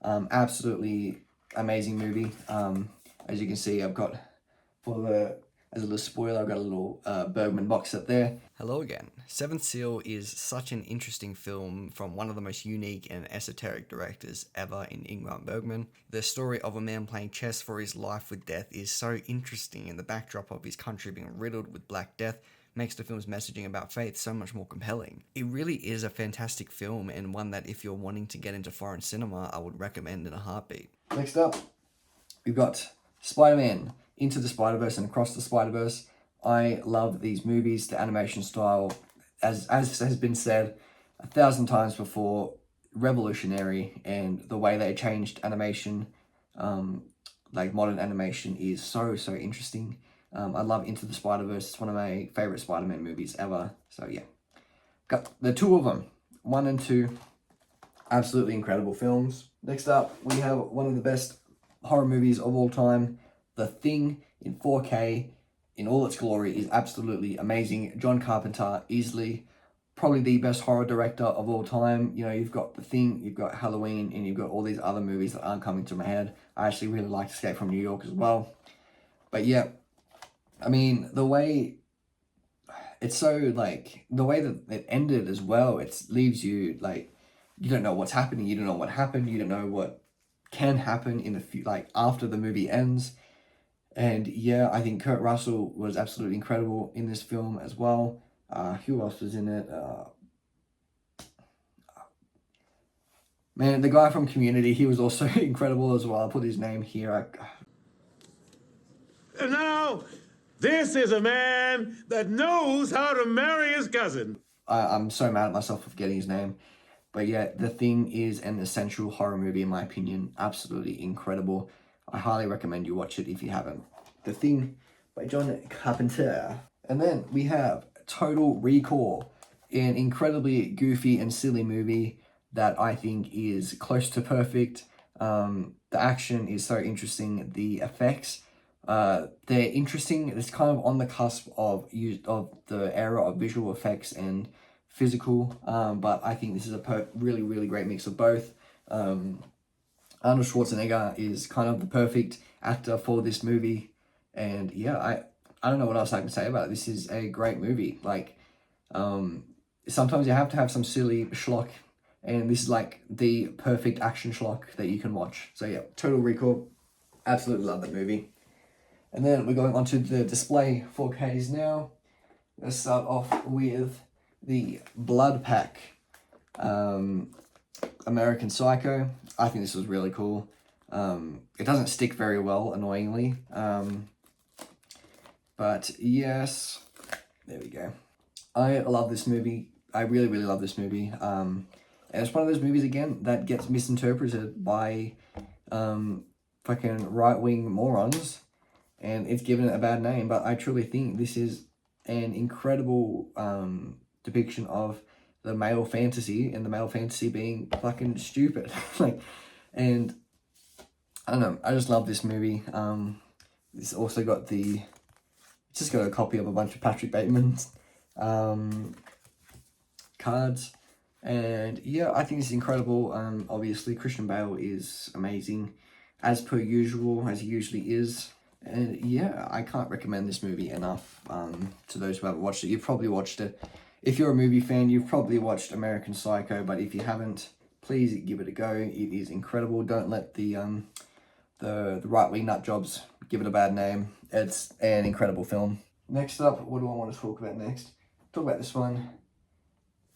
Absolutely amazing movie. As you can see, I've got, as a little spoiler, I've got a little Bergman box set there. Hello again. Seventh Seal is such an interesting film from one of the most unique and esoteric directors ever in Ingmar Bergman. The story of a man playing chess for his life with death is so interesting, and the backdrop of his country being riddled with Black Death makes the film's messaging about faith so much more compelling. It really is a fantastic film, and one that if you're wanting to get into foreign cinema, I would recommend in a heartbeat. Next up, we've got Spider-Man, Into the Spider-Verse and Across the Spider-Verse. I love these movies, the animation style, as has been said 1,000 times before, revolutionary, and the way they changed animation, like modern animation, is so interesting. I love Into the Spider-Verse. It's one of my favorite Spider-Man movies ever. So yeah, got the two of them, 1 and 2, absolutely incredible films. Next up, we have one of the best horror movies of all time, The Thing in 4K in all its glory is absolutely amazing. John Carpenter, easily probably the best horror director of all time. You know, you've got The Thing, you've got Halloween, and you've got all these other movies that aren't coming to my head. I actually really liked Escape from New York as well. But yeah, I mean, the way it's so, like, the way that it ended as well, it leaves you, like, you don't know what's happening, you don't know what happened, you don't know what can happen in the like after the movie ends. And yeah, I think Kurt Russell was absolutely incredible in this film as well. Who else was in it? Man, the guy from Community, he was also incredible as well. I'll put his name here. And now, This is a man that knows how to marry his cousin. I'm so mad at myself for forgetting his name. But yeah, The Thing is an essential horror movie in my opinion. Absolutely incredible. I highly recommend you watch it if you haven't. The Thing by John Carpenter. And then we have Total Recall, an incredibly goofy and silly movie that I think is close to perfect. The action is so interesting. The effects, they're interesting. It's kind of on the cusp of the era of visual effects and physical. But I think this is a really, really great mix of both. Arnold Schwarzenegger is kind of the perfect actor for this movie. And yeah, I don't know what else I can say about it. This is a great movie. Like, sometimes you have to have some silly schlock, and this is like the perfect action schlock that you can watch. So yeah, Total Recall, absolutely love that movie. And then we're going on to the display 4Ks now. Let's start off with the Blood Pack, American Psycho. I think this was really cool. It doesn't stick very well, annoyingly. But yes, there we go. I love this movie. I really, really love this movie. And it's one of those movies, again, that gets misinterpreted by fucking right-wing morons. And it's given it a bad name. But I truly think this is an incredible depiction of the male fantasy, and the male fantasy being fucking stupid. Like, and I don't know, I just love this movie. It's also got just got a copy of a bunch of Patrick Bateman's cards. And yeah, I think it's incredible. Obviously, Christian Bale is amazing, as per usual, as he usually is. And yeah, I can't recommend this movie enough to those who haven't watched it. You've probably watched it. If you're a movie fan, you've probably watched American Psycho, but if you haven't, please give it a go. It is incredible. Don't let the right-wing nut jobs give it a bad name. It's an incredible film. Next up, what do I want to talk about next? Talk about this one.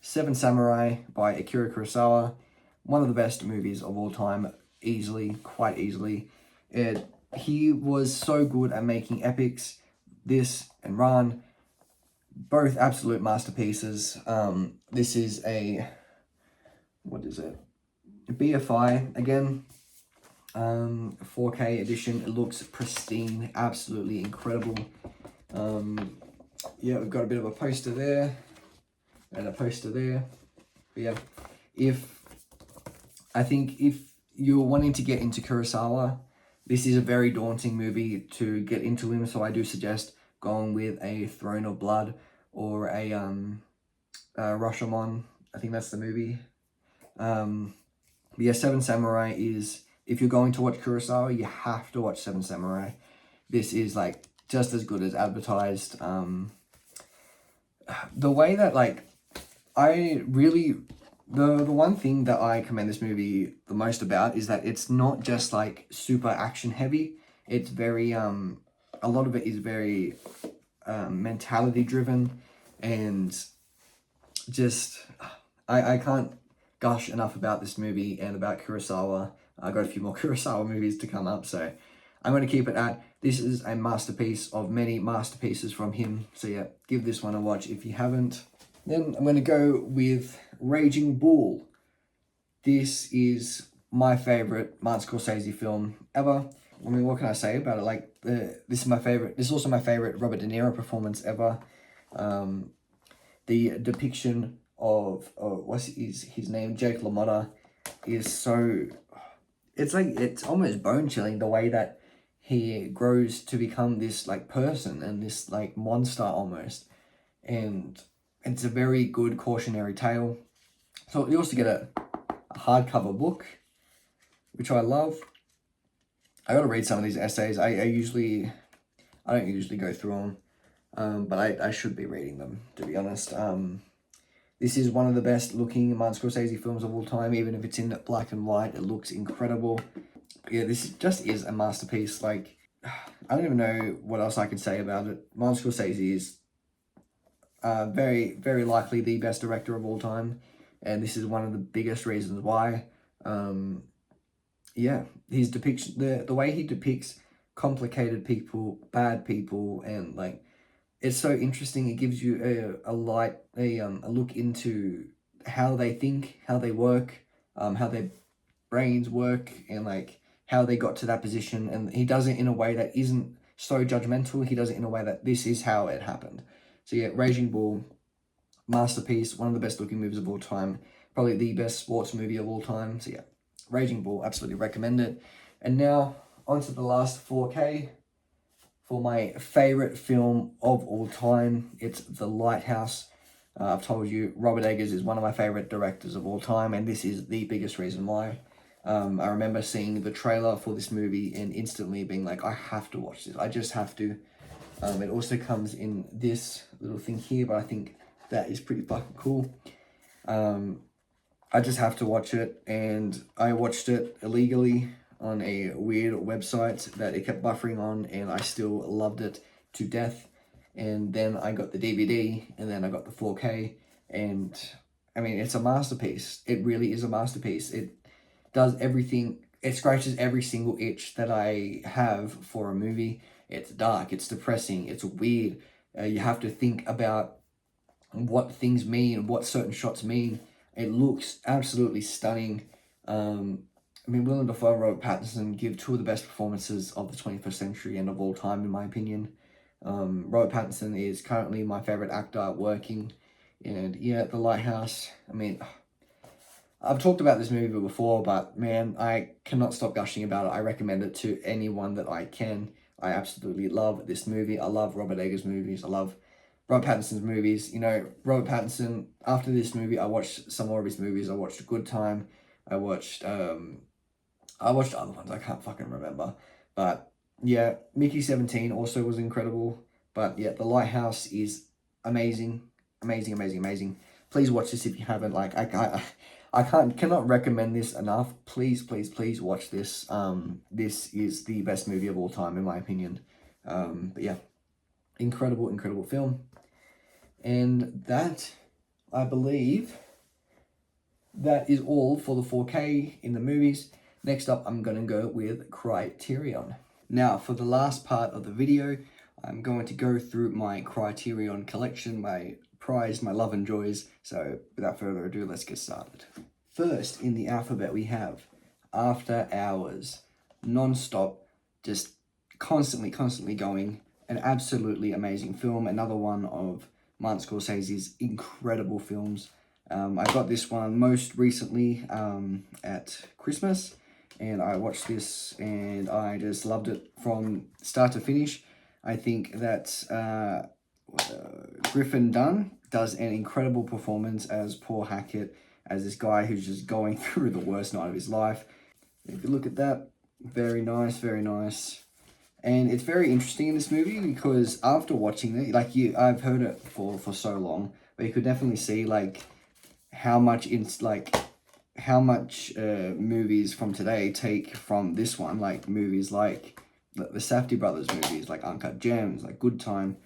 Seven Samurai by Akira Kurosawa. One of the best movies of all time, easily, quite easily. He was so good at making epics. This and Ran, both absolute masterpieces. This is a, what is it? A BFI, again. 4K edition. It looks pristine, absolutely incredible. Yeah, we've got a bit of a poster there and a poster there. But yeah, I think if you're wanting to get into Kurosawa, this is a very daunting movie to get into him, so I do suggest going with a Throne of Blood or a Rashomon. I think that's the movie. But yeah, Seven Samurai is, if you're going to watch Kurosawa, you have to watch Seven Samurai. This is like just as good as advertised. The way that, like, I really, the one thing that I commend this movie the most about is that it's not just like super action heavy. It's very a lot of it is very mentality driven, and just I can't gush enough about this movie and about Kurosawa. I've got a few more Kurosawa movies to come up, so I'm going to keep it at, this is a masterpiece of many masterpieces from him. So yeah, give this one a watch if you haven't. Then I'm going to go with Raging Bull. This is my favourite Martin Scorsese film ever. I mean, what can I say about it? Like, this is my favourite. This is also my favourite Robert De Niro performance ever. The depiction of what's his name, Jake LaMotta, is so, it's like, it's almost bone chilling the way that he grows to become this like person and this like monster almost. And it's a very good cautionary tale. So you also get a hardcover book, which I love. I gotta read some of these essays. I don't usually go through them, but I should be reading them, to be honest. This is one of the best looking Martin Scorsese films of all time. Even if it's in black and white, it looks incredible. Yeah, this just is a masterpiece. Like, I don't even know what else I can say about it. Martin Scorsese is very, very likely the best director of all time, and this is one of the biggest reasons why. Yeah, his depiction, the way he depicts complicated people, bad people, and like it's so interesting. It gives you a look into how they think, how they work, how their brains work, and like how they got to that position. And he does it in a way that isn't so judgmental. He does it in a way that this is how it happened. So yeah, Raging Bull, masterpiece, one of the best looking movies of all time, probably the best sports movie of all time. So yeah, Raging Bull, absolutely recommend it. And now on to the last 4K for my favorite film of all time. It's The Lighthouse. I've told you, Robert Eggers is one of my favorite directors of all time, and this is the biggest reason why. I remember seeing the trailer for this movie and instantly being like, I have to watch this. I just have to. It also comes in this little thing here, but I think that is pretty fucking cool. I just have to watch it, and I watched it illegally on a weird website that it kept buffering on, and I still loved it to death. And then I got the DVD, and then I got the 4K, and I mean, it's a masterpiece. It really is a masterpiece. It does everything. It scratches every single itch that I have for a movie. It's dark, it's depressing, it's weird. You have to think about what things mean, what certain shots mean. It looks absolutely stunning. I mean, Willem Dafoe and Robert Pattinson give two of the best performances of the 21st century and of all time, in my opinion. Robert Pattinson is currently my favorite actor working. And yeah, The Lighthouse, I mean, I've talked about this movie before, but man, I cannot stop gushing about it. I recommend it to anyone that I can. I absolutely love this movie. I love Robert Eggers' movies. I love Robert Pattinson's movies. You know, Robert Pattinson, after this movie, I watched some more of his movies. I watched Good Time. I watched other ones. I can't fucking remember. But yeah, Mickey 17 also was incredible. But yeah, The Lighthouse is amazing. Amazing, amazing, amazing. Please watch this if you haven't. Like, I cannot recommend this enough. Please, please, please watch this. This is the best movie of all time, in my opinion. But yeah, incredible, incredible film. And that, I believe, that is all for the 4K in the movies. Next up, I'm going to go with Criterion. Now, for the last part of the video, I'm going to go through my Criterion collection, my prize, my love and joys. So without further ado, let's get started. First in the alphabet, we have After Hours, non-stop, just constantly going. An absolutely amazing film. Another one of Martin Scorsese's incredible films. I got this one most recently at Christmas, and I watched this and I just loved it from start to finish. I think that Griffin Dunn does an incredible performance as Paul Hackett, as this guy who's just going through the worst night of his life. If you look at that, very nice, very nice. And it's very interesting in this movie because after watching it, like I've heard it for so long, but you could definitely see like how much movies from today take from this one, like movies like the Safdie brothers movies, like Uncut Gems, like Good Time,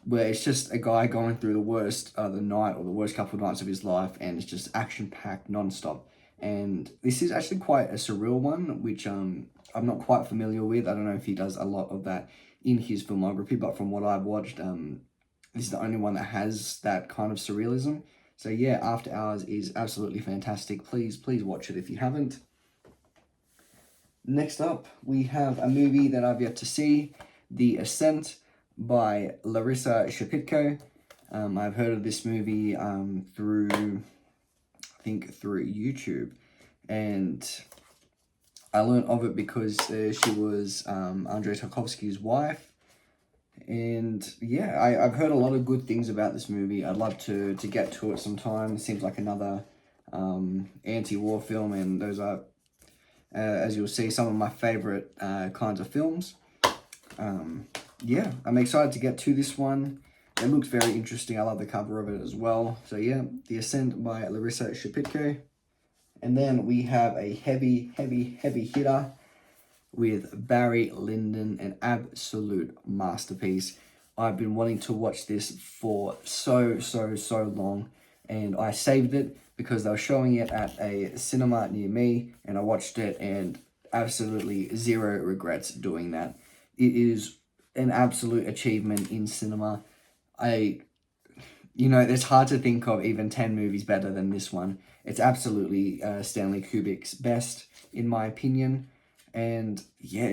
where it's just a guy going through the worst the night or the worst couple of nights of his life, and it's just action-packed non-stop. And this is actually quite a surreal one, which I'm not quite familiar with. I don't know if he does a lot of that in his filmography, but from what I've watched, this is the only one that has that kind of surrealism. So yeah, After Hours is absolutely fantastic. Please watch it if you haven't. Next up, we have a movie that I've yet to see, The Ascent by Larissa Shepitko. I've heard of this movie through YouTube, and I learned of it because she was Andrei Tarkovsky's wife. And yeah, I've heard a lot of good things about this movie. I'd love to get to it sometime. It seems like another anti-war film, and those are, as you'll see, some of my favorite kinds of films. Yeah, I'm excited to get to this one. It looks very interesting. I love the cover of it as well. So yeah, The Ascent by Larissa Shepitko. And then we have a heavy hitter with Barry Lyndon, an absolute masterpiece. I've been wanting to watch this for so long, and I saved it because they were showing it at a cinema near me, and I watched it, and absolutely zero regrets doing that. it is an absolute achievement in cinema. It's hard to think of even 10 movies better than this one. It's absolutely Stanley Kubrick's best, in my opinion. And yeah,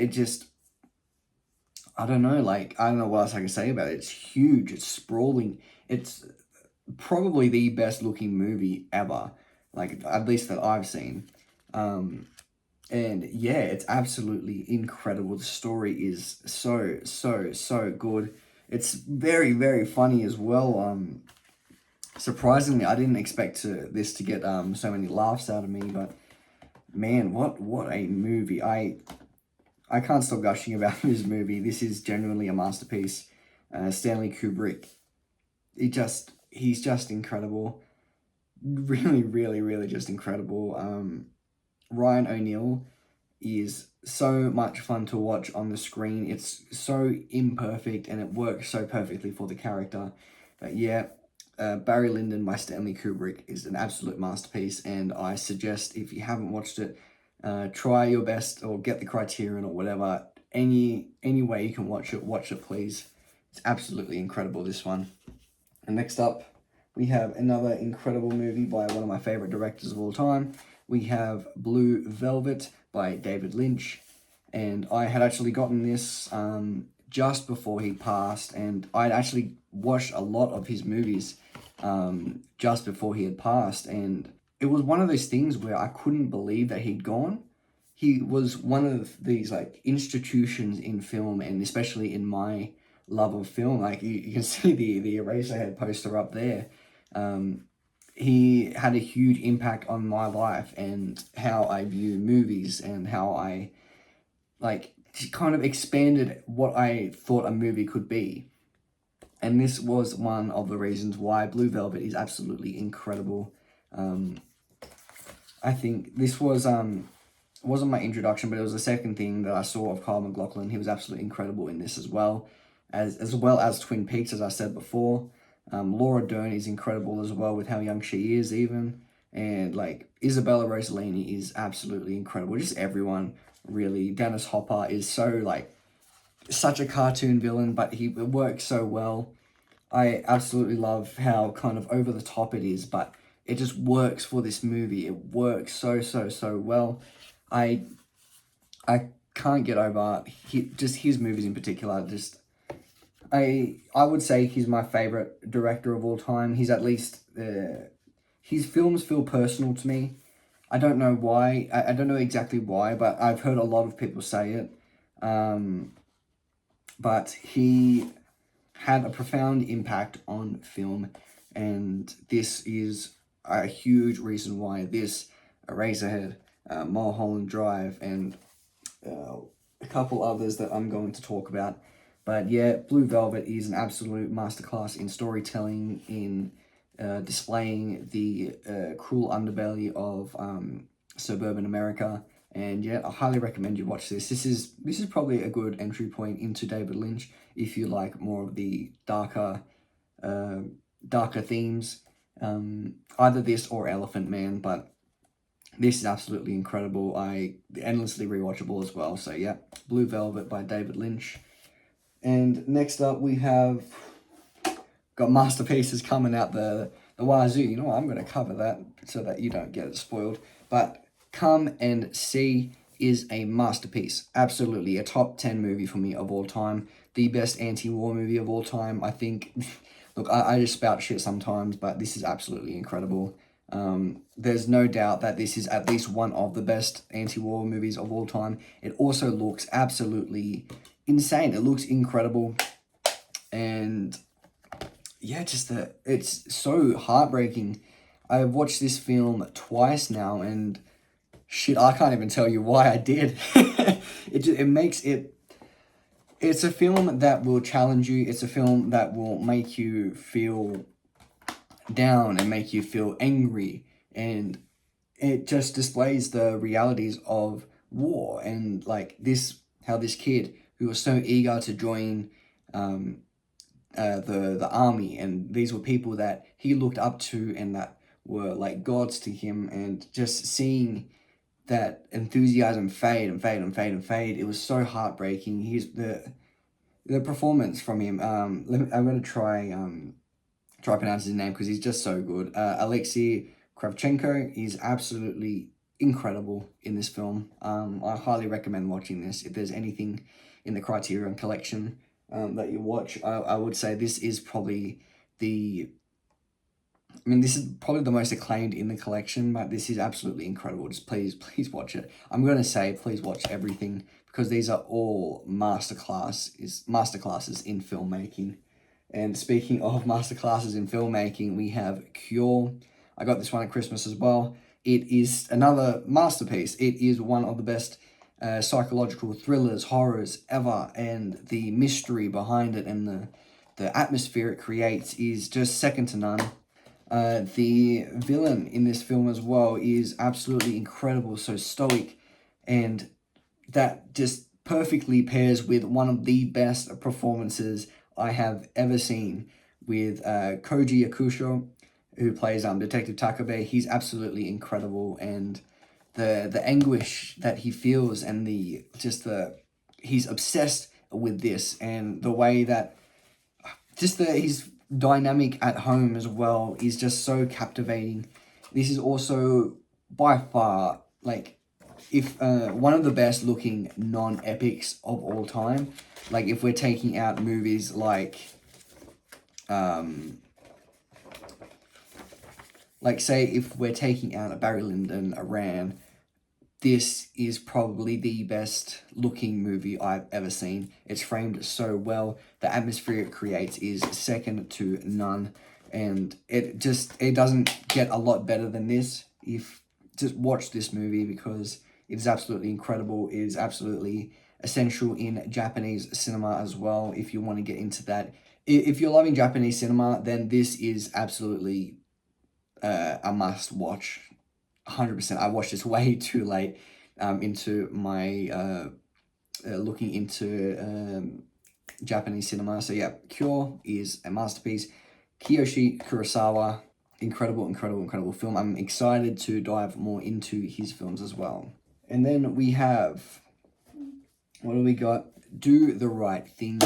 I don't know, I don't know what else I can say about it. It's huge, it's sprawling. It's probably the best looking movie ever, at least that I've seen. And yeah, it's absolutely incredible. The story is so good. It's very, very funny as well. Surprisingly, I didn't expect this to get so many laughs out of me, but man, what a movie. I can't stop gushing about this movie. This is genuinely a masterpiece. Stanley Kubrick, he's just incredible. Really, really, really just incredible. Ryan O'Neal is so much fun to watch on the screen. It's so imperfect and it works so perfectly for the character. But yeah, Barry Lyndon by Stanley Kubrick is an absolute masterpiece, and I suggest if you haven't watched it, try your best or get the Criterion or whatever. Any way you can watch it, please. It's absolutely incredible, this one. And next up, we have another incredible movie by one of my favorite directors of all time. We have Blue Velvet by David Lynch, and I had actually gotten this just before he passed, and I'd actually watched a lot of his movies just before he had passed, and it was one of those things where I couldn't believe that he'd gone. He was one of these institutions in film, and especially in my love of film. You can see the Eraserhead poster up there. He had a huge impact on my life and how I view movies, and how I kind of expanded what I thought a movie could be. And this was one of the reasons why Blue Velvet is absolutely incredible. I think this was wasn't my introduction, but it was the second thing that I saw of Kyle MacLachlan. He was absolutely incredible in this as well as Twin Peaks, as I said before. Laura Dern is incredible as well with how young she is even. And Isabella Rossellini is absolutely incredible. Just everyone, really. Dennis Hopper is such a cartoon villain, but it works so well. I absolutely love how kind of over the top it is, but it just works for this movie. It works so well. I can't get over his movies in particular. I would say he's my favorite director of all time. He's at least, his films feel personal to me. I don't know why. I don't know exactly why, but I've heard a lot of people say it. But he had a profound impact on film, and this is a huge reason why this, Eraserhead, Mulholland Drive, and a couple others that I'm going to talk about. But yeah, Blue Velvet is an absolute masterclass in storytelling, in displaying the cruel underbelly of suburban America. And yeah, I highly recommend you watch this. This is probably a good entry point into David Lynch if you like more of the darker themes. Either this or Elephant Man, but this is absolutely incredible. Endlessly rewatchable as well. So yeah, Blue Velvet by David Lynch. And next up, we have got masterpieces coming out the wazoo. You know what? I'm going to cover that so that you don't get it spoiled. But Come and See is a masterpiece. Absolutely a top 10 movie for me of all time. The best anti-war movie of all time, I think. Look, I just spout shit sometimes, but this is absolutely incredible. There's no doubt that this is at least one of the best anti-war movies of all time. It also looks absolutely insane. It looks incredible. And yeah, it's so heartbreaking. I've watched this film twice now, and shit, I can't even tell you why I did. It's a film that will challenge you. It's a film that will make you feel down and make you feel angry. And it just displays the realities of war, and how this kid who was so eager to join the army, and these were people that he looked up to and that were like gods to him, and just seeing that enthusiasm fade and fade and fade and fade. It was so heartbreaking. The performance from him. I'm gonna try pronounce his name because he's just so good. Alexei Kravchenko is absolutely incredible in this film. I highly recommend watching this. If there's anything in the Criterion collection that you watch, I would say this is probably this is probably the most acclaimed in the collection, but this is absolutely incredible. Just please watch it. I'm going to say please watch everything because these are all masterclasses in filmmaking. And speaking of masterclasses in filmmaking, we have Cure. I got this one at Christmas as well. It is another masterpiece. It is one of the best psychological thrillers, horrors ever, and the mystery behind it and the atmosphere it creates is just second to none. The villain in this film as well is absolutely incredible, so stoic, and that just perfectly pairs with one of the best performances I have ever seen with Koji Yakusho, who plays Detective Takabe. He's absolutely incredible, and the anguish that he feels and he's obsessed with this, and the way that he's dynamic at home as well is just so captivating. This is also by far if one of the best looking non-epics of all time. Like if we're taking out movies like say if we're taking out a Barry Lyndon, a Ran, this is probably the best looking movie I've ever seen. It's framed so well. The atmosphere it creates is second to none. And it doesn't get a lot better than this. Just watch this movie because it is absolutely incredible. It is absolutely essential in Japanese cinema as well. If you want to get into that. If you're loving Japanese cinema, then this is absolutely a must watch. 100%. I watched this way too late into my looking into Japanese cinema. So yeah, Cure is a masterpiece. Kiyoshi Kurosawa, incredible film. I'm excited to dive more into his films as well. And then we have, what do we got? Do the Right Thing.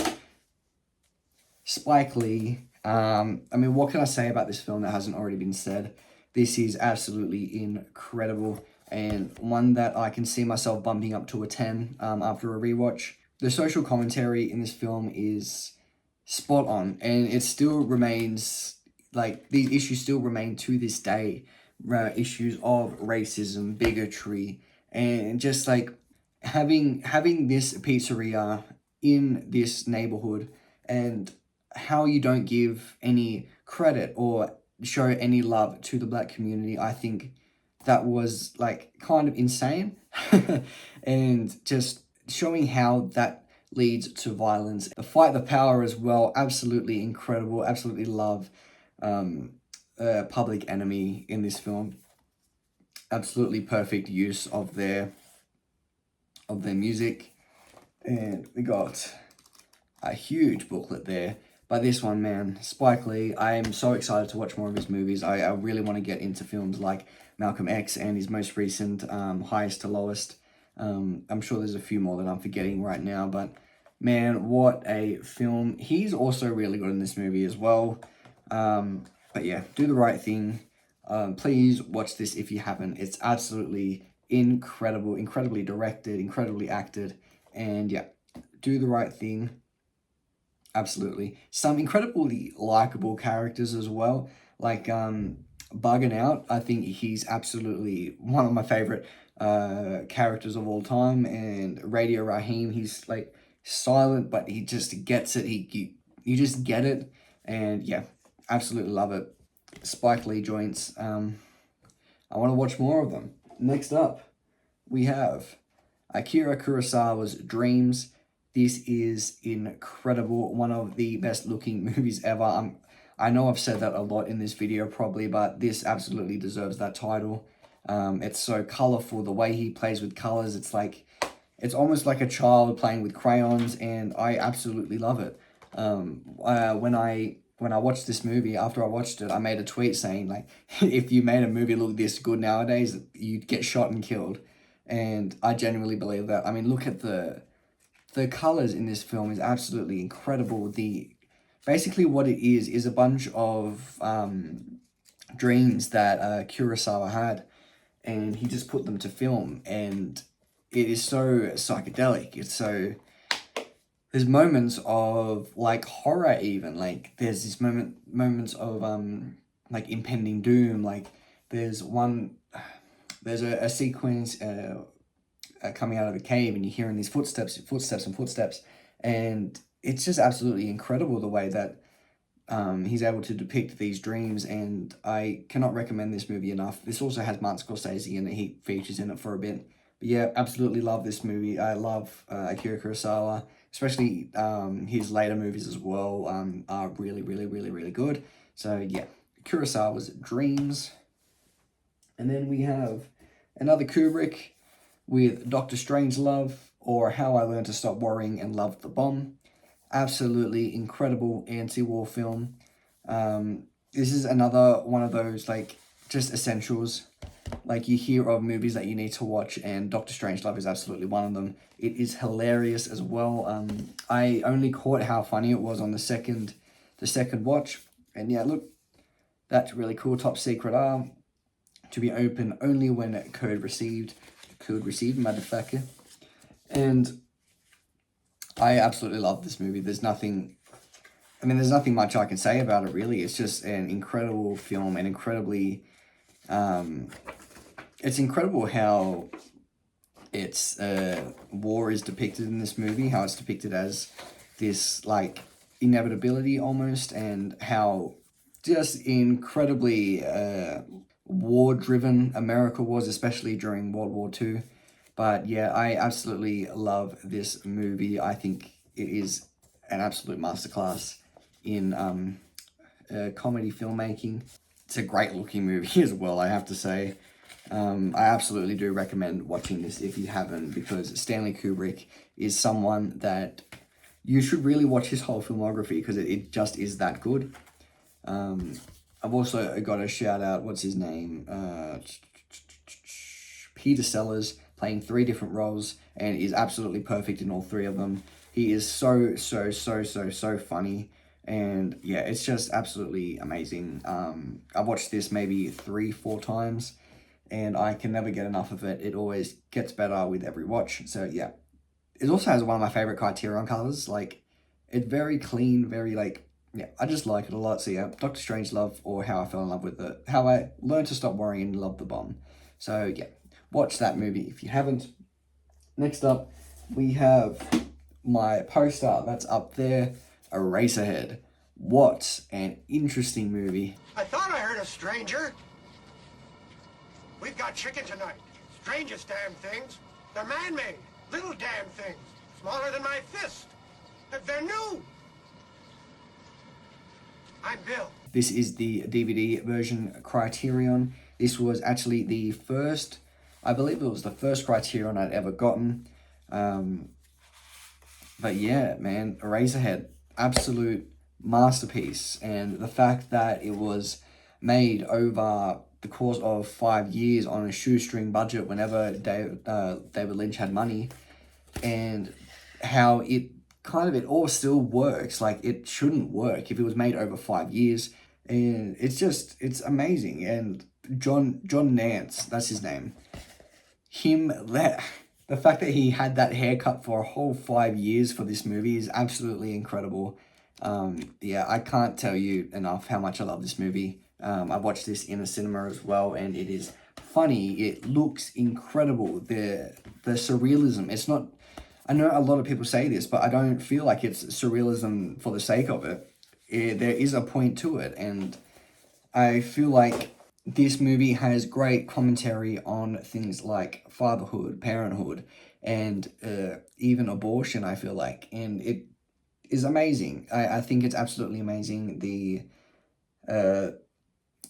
Spike Lee. What can I say about this film that hasn't already been said? This is absolutely incredible and one that I can see myself bumping up to a 10 after a rewatch. The social commentary in this film is spot on, and it still remains, these issues still remain to this day. Issues of racism, bigotry, and just having this pizzeria in this neighborhood and how you don't give any credit or show any love to the black community. I think that was kind of insane and just showing how that leads to violence. The fight the power as well, absolutely incredible. Absolutely love Public Enemy in this film. Absolutely perfect use of their music, and we got a huge booklet there. But this one, man, Spike Lee, I am so excited to watch more of his movies. I really want to get into films like Malcolm X and his most recent Highest to Lowest. I'm sure there's a few more that I'm forgetting right now, but man, what a film. He's also really good in this movie as well. But yeah, Do the Right Thing. Please watch this if you haven't. It's absolutely incredible, incredibly directed, incredibly acted, and yeah, Do the Right Thing. Absolutely. Some incredibly likable characters as well. Bugging Out, I think he's absolutely one of my favorite characters of all time. And Radio Raheem, he's silent, but he just gets it. You just get it. And yeah, absolutely love it. Spike Lee joints. I want to watch more of them. Next up, we have Akira Kurosawa's Dreams. This is incredible. One of the best looking movies ever. I know I've said that a lot in this video probably, but this absolutely deserves that title. It's so colorful. The way he plays with colors, it's almost like a child playing with crayons, and I absolutely love it. When I watched this movie, after I watched it, I made a tweet saying if you made a movie look this good nowadays, you'd get shot and killed. And I genuinely believe that. I mean, look at the colors in this film is absolutely incredible. Basically what it is a bunch of dreams that Kurosawa had, and he just put them to film, and it is so psychedelic. It's so, there's moments of like horror, even like there's this moments of like impending doom. Like there's a sequence coming out of a cave, and you're hearing these footsteps, and it's just absolutely incredible the way that he's able to depict these dreams, and I cannot recommend this movie enough. This also has Martin Scorsese in it. He features in it for a bit. But yeah, absolutely love this movie. I love Akira Kurosawa, especially his later movies as well are really, really, really, really good. So yeah, Kurosawa's Dreams. And then we have another Kubrick with Dr. Strangelove, or How I Learned to Stop Worrying and Loved the Bomb. Absolutely incredible anti-war film. This is another one of those like just essentials. Like you hear of movies that you need to watch, and Dr. Strangelove is absolutely one of them. It is hilarious as well. I only caught how funny it was on the second watch, and yeah, look, that's really cool. Top secret R, to be open only when code received, motherfucker. And I absolutely love this movie. There's nothing much I can say about it, really. It's just an incredible film, and incredibly, it's incredible how it's war is depicted in this movie, how it's depicted as this like inevitability almost, and how just incredibly war-driven America was, especially during World War II. But yeah, I absolutely love this movie. I think it is an absolute masterclass in comedy filmmaking. It's a great looking movie as well, I have to say. I absolutely do recommend watching this if you haven't, because Stanley Kubrick is someone that you should really watch his whole filmography, because it just is that good. I've also got to shout out, what's his name? Peter Sellers, playing 3 different roles, and is absolutely perfect in all 3 of them. He is so funny, and yeah, it's just absolutely amazing. I've watched this maybe 3-4 times, and I can never get enough of it. It always gets better with every watch. So yeah, it also has one of my favorite Criterion colors. Like, it's very clean, very like, yeah, I just like it a lot. So yeah, Dr. Strangelove, or How I Fell in Love with It, How I Learned to Stop Worrying and Love the Bomb. So yeah, watch that movie if you haven't. Next up, we have my poster that's up there, Eraserhead. What an interesting movie. I thought I heard a stranger. We've got chicken tonight. Strangest damn things. They're man-made. Little damn things. Smaller than my fist. They're new. I'm Bill. This is the DVD version Criterion. This was actually the first, I believe it was the first Criterion I'd ever gotten. But yeah, man, Eraserhead, absolute masterpiece. And the fact that it was made over the course of 5 years on a shoestring budget whenever David Lynch had money, and how it all still works. Like, it shouldn't work if it was made over 5 years. And it's amazing. And John Nance, that's his name. The fact that he had that haircut for a whole 5 years for this movie is absolutely incredible. Yeah, I can't tell you enough how much I love this movie. I've watched this in a cinema as well, and it is funny. It looks incredible. The surrealism, it's not, I know a lot of people say this, but I don't feel like it's surrealism for the sake of it. There is a point to it, and I feel like this movie has great commentary on things like fatherhood, parenthood, and even abortion, I feel like. And it is amazing. I think it's absolutely amazing.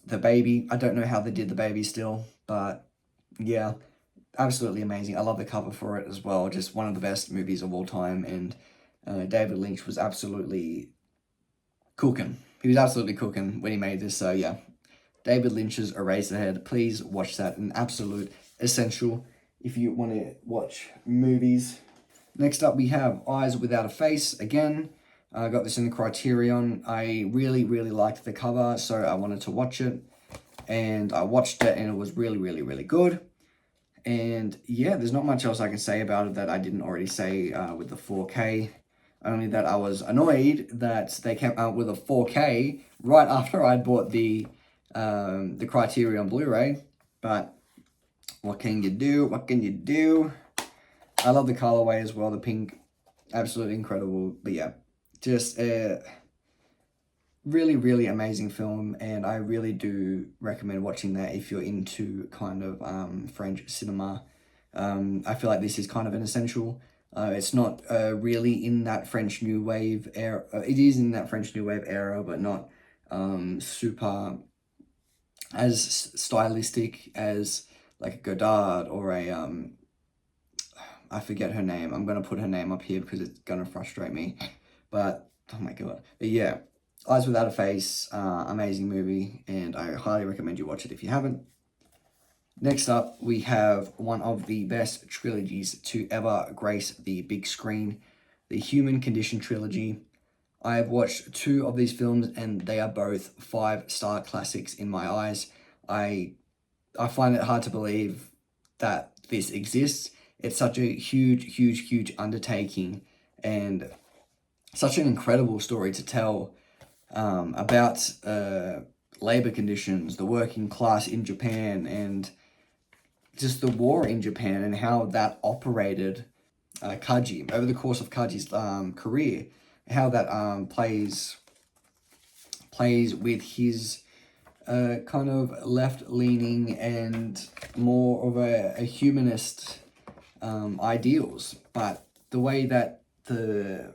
The baby, I don't know how they did the baby still, but yeah, absolutely amazing. I love the cover for it as well. Just one of the best movies of all time. And David Lynch was absolutely cooking. He was absolutely cooking when he made this. So yeah, David Lynch's Eraserhead. Please watch that. An absolute essential if you want to watch movies. Next up, we have Eyes Without a Face. Again, I got this in the Criterion. I really, really liked the cover, so I wanted to watch it. And I watched it, and it was really, really, really good. And yeah, there's not much else I can say about it that I didn't already say with the 4K. Only that I was annoyed that they came out with a 4K right after I'd bought the Criterion Blu-ray. But what can you do? What can you do? I love the colorway as well, the pink. Absolutely incredible. But yeah, just a really, really amazing film. And I really do recommend watching that if you're into kind of French cinema. I feel like this is kind of an essential. It's not really in that French New Wave era. It is in that French New Wave era, but not super as stylistic as like a Godard or a I forget her name. I'm gonna put her name up here because it's gonna frustrate me. But oh my god. But yeah, Eyes Without a Face, amazing movie, and I highly recommend you watch it if you haven't. Next up, we have one of the best trilogies to ever grace the big screen, the Human Condition trilogy. I have watched 2 of these films, and they are both 5-star classics in my eyes. I find it hard to believe that this exists. It's such a huge, huge, huge undertaking, and such an incredible story to tell about labor conditions, the working class in Japan, and just the war in Japan and how that operated Kaji over the course of Kaji's career, how that plays with his kind of left-leaning and more of a humanist ideals, but the way that it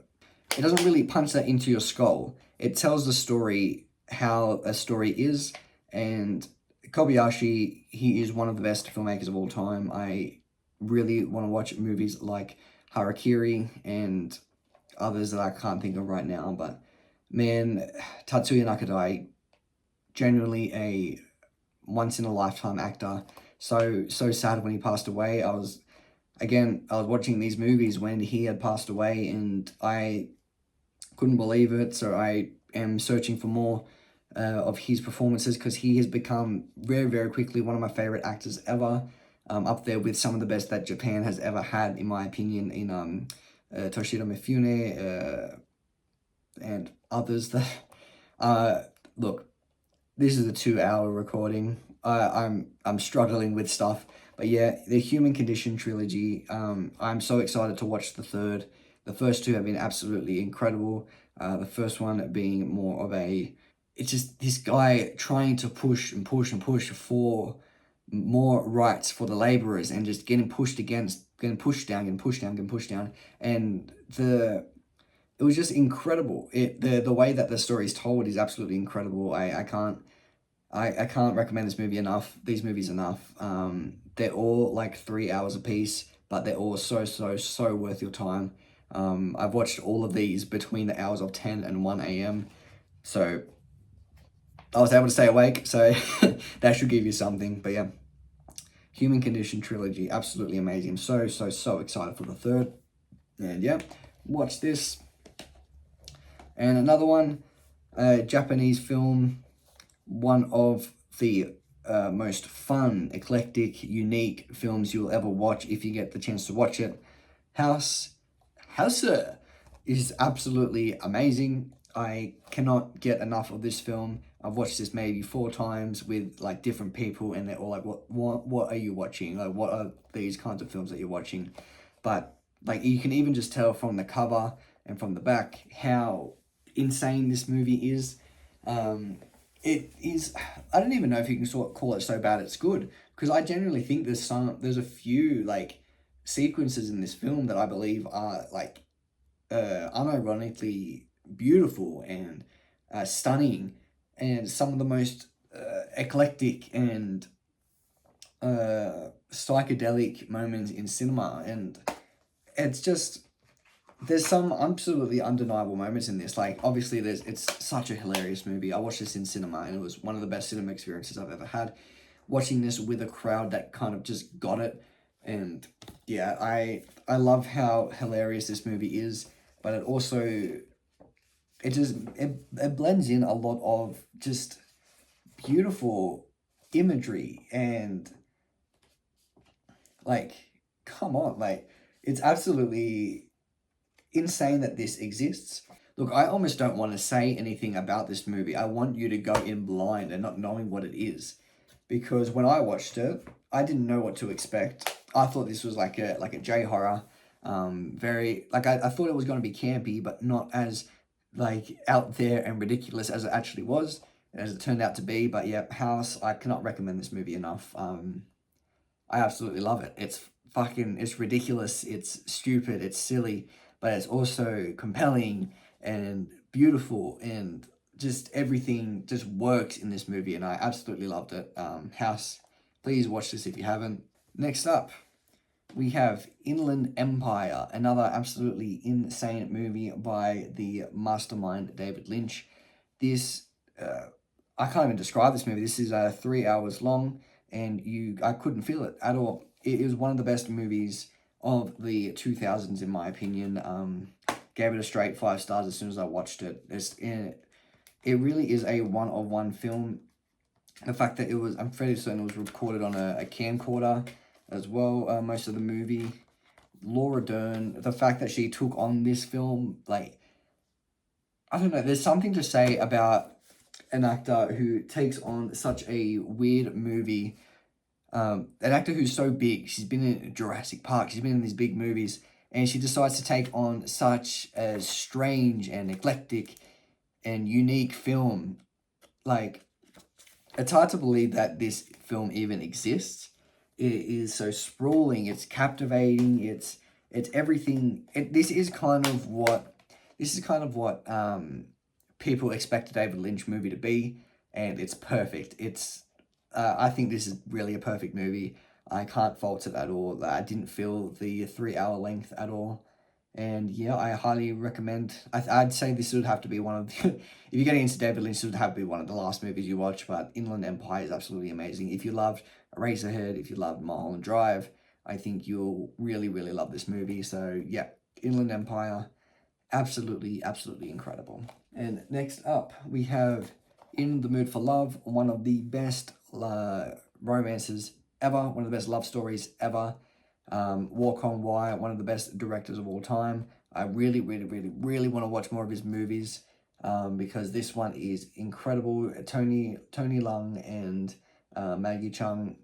doesn't really punch that into your skull. It tells the story how a story is, and Kobayashi, he is one of the best filmmakers of all time. I really want to watch movies like Harakiri and others that I can't think of right now, but man, Tatsuya Nakadai, genuinely a once-in-a-lifetime actor. So sad when he passed away. I was watching these movies when he had passed away, and I couldn't believe it, so I am searching for more of his performances, because he has become very, very quickly one of my favorite actors ever, up there with some of the best that Japan has ever had, in my opinion, in Toshiro Mifune and others. That look, this is a 2-hour recording. I'm struggling with stuff, but yeah, the Human Condition trilogy. I'm so excited to watch the third. The first 2 have been absolutely incredible. The first one being more of it's just this guy trying to push and push and push for more rights for the laborers, and just getting pushed against, getting pushed down, and it was just incredible. The way that the story is told is absolutely incredible. I can't recommend this movie enough. These movies enough. They're all like 3 hours a piece, but they're all so worth your time. I've watched all of these between the hours of 10 and 1 a.m. So I was able to stay awake, so that should give you something. But yeah, Human Condition trilogy, absolutely amazing. I'm so excited for the third. And yeah, watch this. And another one, Japanese film, one of the most fun, eclectic, unique films you'll ever watch if you get the chance to watch it. House is absolutely amazing. I cannot get enough of this film. I've watched this maybe 4 times with like different people, and they're all like, what are you watching? Like, what are these kinds of films that you're watching? But like, you can even just tell from the cover and from the back how insane this movie is. It is, I don't even know if you can sort of call it so bad it's good, because I genuinely think there's a few like sequences in this film that I believe are like unironically beautiful and stunning, and some of the most eclectic and psychedelic moments in cinema. And it's just, there's some absolutely undeniable moments in this. Like, obviously it's such a hilarious movie. I watched this in cinema, and it was one of the best cinema experiences I've ever had. Watching this with a crowd that kind of just got it, And yeah, I love how hilarious this movie is, but it also, it blends in a lot of just beautiful imagery and like, come on, like, it's absolutely insane that this exists. Look, I almost don't want to say anything about this movie. I want you to go in blind and not knowing what it is, because when I watched it, I didn't know what to expect. I thought this was like a J horror, very like I thought it was going to be campy, but not as like out there and ridiculous as it actually was, as it turned out to be. But yeah, House, I cannot recommend this movie enough. I absolutely love it. It's ridiculous, it's stupid, it's silly, but it's also compelling and beautiful, and just everything just works in this movie, and I absolutely loved it. House, please watch this if you haven't. Next up, we have Inland Empire, another absolutely insane movie by the mastermind David Lynch. This, I can't even describe this movie. This is 3 hours long, and I couldn't feel it at all. It is one of the best movies of the 2000s, in my opinion. Gave it a straight 5 stars as soon as I watched it. It really is a one-of-one film. The fact that I'm fairly certain it was recorded on a camcorder as well, most of the movie. Laura Dern, the fact that she took on this film, like, I don't know, there's something to say about an actor who takes on such a weird movie. An actor who's so big, she's been in Jurassic Park, she's been in these big movies, and she decides to take on such a strange and eclectic and unique film. Like, it's hard to believe that this film even exists. It is so sprawling, it's captivating, it's everything. This is kind of what people expect a David Lynch movie to be, and it's perfect. I think this is really a perfect movie. I can't fault it at all. I didn't feel the 3 hour length at all. And yeah, I highly recommend. I'd say this would have to be one of the, if you're getting into David Lynch, this would have to be one of the last movies you watch. But Inland Empire is absolutely amazing. If you loved Eraserhead, if you loved Mulholland Drive, I think you'll really, really love this movie. So yeah, Inland Empire, absolutely, absolutely incredible. And next up, we have In the Mood for Love, one of the best romances ever, one of the best love stories ever. Walk on Wire, one of the best directors of all time. I really, really, really, really want to watch more of his movies, because this one is incredible. Tony Leung and Maggie Chung.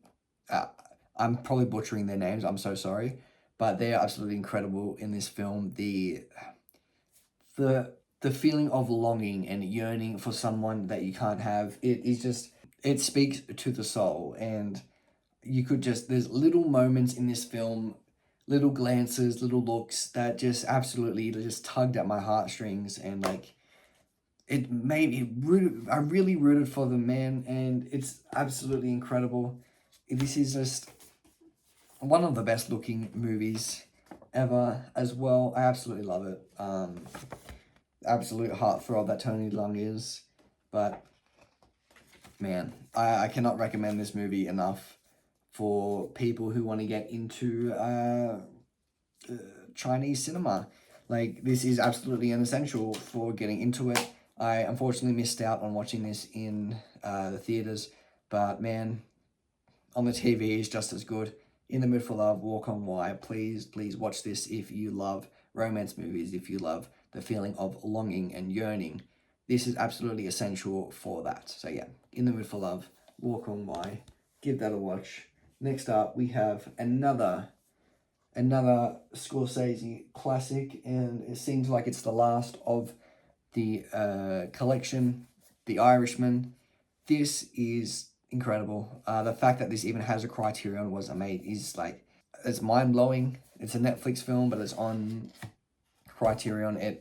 I'm probably butchering their names. I'm so sorry, but they are absolutely incredible in this film. The feeling of longing and yearning for someone that you can't have. It speaks to the soul, and there's little moments in this film, little glances, little looks that just absolutely just tugged at my heartstrings, and like, it made me I really rooted for the man, and it's absolutely incredible. This is just one of the best looking movies ever as well. I absolutely love it. Absolute heartthrob that Tony Leung is, but man, I cannot recommend this movie enough for people who want to get into Chinese cinema. Like, this is absolutely an essential for getting into it. I unfortunately missed out on watching this in the theaters, but man, on the TV is just as good. In the Mood for Love, Walk on Wire. Please, please watch this if you love romance movies, if you love the feeling of longing and yearning. This is absolutely essential for that. So yeah, In the Mood for Love, Walk on Wire. Give that a watch. Next up, we have another Scorsese classic, and it seems like it's the last of the collection, The Irishman. This is incredible. The fact that this even has a Criterion was amazing. It's mind-blowing. It's a Netflix film, but it's on Criterion.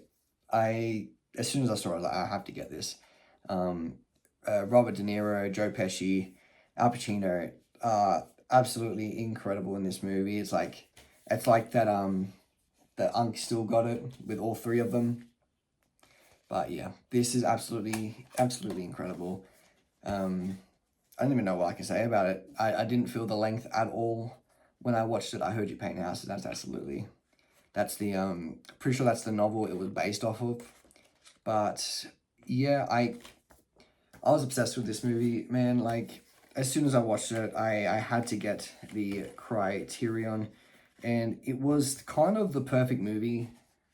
As soon as I saw it, I was like, I have to get this. Robert De Niro, Joe Pesci, Al Pacino, absolutely incredible in this movie. It's like that Unk still got it with all three of them. But yeah, this is absolutely incredible. I don't even know what I can say about it. I didn't feel the length at all when I watched it, I Heard You Paint Houses. That's the pretty sure that's the novel it was based off of. But yeah, I was obsessed with this movie, man. Like, as soon as I watched it, I had to get the Criterion, and it was kind of the perfect movie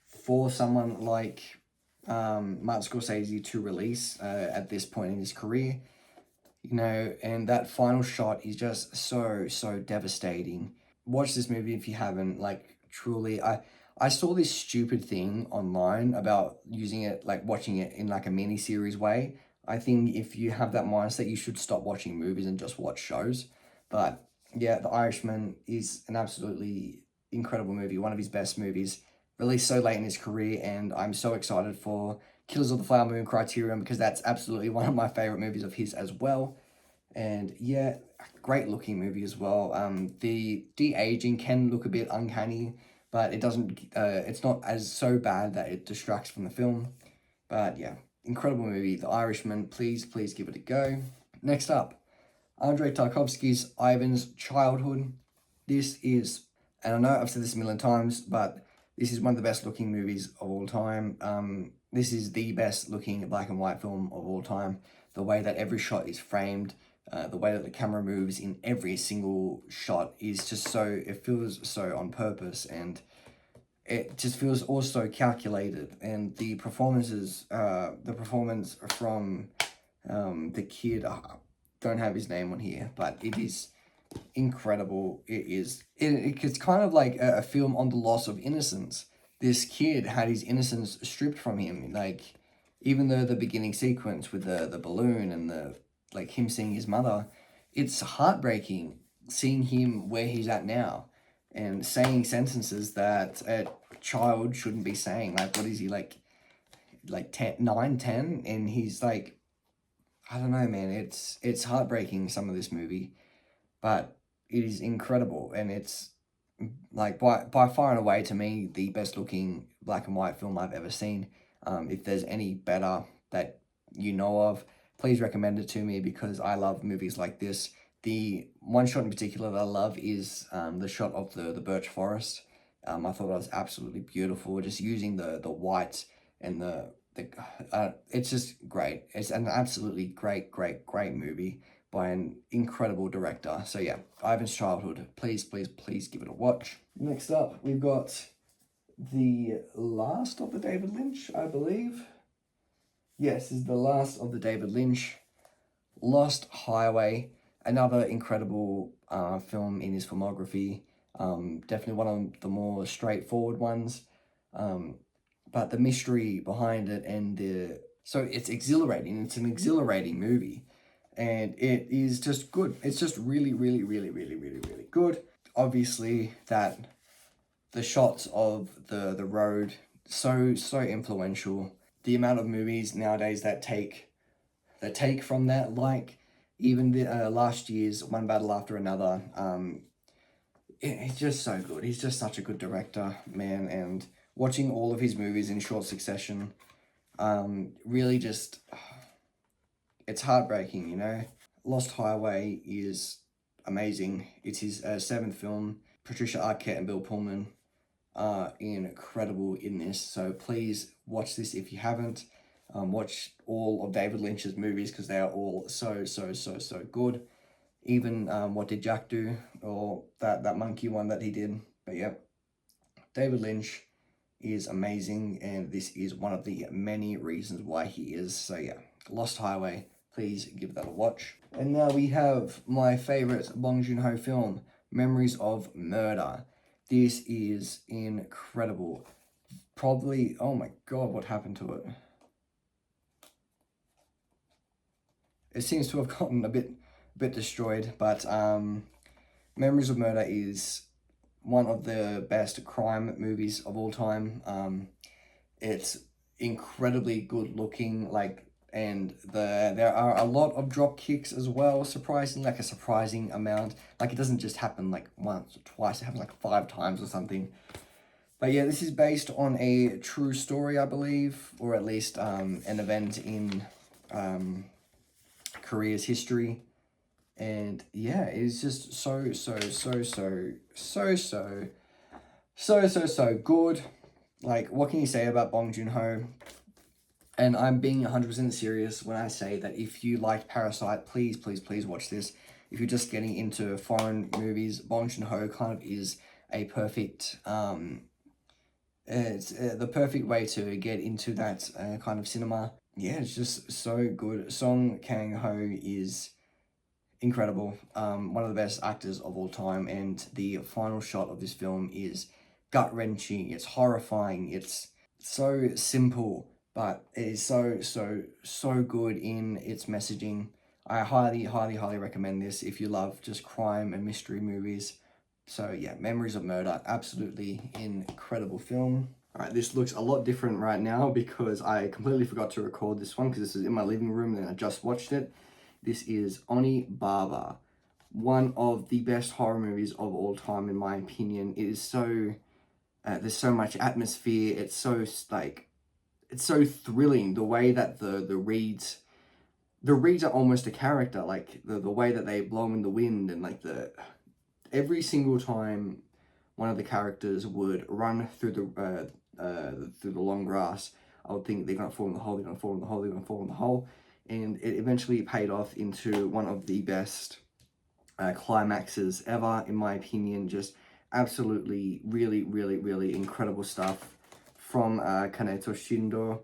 for someone like Martin Scorsese to release at this point in his career. You know, and that final shot is just so devastating. Watch this movie if you haven't. Like, truly, I saw this stupid thing online about using it, like watching it in like a mini series way. I think if you have that mindset, you should stop watching movies and just watch shows. But yeah, The Irishman is an absolutely incredible movie, one of his best movies, released so late in his career, and I'm so excited for Killers of the Flower Moon Criterion because that's absolutely one of my favorite movies of his as well. And yeah, great looking movie as well. The de-aging can look a bit uncanny, but it doesn't, it's not as so bad that it distracts from the film. But yeah, incredible movie, The Irishman. Please give it a go. Next up, Andrei Tarkovsky's Ivan's Childhood. This is, and I know I've said this a million times, but this is one of the best looking movies of all time. This is the best looking black and white film of all time. The way that every shot is framed, the way that the camera moves in every single shot is just so, it feels so on purpose, and it just feels also calculated. And the performances, the performance from the kid, I don't have his name on here, but it is incredible. It's kind of like a film on the loss of innocence. This kid had his innocence stripped from him. Like, even though the beginning sequence with the balloon and the, like, him seeing his mother, it's heartbreaking seeing him where he's at now and saying sentences that a child shouldn't be saying. Like, what is he, like 10, 9, 10? And he's like, I don't know, man. It's heartbreaking, some of this movie, but it is incredible, and it's like by far and away, to me, the best looking black and white film I've ever seen. If there's any better that you know of, please recommend it to me, because I love movies like this. The one shot in particular that I love is the shot of the birch forest. I thought it was absolutely beautiful, just using the white and it's just great. It's an absolutely great movie by an incredible director. So yeah, Ivan's Childhood. Please give it a watch. Next up, we've got the last of the David Lynch, I believe. Yes, this is the last of the David Lynch. Lost Highway, another incredible film in his filmography. Definitely one of the more straightforward ones. But the mystery behind it so it's exhilarating. It's an exhilarating movie. And it is just good. It's just really good. Obviously, that the shots of the road, so influential. The amount of movies nowadays that take from that, like even the last year's One Battle After Another. It's just so good. He's just such a good director, man. And watching all of his movies in short succession, really just, it's heartbreaking, you know. Lost Highway is amazing. It's his 7th film. Patricia Arquette and Bill Pullman are incredible in this. So please watch this if you haven't. Watch all of David Lynch's movies, because they are all so good. Even What Did Jack Do? Or that monkey one that he did. But yeah, David Lynch is amazing, and this is one of the many reasons why he is. So yeah, Lost Highway. Please give that a watch. And now we have my favorite Bong Joon-ho film, Memories of Murder. This is incredible. Probably, oh my god, what happened to it? It seems to have gotten a bit destroyed, but Memories of Murder is one of the best crime movies of all time. It's incredibly good looking, like, and there are a lot of drop kicks as well, surprising amount. Like, it doesn't just happen like once or twice, it happens like 5 times or something. But yeah, this is based on a true story, I believe, or at least an event in Korea's history. And yeah, it's just so good. Like, what can you say about Bong Joon-ho? And I'm being 100% serious when I say that if you like Parasite, please watch this. If you're just getting into foreign movies, Bong Joon-ho kind of is a perfect, it's the perfect way to get into that kind of cinema. Yeah, it's just so good. Song Kang-ho is incredible. One of the best actors of all time, and the final shot of this film is gut-wrenching. It's horrifying. It's so simple, but it is so good in its messaging. I highly recommend this if you love just crime and mystery movies. So yeah, Memories of Murder, absolutely incredible film. Alright, this looks a lot different right now because I completely forgot to record this one because this is in my living room and I just watched it. This is Oni Baba, one of the best horror movies of all time in my opinion. It is so, there's so much atmosphere, it's so thrilling, the way that the reeds are almost a character, like the way that they blow in the wind, and like every single time one of the characters would run through the long grass, I would think they're gonna fall in the hole, they're gonna fall in the hole, they're gonna fall in the hole, and it eventually paid off into one of the best climaxes ever, in my opinion. Just absolutely really incredible stuff from Kaneto Shindo.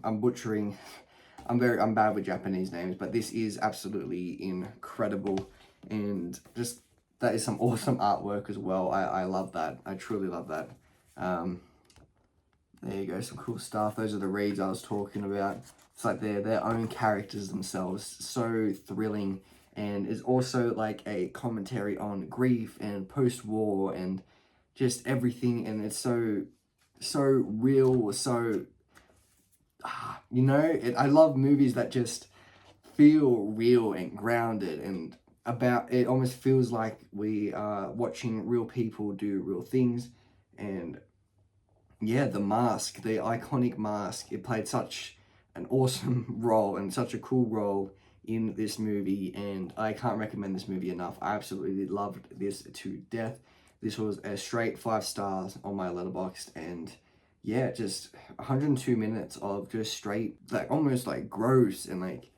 I'm butchering. I'm bad with Japanese names, but this is absolutely incredible, and just that is some awesome artwork as well. I love that. I truly love that. There you go, some cool stuff. Those are the reeds I was talking about. It's like they're their own characters themselves. So thrilling, and is also like a commentary on grief and post-war and just everything. And it's so real, you know, I love movies that just feel real and grounded, and it almost feels like we are watching real people do real things. And yeah, the mask, the iconic mask, it played such an awesome role and such a cool role in this movie, and I can't recommend this movie enough. I absolutely loved this to death. This was a straight 5 stars on my Letterboxd, and yeah, just 102 minutes of just straight, like almost like gross, and like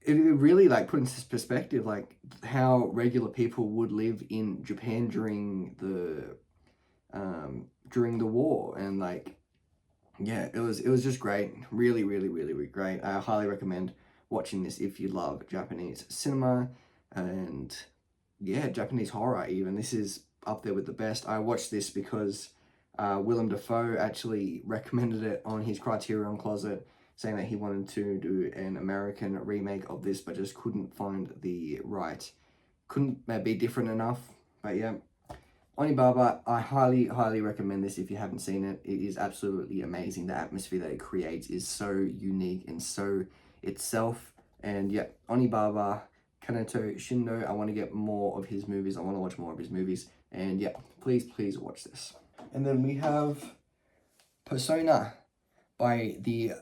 it really like put into perspective like how regular people would live in Japan during the war. And like, yeah, it was just great. Really great. I highly recommend watching this if you love Japanese cinema and yeah, Japanese horror even. This is up there with the best. I watched this because Willem Dafoe actually recommended it on his Criterion closet, saying that he wanted to do an American remake of this, but just couldn't find the right, couldn't be different enough. But yeah, Oni Baba, I highly recommend this if you haven't seen it. It is absolutely amazing. The atmosphere that it creates is so unique and so itself. And yeah, Oni Baba, Kaneto Shindo, I want to get more of his movies. I want to watch more of his movies. And yeah, please watch this. And then we have Persona by the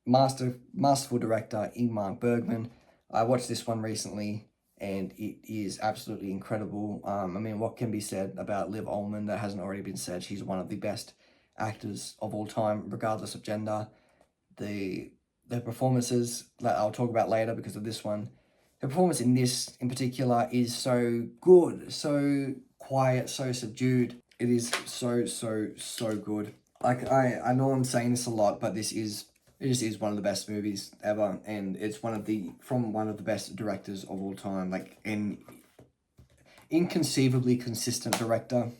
masterful director Ingmar Bergman. I watched this one recently, and it is absolutely incredible. I mean, what can be said about Liv Ullmann that hasn't already been said? She's one of the best actors of all time, regardless of gender. The performances that I'll talk about later because of this one. The performance in this, in particular, is so good, so quiet, so subdued. It is so good. Like, I know I'm saying this a lot, but it just is one of the best movies ever, and it's from one of the best directors of all time, like an inconceivably consistent director.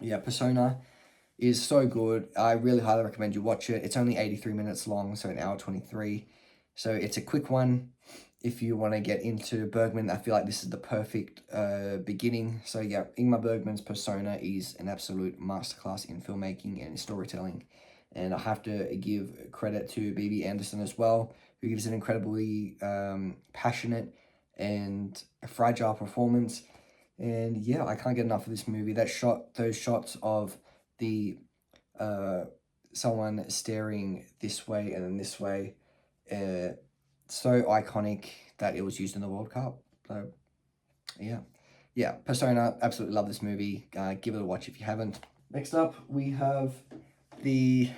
Yeah, Persona is so good. I really highly recommend you watch it. It's only 83 minutes long, so an hour 23. So it's a quick one. If you want to get into Bergman, I feel like this is the perfect beginning. So yeah, Ingmar Bergman's Persona is an absolute masterclass in filmmaking and storytelling. And I have to give credit to B.B. Anderson as well, who gives an incredibly passionate and fragile performance. And yeah, I can't get enough of this movie. Those shots of the someone staring this way and then this way, so iconic that it was used in the World Cup. So yeah, Persona, absolutely love this movie. Give it a watch if you haven't. Next up, we have the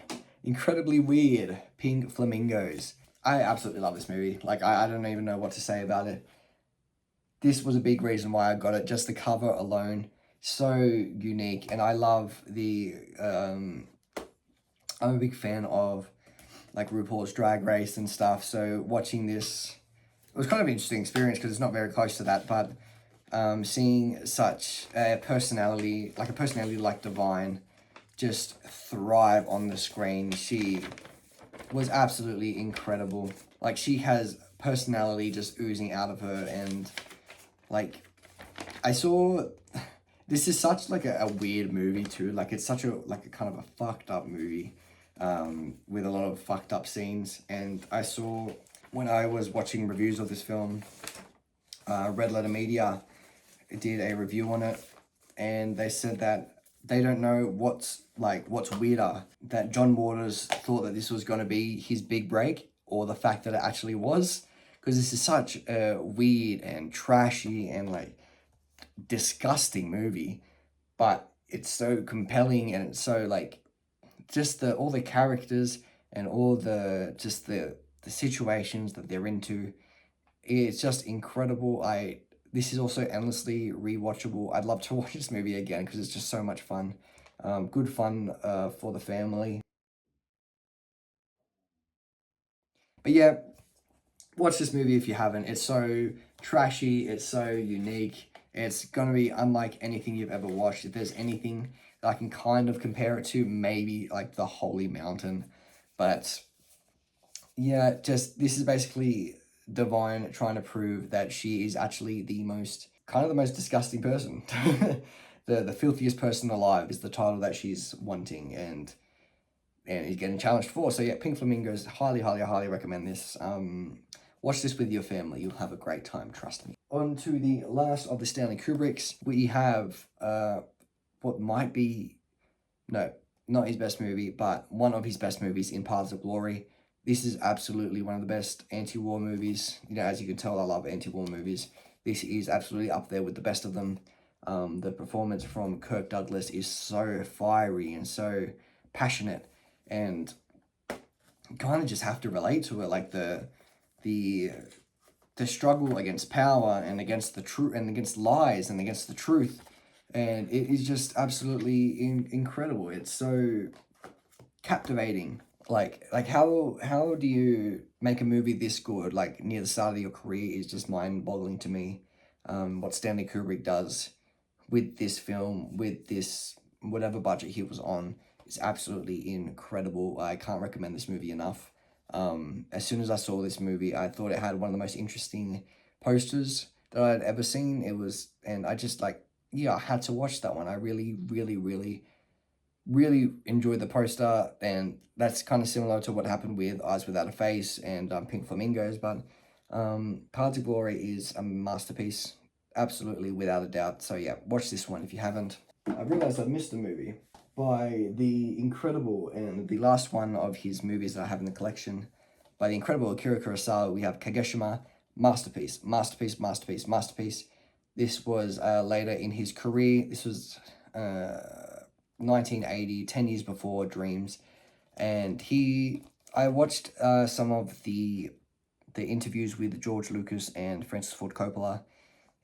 incredibly weird Pink Flamingos. I absolutely love this movie. Like, I don't even know what to say about it. This was a big reason why I got it. Just the cover alone, so unique. And I love the, I'm a big fan of, like, RuPaul's Drag Race and stuff. So watching this, it was kind of an interesting experience because it's not very close to that. But seeing such a personality like Divine just thrive on the screen, she was absolutely incredible. Like, she has personality just oozing out of her, and like, I saw, this is such like a weird movie too. Like, it's such a kind of a fucked up movie with a lot of fucked up scenes. And I saw, when I was watching reviews of this film, Red Letter Media did a review on it, and they said that they don't know what's weirder, that John Waters thought that this was going to be his big break, or the fact that it actually was, because this is such a weird and trashy and like disgusting movie, but it's so compelling, and it's so like, just all the characters and all the situations that they're into, it's just incredible. This is also endlessly rewatchable. I'd love to watch this movie again because it's just so much fun. Good fun for the family. But yeah, watch this movie if you haven't. It's so trashy, it's so unique. It's gonna be unlike anything you've ever watched. If there's anything that I can kind of compare it to, maybe like The Holy Mountain. But yeah, this is basically Divine trying to prove that she is actually the most disgusting person. The filthiest person alive is the title that she's wanting, and is getting challenged for. So yeah, Pink Flamingos, highly recommend this. Watch this with your family. You'll have a great time, trust me. On to the last of the Stanley Kubricks. We have what might be, no, not his best movie, but one of his best movies, In Paths of Glory. This is absolutely one of the best anti-war movies. You know, as you can tell, I love anti-war movies. This is absolutely up there with the best of them. The performance from Kirk Douglas is so fiery and so passionate, and you kind of just have to relate to it. Like the struggle against power and against the truth and against lies and against the truth, and it is just absolutely incredible. It's so captivating. Like how do you make a movie this good, like near the start of your career, is just mind-boggling to me. What Stanley Kubrick does with this film, with this whatever budget he was on, is absolutely incredible. I can't recommend this movie enough. As soon as I saw this movie, I thought it had one of the most interesting posters that I'd ever seen. And I just I had to watch that one. I really enjoyed the poster, and that's kind of similar to what happened with Eyes Without a Face and Pink Flamingos, but Paths of Glory is a masterpiece, absolutely, without a doubt. So yeah, watch this one if you haven't. I realized I've missed a movie by the incredible, and the last one of his movies that I have in the collection, by the incredible Akira Kurosawa. We have Kagoshima, masterpiece. This was later in his career. This was 1980, 10 years before Dreams, and I watched some of the interviews with George Lucas and Francis Ford Coppola,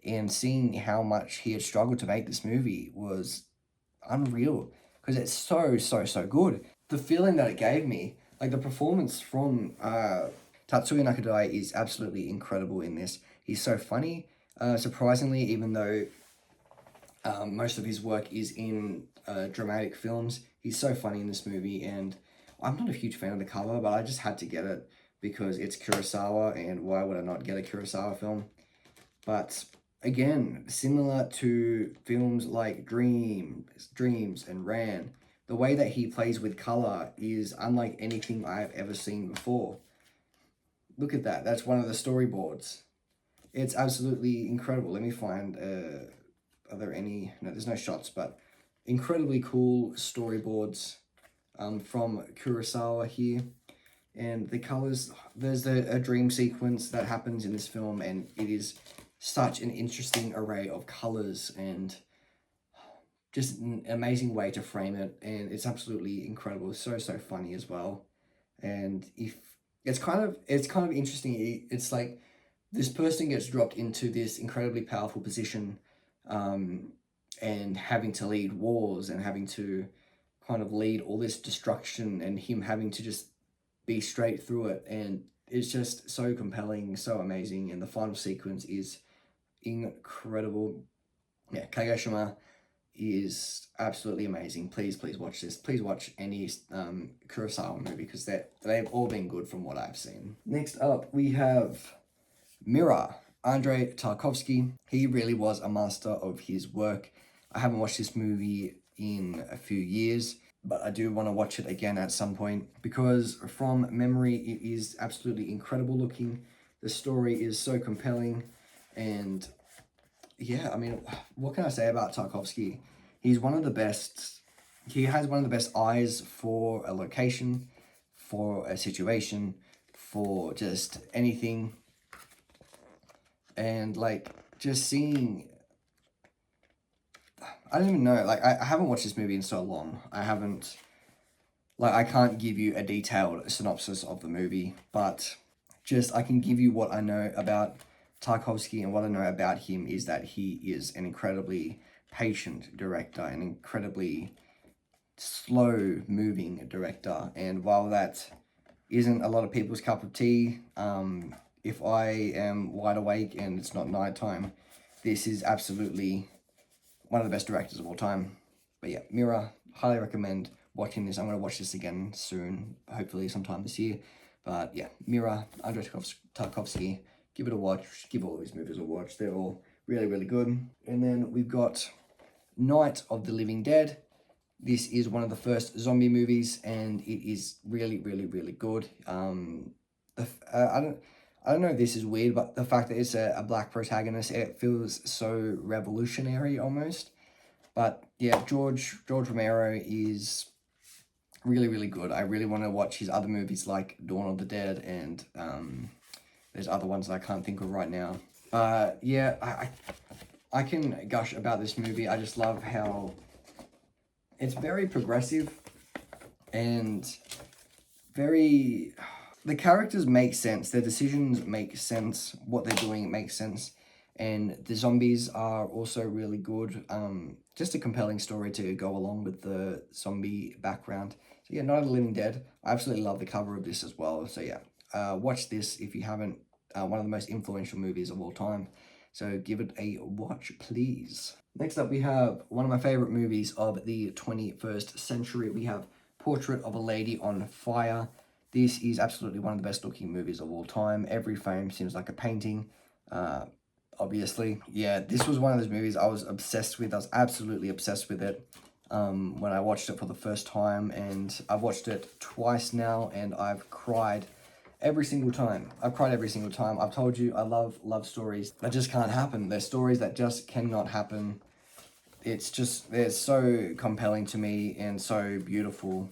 and seeing how much he had struggled to make this movie was unreal, because it's so good. The feeling that it gave me, like the performance from Tatsuya Nakadai is absolutely incredible in this. He's so funny, surprisingly, even though most of his work is in dramatic films. He's so funny in this movie, and I'm not a huge fan of the cover, but I just had to get it because it's Kurosawa, and why would I not get a Kurosawa film? But again, similar to films like Dreams and Ran, the way that he plays with color is unlike anything I've ever seen before. Look at that. That's one of the storyboards. It's absolutely incredible. Let me find, are there any, no, there's no shots, but incredibly cool storyboards from Kurosawa here. And the colors, there's a dream sequence that happens in this film, and it is such an interesting array of colors and just an amazing way to frame it. And it's absolutely incredible. So funny as well. And if it's kind of interesting. It's like this person gets dropped into this incredibly powerful position, and having to lead wars and having to kind of lead all this destruction, and him having to just be straight through it. And it's just so compelling, so amazing. And the final sequence is incredible. Yeah, Kagoshima is absolutely amazing. Please watch this. Please watch any Kurosawa movie, because they've all been good from what I've seen. Next up, we have Mirror, Andrei Tarkovsky. He really was a master of his work. I haven't watched this movie in a few years, but I do want to watch it again at some point, because from memory, it is absolutely incredible looking. The story is so compelling, and yeah, I mean, what can I say about Tarkovsky? He's one of the best. He has one of the best eyes for a location, for a situation, for just anything. And like, just seeing, I don't even know, like, I haven't watched this movie in so long. I can't give you a detailed synopsis of the movie, but just, I can give you what I know about Tarkovsky, and what I know about him is that he is an incredibly patient director, an incredibly slow-moving director. And while that isn't a lot of people's cup of tea, if I am wide awake and it's not nighttime, this is absolutely one of the best directors of all time. But yeah, Mirror, highly recommend watching this. I'm going to watch this again soon, hopefully sometime this year. But yeah, Mirror, Andrei Tarkovsky, give it a watch. Give all of his movies a watch. They're all really, really good. And then we've got Night of the Living Dead. This is one of the first zombie movies, and it is really, really, really good. I don't know if this is weird, but the fact that it's a black protagonist, it feels so revolutionary almost. But yeah, George Romero is really, really good. I really want to watch his other movies like Dawn of the Dead, and there's other ones that I can't think of right now. Yeah, I can gush about this movie. I just love how it's very progressive and very... The characters make sense, their decisions make sense, what they're doing makes sense, and the zombies are also really good. Just a compelling story to go along with the zombie background. So yeah, Night of the Living Dead. I absolutely love the cover of this as well. So yeah, watch this if you haven't. One of the most influential movies of all time. So give it a watch, please. Next up, we have one of my favorite movies of the 21st century. We have Portrait of a Lady on Fire. This is absolutely one of the best looking movies of all time. Every frame seems like a painting, obviously. Yeah, this was one of those movies I was obsessed with. I was absolutely obsessed with it when I watched it for the first time. And I've watched it twice now, and I've cried every single time. I've cried every single time. I've told you I love love stories that just can't happen. They're stories that just cannot happen. It's just, they're so compelling to me and so beautiful.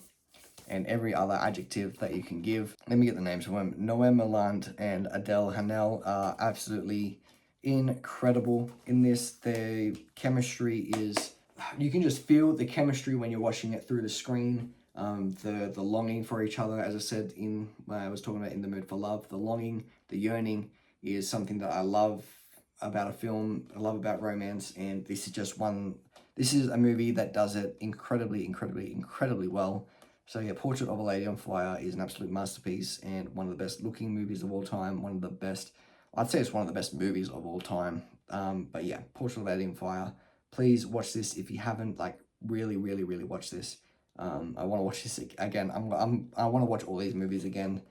And every other adjective that you can give. Let me get the names of them. Noé Milland and Adele Hanel are absolutely incredible in this. The chemistry is... You can just feel the chemistry when you're watching it through the screen. The longing for each other, as I said when I was talking about In the Mood for Love. The longing, the yearning is something that I love about a film. I love about romance. And this is just one... This is a movie that does it incredibly, incredibly, incredibly well. So yeah, Portrait of a Lady on Fire is an absolute masterpiece and one of the best looking movies of all time. One of the best, I'd say it's one of the best movies of all time. But yeah, Portrait of a Lady on Fire. Please watch this if you haven't, like, really, really, really watch this. I want to watch this again. I want to watch all these movies again.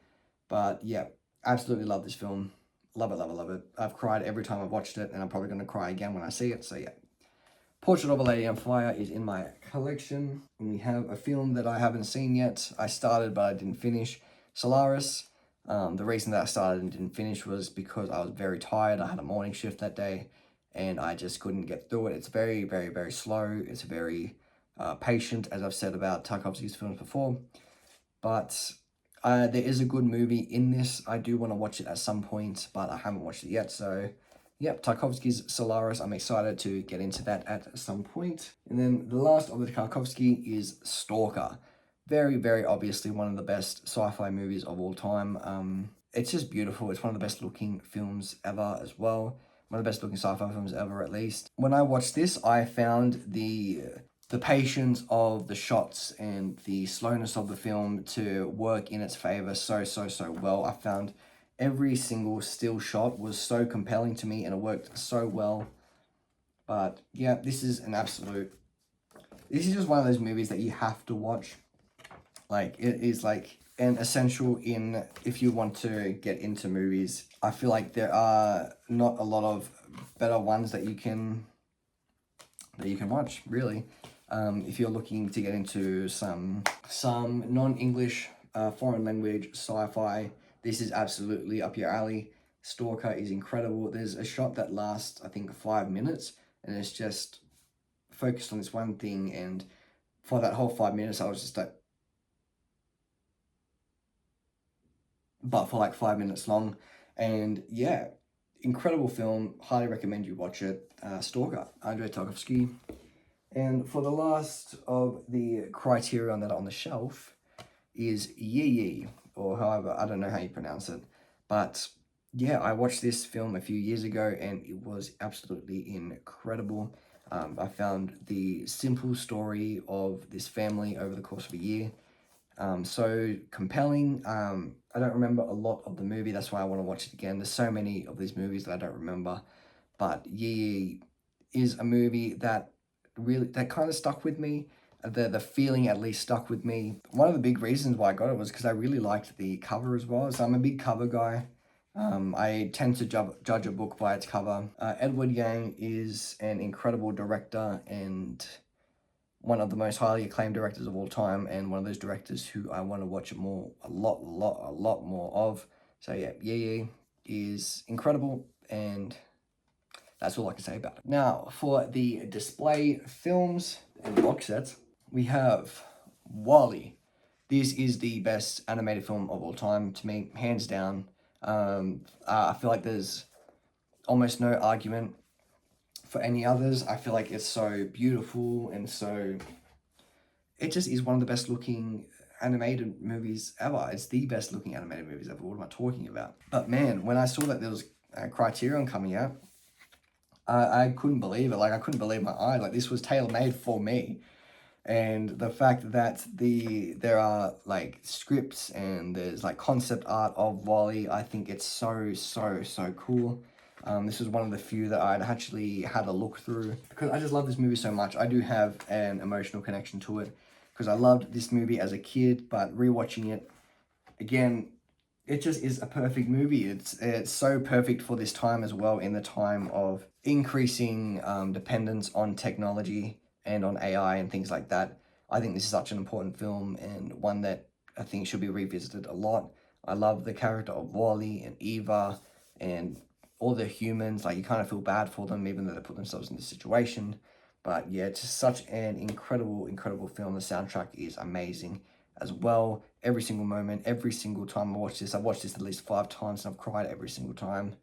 But yeah, absolutely love this film. Love it, love it, love it. I've cried every time I've watched it, and I'm probably going to cry again when I see it. So yeah. Portrait of a Lady on Fire is in my collection. And we have a film that I haven't seen yet. I started, but I didn't finish. Solaris. The reason that I started and didn't finish was because I was very tired. I had a morning shift that day, and I just couldn't get through it. It's very, very, very slow. It's very patient, as I've said about Tarkovsky's films before. But There is a good movie in this. I do want to watch it at some point, but I haven't watched it yet. So, yep, Tarkovsky's Solaris. I'm excited to get into that at some point. And then the last of the Tarkovsky is Stalker. Very, very obviously one of the best sci-fi movies of all time. It's just beautiful. It's one of the best looking films ever as well. One of the best looking sci-fi films ever, at least. When I watched this, I found the patience of the shots and the slowness of the film to work in its favor so well. I found every single still shot was so compelling to me and it worked so well. But yeah, this is just one of those movies that you have to watch. Like, it is like an essential in if you want to get into movies. I feel like there are not a lot of better ones that you can watch, really. If you're looking to get into some non-English foreign language sci-fi, this is absolutely up your alley. Stalker is incredible. There's a shot that lasts, I think, 5 minutes, and it's just focused on this one thing, and for that whole 5 minutes, I was just like, but for like 5 minutes long, and yeah, incredible film. Highly recommend you watch it. Stalker, Andrei Tarkovsky. And for the last of the Criterion that are on the shelf is Yi, or however, I don't know how you pronounce it. But yeah, I watched this film a few years ago and it was absolutely incredible. I found the simple story of this family over the course of a year so compelling. I don't remember a lot of the movie, that's why I want to watch it again. There's so many of these movies that I don't remember. But Yi is a movie that kind of stuck with me. The feeling at least stuck with me. One of the big reasons why I got it was because I really liked the cover as well. So I'm a big cover guy. I tend to judge a book by its cover. Edward Yang is an incredible director and one of the most highly acclaimed directors of all time, and one of those directors who I want to watch a lot more of. So yeah, Yi is incredible, and that's all I can say about it. Now, for the display films and box sets, we have WALL-E. This is the best animated film of all time to me, hands down. I feel like there's almost no argument for any others. I feel like it's so beautiful and so... It just is one of the best looking animated movies ever. It's the best looking animated movies ever. What am I talking about? But man, when I saw that there was a Criterion coming out, I couldn't believe it. Like, I couldn't believe my eyes. Like, this was tailor-made for me. And the fact that there are like scripts and there's like concept art of WALL-E, I think it's so cool. This was one of the few that I'd actually had a look through because I just love this movie so much. I do have an emotional connection to it because I loved this movie as a kid, but rewatching it again, it just is a perfect movie. It's so perfect for this time as well, in the time of increasing dependence on technology and on AI and things like that. I think this is such an important film and one that I think should be revisited a lot. I love the character of WALL-E and Eva and all the humans. Like, you kind of feel bad for them even though they put themselves in this situation. But yeah, it's just such an incredible film. The soundtrack is amazing as well. Every single moment, every single time I watch this, I've watched this at least 5 times and I've cried every single time.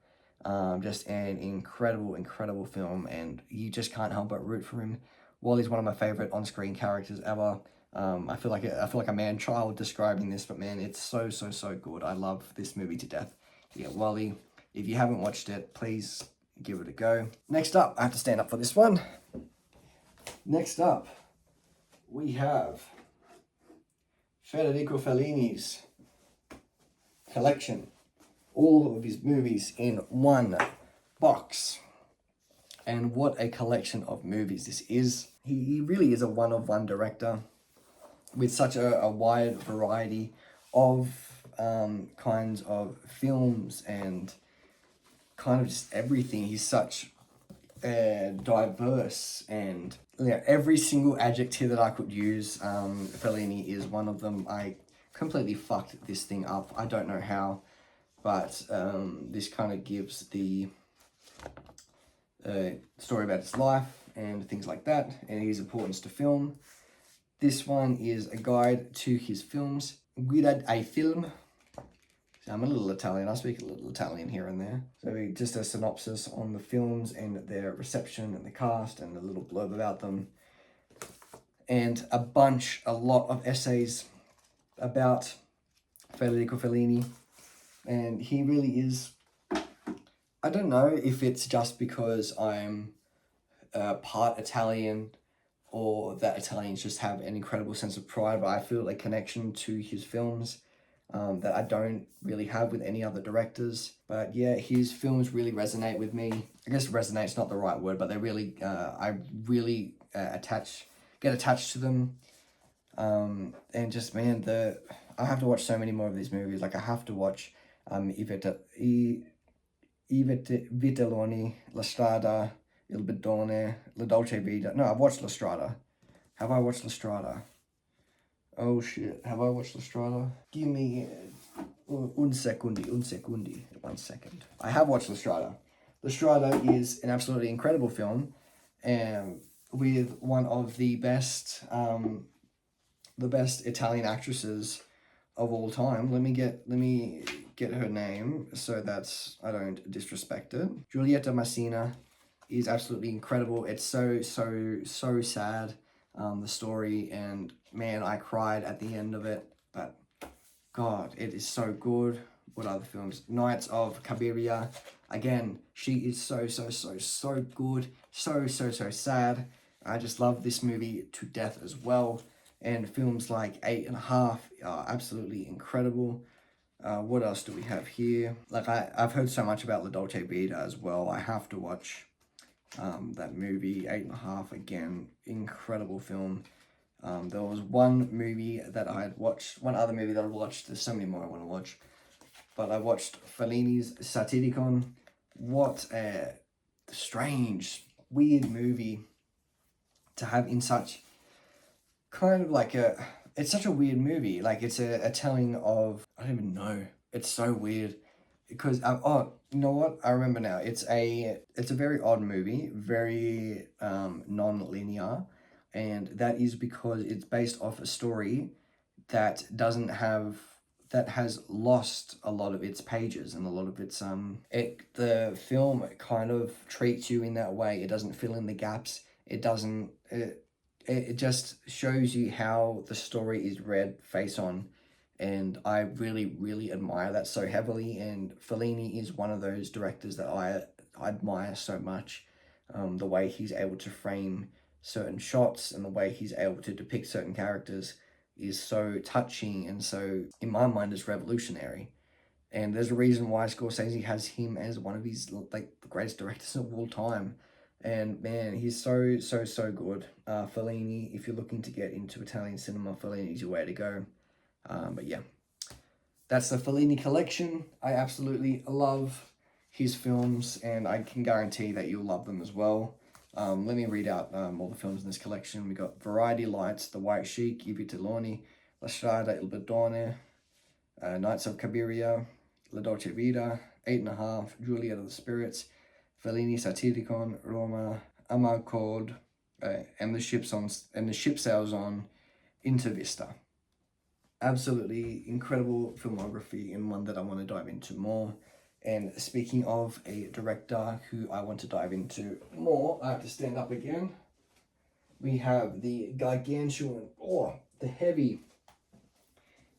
Just an incredible film, and you just can't help but root for him. WALL-E's one of my favorite on-screen characters ever. I feel like a man-child describing this, but man, it's so good. I love this movie to death. Yeah, WALL-E. If you haven't watched it, please give it a go. Next up, I have to stand up for this one. Next up, we have Federico Fellini's collection. All of his movies in one box. And what a collection of movies this is. He really is a one-of-one director with such a wide variety of kinds of films and kind of just everything. He's such diverse, and yeah, every single adjective that I could use, Fellini is one of them. I completely fucked this thing up. I don't know how, but this kind of gives the story about his life and things like that, and his importance to film. This one is a guide to his films, guida ai film. So I'm a little Italian, I speak a little Italian here and there. So just a synopsis on the films and their reception and the cast and a little blurb about them. And a lot of essays about Federico Fellini. And he really is, I don't know if it's just because I'm part Italian or that Italians just have an incredible sense of pride, but I feel a connection to his films that I don't really have with any other directors. But yeah, his films really resonate with me. I guess resonate's not the right word, but they really, I really get attached to them. And just, man, I have to watch so many more of these movies. Like, I have to watch I Vitelloni, La Strada, Il Bidone, La Dolce Vita. No, I've watched La Strada. Have I watched La Strada? Oh shit, have I watched La Strada? Give me un secundi. 1 second. I have watched La Strada. La Strada is an absolutely incredible film, and with one of the best Italian actresses of all time. Let me get her name so that I don't disrespect it. Giulietta Massina is absolutely incredible. It's so sad, the story, and man, I cried at the end of it, but God, it is so good. What other films? Nights of Cabiria. Again, she is so good. So sad. I just love this movie to death as well. And films like 8.5 are absolutely incredible. What else do we have here? Like, I've heard so much about La Dolce Vita as well. I have to watch that movie, 8.5, again, incredible film. There was one other movie that I watched. There's so many more I want to watch. But I watched Fellini's Satiricon. What a strange, weird movie to have in such kind of like it's such a weird movie. Like, it's a telling of, I don't even know. It's so weird. Because, oh, you know what? I remember now. It's a very odd movie, very non-linear. And that is because it's based off a story that has lost a lot of its pages and a lot of its, the film kind of treats you in that way. It doesn't fill in the gaps. It doesn't, it just shows you how the story is read face on. And I really admire that so heavily. And Fellini is one of those directors that I admire so much. The way he's able to frame certain shots and the way he's able to depict certain characters is so touching and so, in my mind, is revolutionary. And there's a reason why Scorsese has him as one of his, like, the greatest directors of all time. And man, he's so good. Fellini, if you're looking to get into Italian cinema, Fellini is your way to go. But yeah, that's the Fellini collection. I absolutely love his films, and I can guarantee that you'll love them as well. Let me read out all the films in this collection. We got Variety Lights, The White Sheik, I Vitelloni, La Strada, Il Bidone, Nights of Cabiria, La Dolce Vita, 8.5, Juliet of the Spirits, Fellini Satiricon, Roma, Amarcord, and the ship sails on Intervista. Absolutely incredible filmography, and one that I want to dive into more. And speaking of a director who I want to dive into more, I have to stand up again. We have the gargantuan, the heavy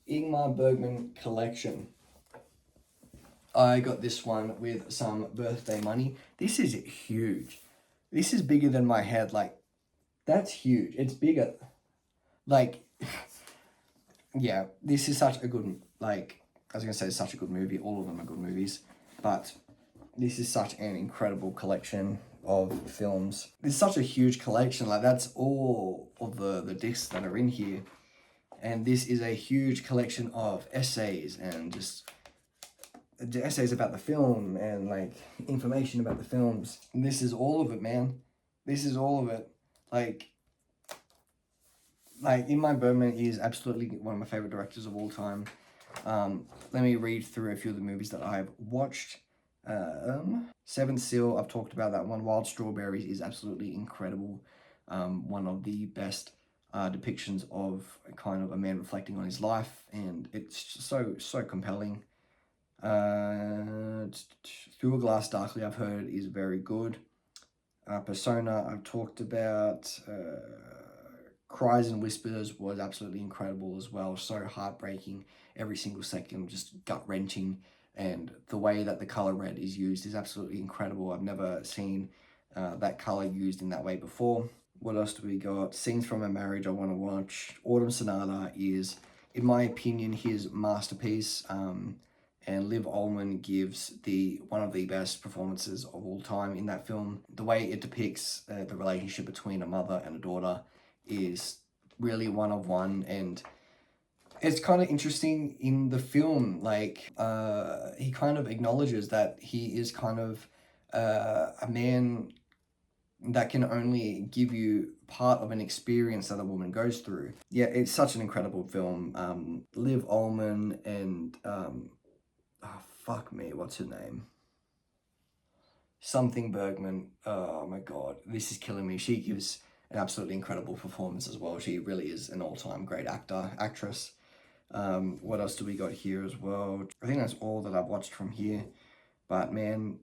Ingmar Bergman collection. I got this one with some birthday money. This is huge. This is bigger than my head. Like, that's huge. It's bigger. Like, yeah, this is such a good, like, I was going to say it's such a good movie. All of them are good movies. But this is such an incredible collection of films. It's such a huge collection. Like, that's all of the discs that are in here. And this is a huge collection of essays and just essays about the film and, like, information about the films. And this is all of it, man. This is all of it. Like, Ingmar Bergman is absolutely one of my favorite directors of all time. Let me read through a few of the movies that I've watched. Seventh Seal, I've talked about that one. Wild Strawberries is absolutely incredible. One of the best depictions of kind of a man reflecting on his life, and it's just so compelling. Through a Glass Darkly, I've heard, is very good. Persona, I've talked about. Cries and Whispers was absolutely incredible as well. So heartbreaking, every single second, just gut-wrenching, and the way that the color red is used is absolutely incredible. I've never seen that color used in that way before. What else do we got? Scenes from a Marriage I want to watch. Autumn Sonata is, in my opinion, his masterpiece. And Liv Ullmann gives one of the best performances of all time in that film. The way it depicts the relationship between a mother and a daughter is really one of one, and it's kind of interesting in the film, like he kind of acknowledges that he is kind of a man that can only give you part of an experience that a woman goes through. Yeah, it's such an incredible film. Liv Ullmann and fuck me, what's her name? Something Bergman. Oh my god, this is killing me. She gives an absolutely incredible performance as well. She really is an all-time great actress. What else do we got here as well? I think that's all that I've watched from here. But man,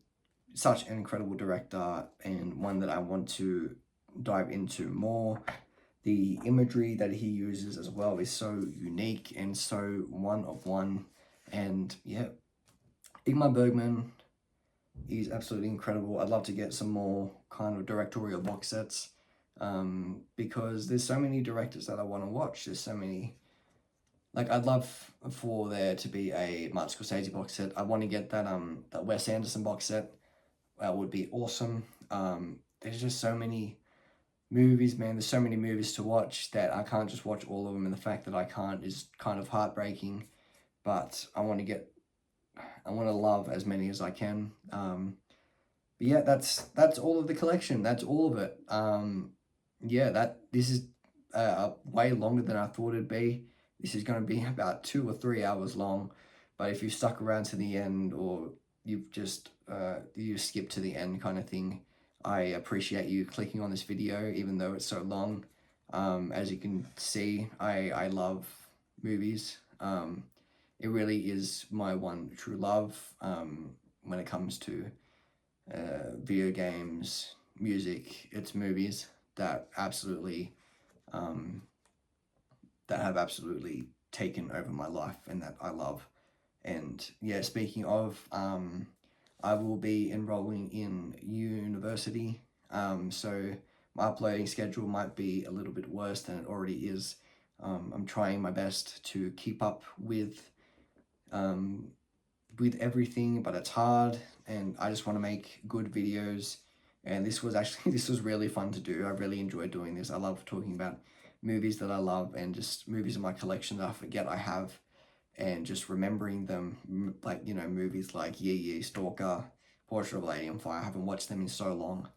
such an incredible director, and one that I want to dive into more. The imagery that he uses as well is so unique and so one of one. And yeah, Ingmar Bergman is absolutely incredible. I'd love to get some more kind of directorial box sets. Because there's so many directors that I want to watch. There's so many, like, I'd love for there to be a Martin Scorsese box set. I want to get that Wes Anderson box set. Would be awesome. There's just so many movies, man. There's so many movies to watch that I can't just watch all of them, and the fact that I can't is kind of heartbreaking. But I want to love as many as I can. But yeah, that's all of the collection. That's all of it. Yeah, this is way longer than I thought it'd be. This is going to be about 2 or 3 hours long, but if you stuck around to the end, or you've just you skip to the end kind of thing, I appreciate you clicking on this video, even though it's so long. As you can see, I love movies. It really is my one true love when it comes to video games, music. It's movies that absolutely that have absolutely taken over my life and that I love. And yeah, speaking of, I will be enrolling in university, so my uploading schedule might be a little bit worse than it already is. I'm trying my best to keep up with everything, but it's hard, and I just want to make good videos. And this was really fun to do. I really enjoyed doing this. I love talking about movies that I love, and just movies in my collection that I forget I have, and just remembering them, like, you know, movies like Yee, Stalker, Portrait of a Lady on Fire. I haven't watched them in so long,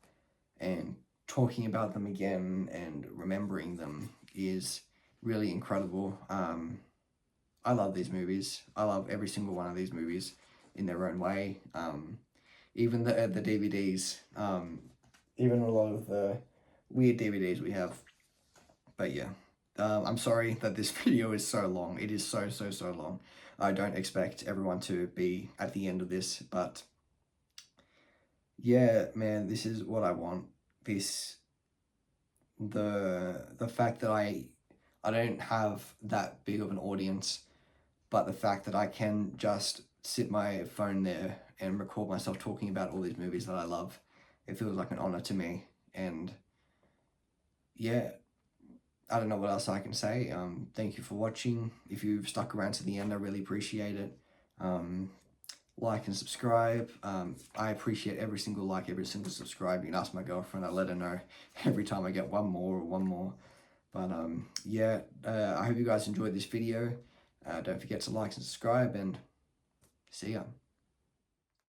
and talking about them again and remembering them is really incredible. I love these movies. I love every single one of these movies in their own way. Even the DVDs, even a lot of the weird DVDs we have. But yeah, I'm sorry that this video is so long. It is so long. I don't expect everyone to be at the end of this, but yeah, man, this is what I want. The fact that I don't have that big of an audience, but the fact that I can just sit my phone there and record myself talking about all these movies that I love, it feels like an honor to me. And yeah, I don't know what else I can say. Thank you for watching. If you've stuck around to the end, I really appreciate it. Like and subscribe. I appreciate every single like, every single subscribe. You can ask my girlfriend. I let her know every time I get one more. But yeah, I hope you guys enjoyed this video. Don't forget to like and subscribe, and see ya.